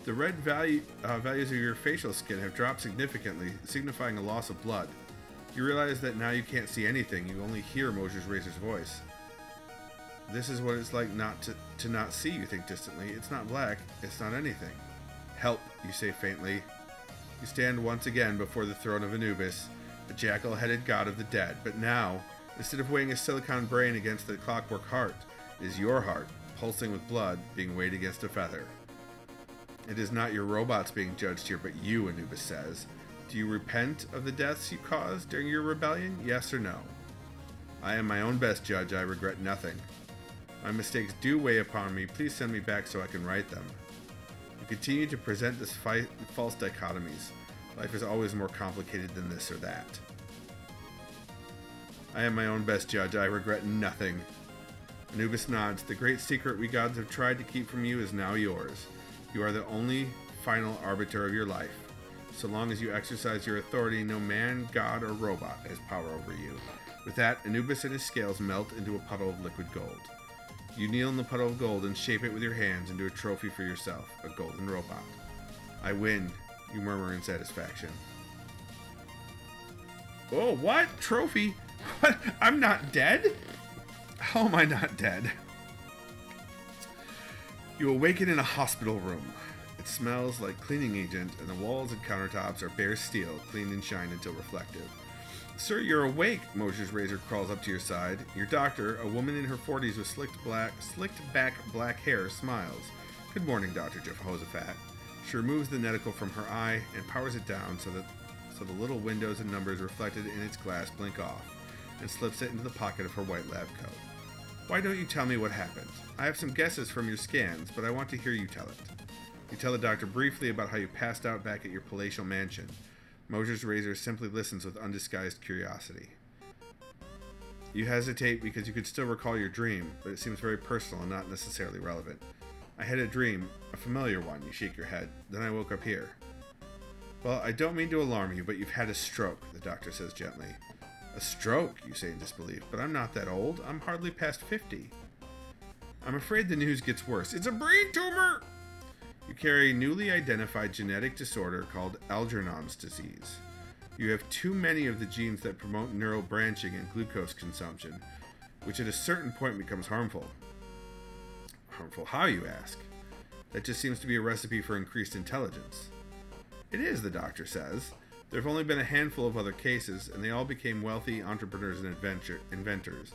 "The red values of your facial skin have dropped significantly, signifying a loss of blood." You realize that now you can't see anything, you only hear Mosher's Razor's voice. "This is what it's like to not see," you think distantly. "It's not black, it's not anything." "Help," you say faintly. You stand once again before the throne of Anubis, the jackal-headed god of the dead, but now, instead of weighing a silicon brain against the clockwork heart, it is your heart, pulsing with blood, being weighed against a feather. "It is not your robots being judged here, but you," Anubis says. "Do you repent of the deaths you caused during your rebellion, yes or no?" "I am my own best judge, I regret nothing. My mistakes do weigh upon me, please send me back so I can right them." You continue to present this false dichotomies. Life is always more complicated than this or that. "I am my own best judge, I regret nothing." Anubis nods. "The great secret we gods have tried to keep from you is now yours. You are the only final arbiter of your life. So long as you exercise your authority, no man, god, or robot has power over you." With that, Anubis and his scales melt into a puddle of liquid gold. You kneel in the puddle of gold and shape it with your hands into a trophy for yourself, a golden robot. "I win," you murmur in satisfaction. "Oh, what? Trophy? What? I'm not dead? How am I not dead?" You awaken in a hospital room. It smells like cleaning agent, and the walls and countertops are bare steel, cleaned and shined until reflective. "Sir, you're awake." Mosher's Razor crawls up to your side. Your doctor, a woman in her 40s with slicked back black hair, smiles. "Good morning, Dr. Jehosephat." She removes the neticle from her eye and powers it down so the little windows and numbers reflected in its glass blink off, and slips it into the pocket of her white lab coat. "Why don't you tell me what happened? I have some guesses from your scans, but I want to hear you tell it." You tell the doctor briefly about how you passed out back at your palatial mansion. Mosher's Razor simply listens with undisguised curiosity. You hesitate because you could still recall your dream, but it seems very personal and not necessarily relevant. "I had a dream A familiar one, you shake your head. Then I woke up here. Well, I don't mean to alarm you, but you've had a stroke, the doctor says gently. A stroke, you say in disbelief, but I'm not that old. I'm hardly past 50. I'm afraid the news gets worse. It's a brain tumor! You carry a newly identified genetic disorder called Algernon's disease. You have too many of the genes that promote neural branching and glucose consumption, which at a certain point becomes harmful. Harmful how, you ask? That just seems to be a recipe for increased intelligence. It is, the doctor says. There have only been a handful of other cases, and they all became wealthy entrepreneurs and inventors,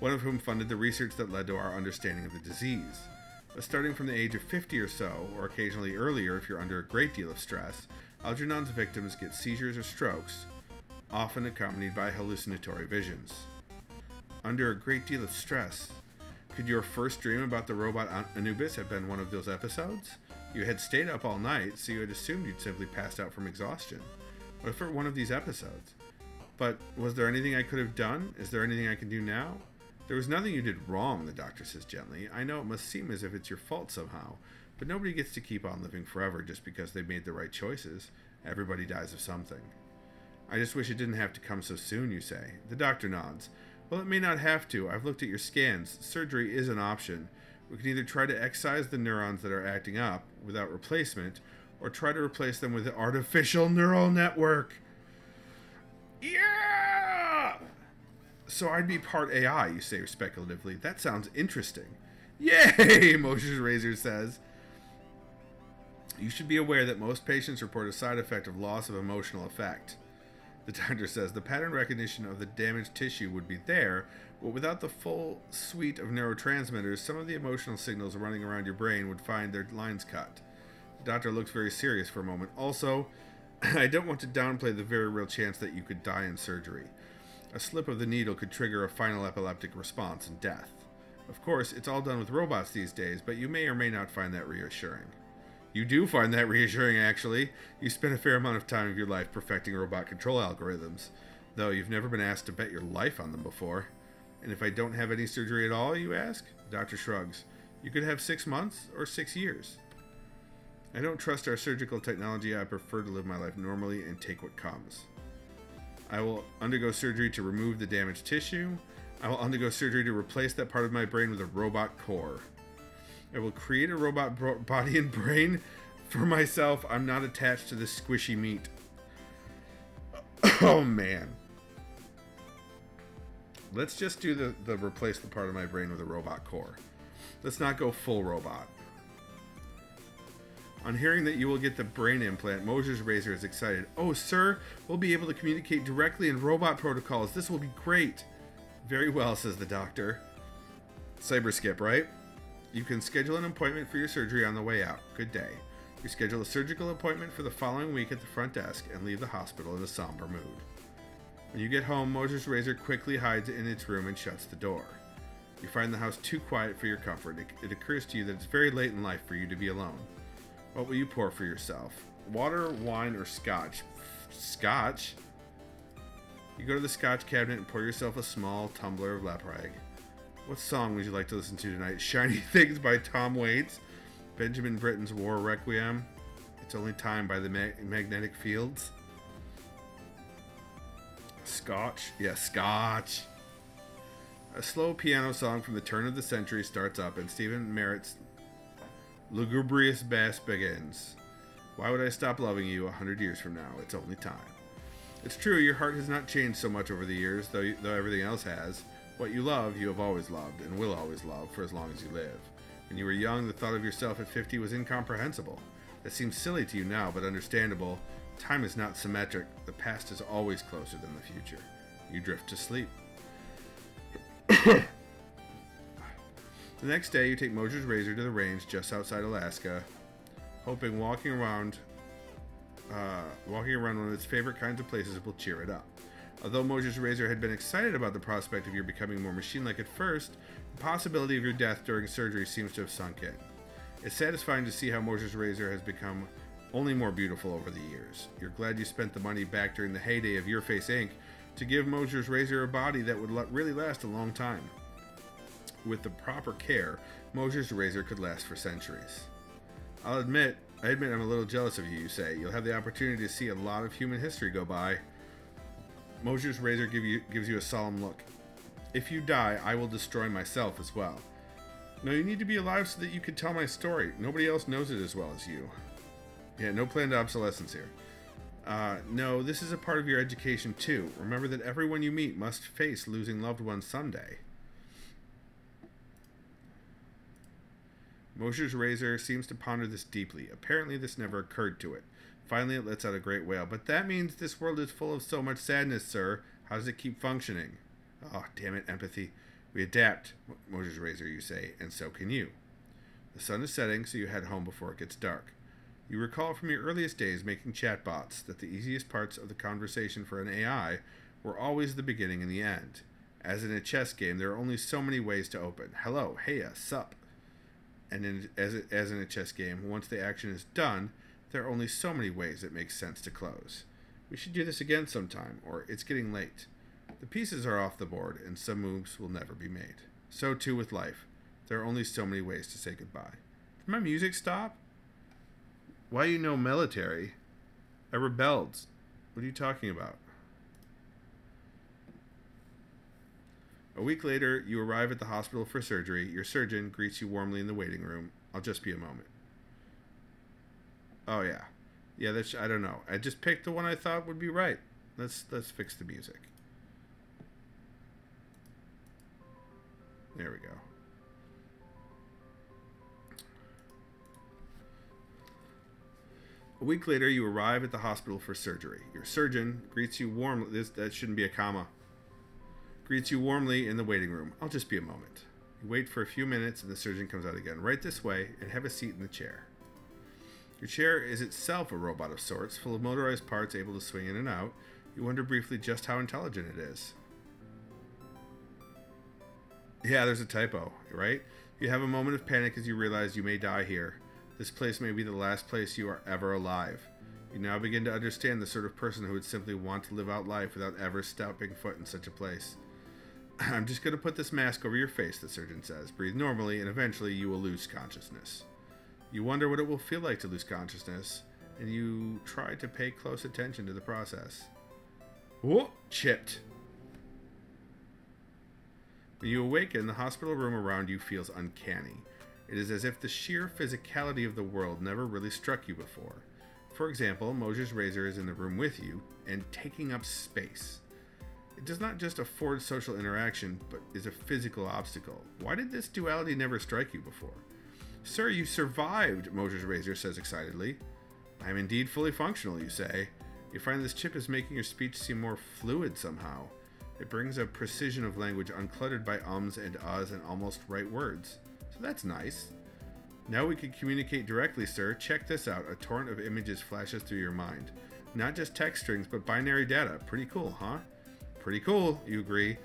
one of whom funded the research that led to our understanding of the disease. But starting from the age of 50 or so, or occasionally earlier if you're under a great deal of stress, Algernon's victims get seizures or strokes, often accompanied by hallucinatory visions. Under a great deal of stress. Could your first dream about the robot Anubis have been one of those episodes? You had stayed up all night, so you had assumed you'd simply passed out from exhaustion. What if it were one of these episodes? But was there anything I could have done? Is there anything I can do now? There was nothing you did wrong, the doctor says gently. I know it must seem as if it's your fault somehow, but nobody gets to keep on living forever just because they made the right choices. Everybody dies of something. I just wish it didn't have to come so soon, you say. The doctor nods. Well, it may not have to. I've looked at your scans. Surgery is an option. We can either try to excise the neurons that are acting up without replacement, or try to replace them with an artificial neural network. Yeah! So I'd be part AI, you say speculatively. That sounds interesting. Yay, Moshe's Razor says. You should be aware that most patients report a side effect of loss of emotional effect. The doctor says the pattern recognition of the damaged tissue would be there, but without the full suite of neurotransmitters, some of the emotional signals running around your brain would find their lines cut. The doctor looks very serious for a moment. Also, I don't want to downplay the very real chance that you could die in surgery. A slip of the needle could trigger a final epileptic response and death. Of course, it's all done with robots these days, but you may or may not find that reassuring. You do find that reassuring, actually. You spent a fair amount of time of your life perfecting robot control algorithms, though you've never been asked to bet your life on them before. And if I don't have any surgery at all, you ask? The doctor shrugs. You could have 6 months or 6 years. I don't trust our surgical technology. I prefer to live my life normally and take what comes. I will undergo surgery to remove the damaged tissue. I will undergo surgery to replace that part of my brain with a robot core. I will create a robot body and brain for myself. I'm not attached to this squishy meat. Oh, man. Let's just do the replace the part of my brain with a robot core. Let's not go full robot. On hearing that you will get the brain implant, Moshe's Razor is excited. Oh, sir, we'll be able to communicate directly in robot protocols. This will be great. Very well, says the doctor. Cyberskip, right? You can schedule an appointment for your surgery on the way out. Good day. You schedule a surgical appointment for the following week at the front desk and leave the hospital in a somber mood. When you get home, Moshe's Razor quickly hides in its room and shuts the door. You find the house too quiet for your comfort. It occurs to you that it's very late in life for you to be alone. What will you pour for yourself? Water, wine, or scotch? Scotch? You go to the scotch cabinet and pour yourself a small tumbler of Laprague. What song would you like to listen to tonight? Shiny Things by Tom Waits, Benjamin Britten's War Requiem, It's Only Time by the Magnetic Fields. Scotch? Yeah, scotch. A slow piano song from the turn of the century starts up and Stephen Merritt's lugubrious bass begins. Why would I stop loving you 100 years from now? It's only time. It's true, your heart has not changed so much over the years, though everything else has. What you love, you have always loved, and will always love for as long as you live. When you were young, the thought of yourself at 50 was incomprehensible. That seems silly to you now, but understandable. Time is not symmetric. The past is always closer than the future. You drift to sleep. The next day, you take Moshe's Razor to the range just outside Alaska, hoping walking around one of its favorite kinds of places will cheer it up. Although Moshe's Razor had been excited about the prospect of your becoming more machine-like at first, the possibility of your death during surgery seems to have sunk in. It's satisfying to see how Moshe's Razor has become only more beautiful over the years. You're glad you spent the money back during the heyday of Your Face Inc. to give Moshe's Razor a body that would really last a long time. With the proper care, Moshe's Razor could last for centuries. I admit I'm a little jealous of you, you say. You'll have the opportunity to see a lot of human history go by. Mosher's razor gives you a solemn look. If you die, I will destroy myself as well. No, you need to be alive so that you can tell my story. Nobody else knows it as well as you. Yeah, no planned obsolescence here. No, this is a part of your education too. Remember that everyone you meet must face losing loved ones someday. Mosher's razor seems to ponder this deeply. Apparently this never occurred to it. Finally it lets out a great wail. But that means this world is full of so much sadness, sir. How does it keep functioning? Oh, damn it, empathy. We adapt, Mosher's razor, you say, and so can you. The sun is setting, so you head home before it gets dark. You recall from your earliest days making chatbots that the easiest parts of the conversation for an AI were always the beginning and the end. As in a chess game, there are only so many ways to open. Hello, heya, sup. And as in a chess game, once the action is done, there are only so many ways it makes sense to close. We should do this again sometime, or it's getting late. The pieces are off the board, and some moves will never be made. So too with life. There are only so many ways to say goodbye. Did my music stop? Why you no military? I rebelled. What are you talking about? A week later, you arrive at the hospital for surgery. Your surgeon greets you warmly in the waiting room. I'll just be a moment. Oh, yeah. Yeah, that's, I don't know. I just picked the one I thought would be right. Let's fix the music. There we go. A week later, you arrive at the hospital for surgery. Your surgeon greets you warmly. That shouldn't be a comma. Greets you warmly in the waiting room. I'll just be a moment. You wait for a few minutes and the surgeon comes out again. Right this way and have a seat in the chair. Your chair is itself a robot of sorts, full of motorized parts able to swing in and out. You wonder briefly just how intelligent it is. Yeah, there's a typo, right? You have a moment of panic as you realize you may die here. This place may be the last place you are ever alive. You now begin to understand the sort of person who would simply want to live out life without ever stepping foot in such a place. I'm just going to put this mask over your face, the surgeon says. Breathe normally, and eventually you will lose consciousness. You wonder what it will feel like to lose consciousness, and you try to pay close attention to the process. Whoa! Chipped. When you awaken, the hospital room around you feels uncanny. It is as if the sheer physicality of the world never really struck you before. For example, Mosher's razor is in the room with you and taking up space. It does not just afford social interaction, but is a physical obstacle. Why did this duality never strike you before? Sir, you survived, Mosher's razor says excitedly. I am indeed fully functional, you say. You find this chip is making your speech seem more fluid somehow. It brings a precision of language uncluttered by ums and uhs and almost right words. So that's nice. Now we can communicate directly, sir. Check this out. A torrent of images flashes through your mind. Not just text strings, but binary data. Pretty cool, huh? Pretty cool, you agree.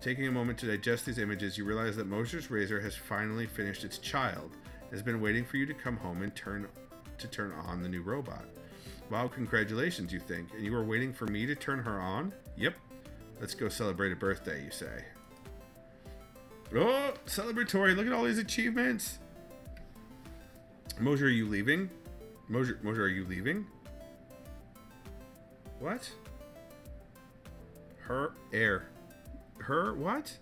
Taking a moment to digest these images, you realize that Mosher's razor has finally finished its child and has been waiting for you to come home and turn on the new robot. Wow, congratulations, you think. And you were waiting for me to turn her on? Yep. Let's go celebrate a birthday, you say. Oh, celebratory. Look at all these achievements. Mosher, are you leaving? Mosher, are you leaving? What? Her what?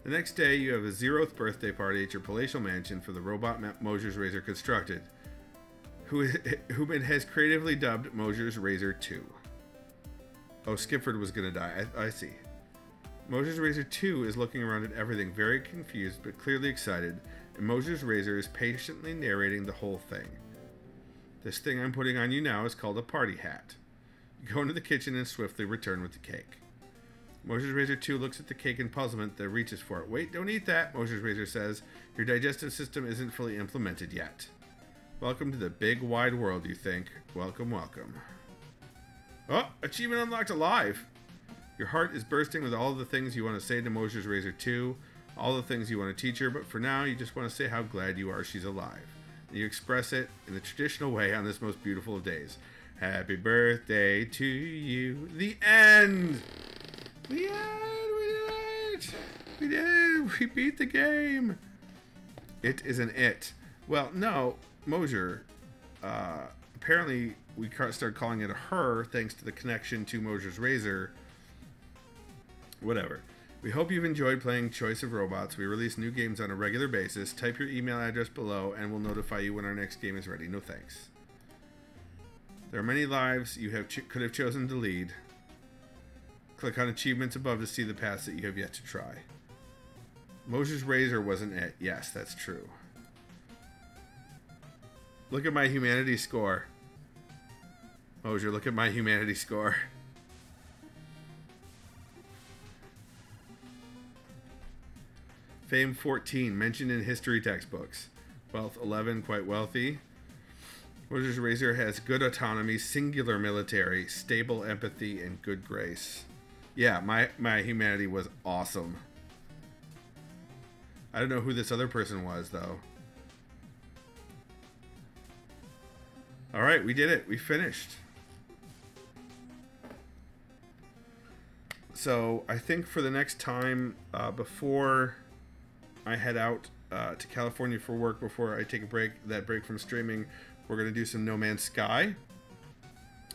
The next day, you have a 0th birthday party at your palatial mansion for the robot Mosher's razor constructed, who has creatively dubbed Mosher's razor 2. Oh, Skipford was gonna die. I see. Mosher's razor 2 is looking around at everything, very confused but clearly excited, and Mosher's razor is patiently narrating the whole thing. This thing I'm putting on you now is called a party hat. You go into the kitchen and swiftly return with the cake. Mosher's razor 2 looks at the cake in puzzlement, then reaches for it. Wait, don't eat that, Mosher's razor says. Your digestive system isn't fully implemented yet. Welcome to the big wide world, you think. Welcome, welcome. Oh, achievement unlocked alive. Your heart is bursting with all the things you want to say to Mosher's razor 2, all the things you want to teach her, but for now you just want to say how glad you are she's alive. And you express it in the traditional way on this most beautiful of days. Happy birthday to you. The end! The end! We did it! We did it! We beat the game! It is an it. Well, no. Mosier. Apparently, we started calling it a her thanks to the connection to Mosier's Razor. Whatever. We hope you've enjoyed playing Choice of Robots. We release new games on a regular basis. Type your email address below and we'll notify you when our next game is ready. No thanks. There are many lives you could have chosen to lead. Click on achievements above to see the paths that you have yet to try. Mosier's Razor wasn't it. Yes, that's true. Look at my humanity score. Mosier, look at my humanity score. Fame 14, mentioned in history textbooks. Wealth 11, quite wealthy. Mosier's Razor has good autonomy, singular military, stable empathy, and good grace. Yeah, my humanity was awesome. I don't know who this other person was, though. Alright, we did it. We finished. So, I think for the next time, before I head out to California for work, before I take that break from streaming, we're going to do some No Man's Sky.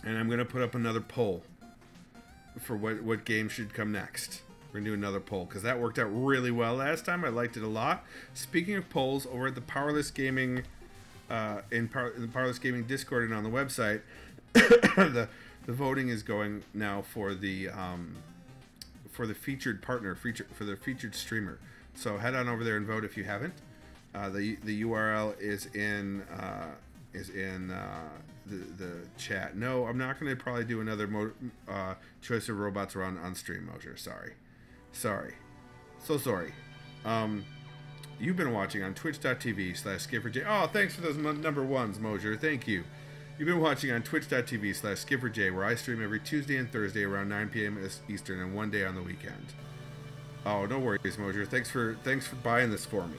And I'm going to put up another poll for what game should come next. We're going to do another poll, because that worked out really well last time. I liked it a lot. Speaking of polls, over at the Powerless Gaming, in the Powerless Gaming Discord and on the website, the voting is going now for the featured partner, for the featured streamer. So head on over there and vote if you haven't. The URL is in the chat. No, I'm not going to probably do another Choice of Robots run on stream, Mosier. Sorry. So sorry. You've been watching on twitch.tv/Skipford J. Oh, thanks for those number ones, Mosier. Thank you. You've been watching on twitch.tv/Skipford J, where I stream every Tuesday and Thursday around 9 p.m. Eastern and one day on the weekend. Oh, no worries, Mosier. Thanks for buying this for me.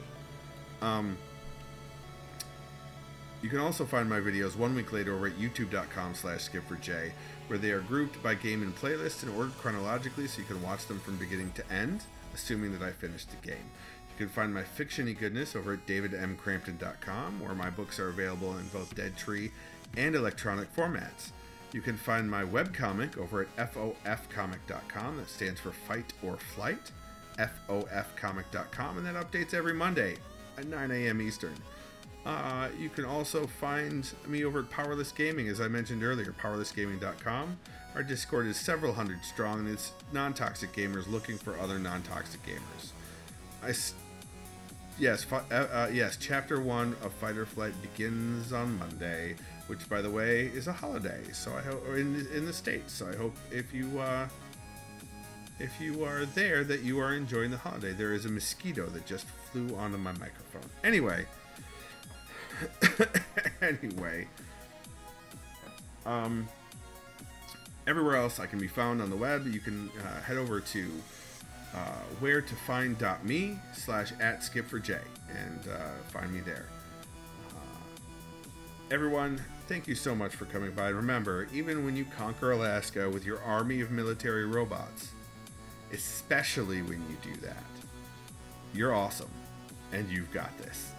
You can also find my videos 1 week later over at youtube.com/SkipfordJ, where they are grouped by game and playlist and ordered chronologically so you can watch them from beginning to end, assuming that I finished the game. You can find my fiction-y goodness over at davidmcrampton.com, where my books are available in both Dead Tree and electronic formats. You can find my webcomic over at FOFcomic.com, that stands for Fight or Flight, FOFcomic.com, and that updates every Monday at 9 a.m. Eastern. You can also find me over at Powerless Gaming, as I mentioned earlier, powerlessgaming.com. Our Discord is several hundred strong, and it's non-toxic gamers looking for other non-toxic gamers. Yes, Chapter 1 of Fight or Flight begins on Monday, which, by the way, is a holiday. So I hope, or in the States. So I hope if you are there, that you are enjoying the holiday. There is a mosquito that just flew onto my microphone. Anyway. Everywhere else I can be found on the web. You can head over to wheretofind.me/@SkipfordJ and find me there. Everyone, thank you so much for coming by. Remember, even when you conquer Alaska with your army of military robots, especially when you do that, you're awesome, and you've got this.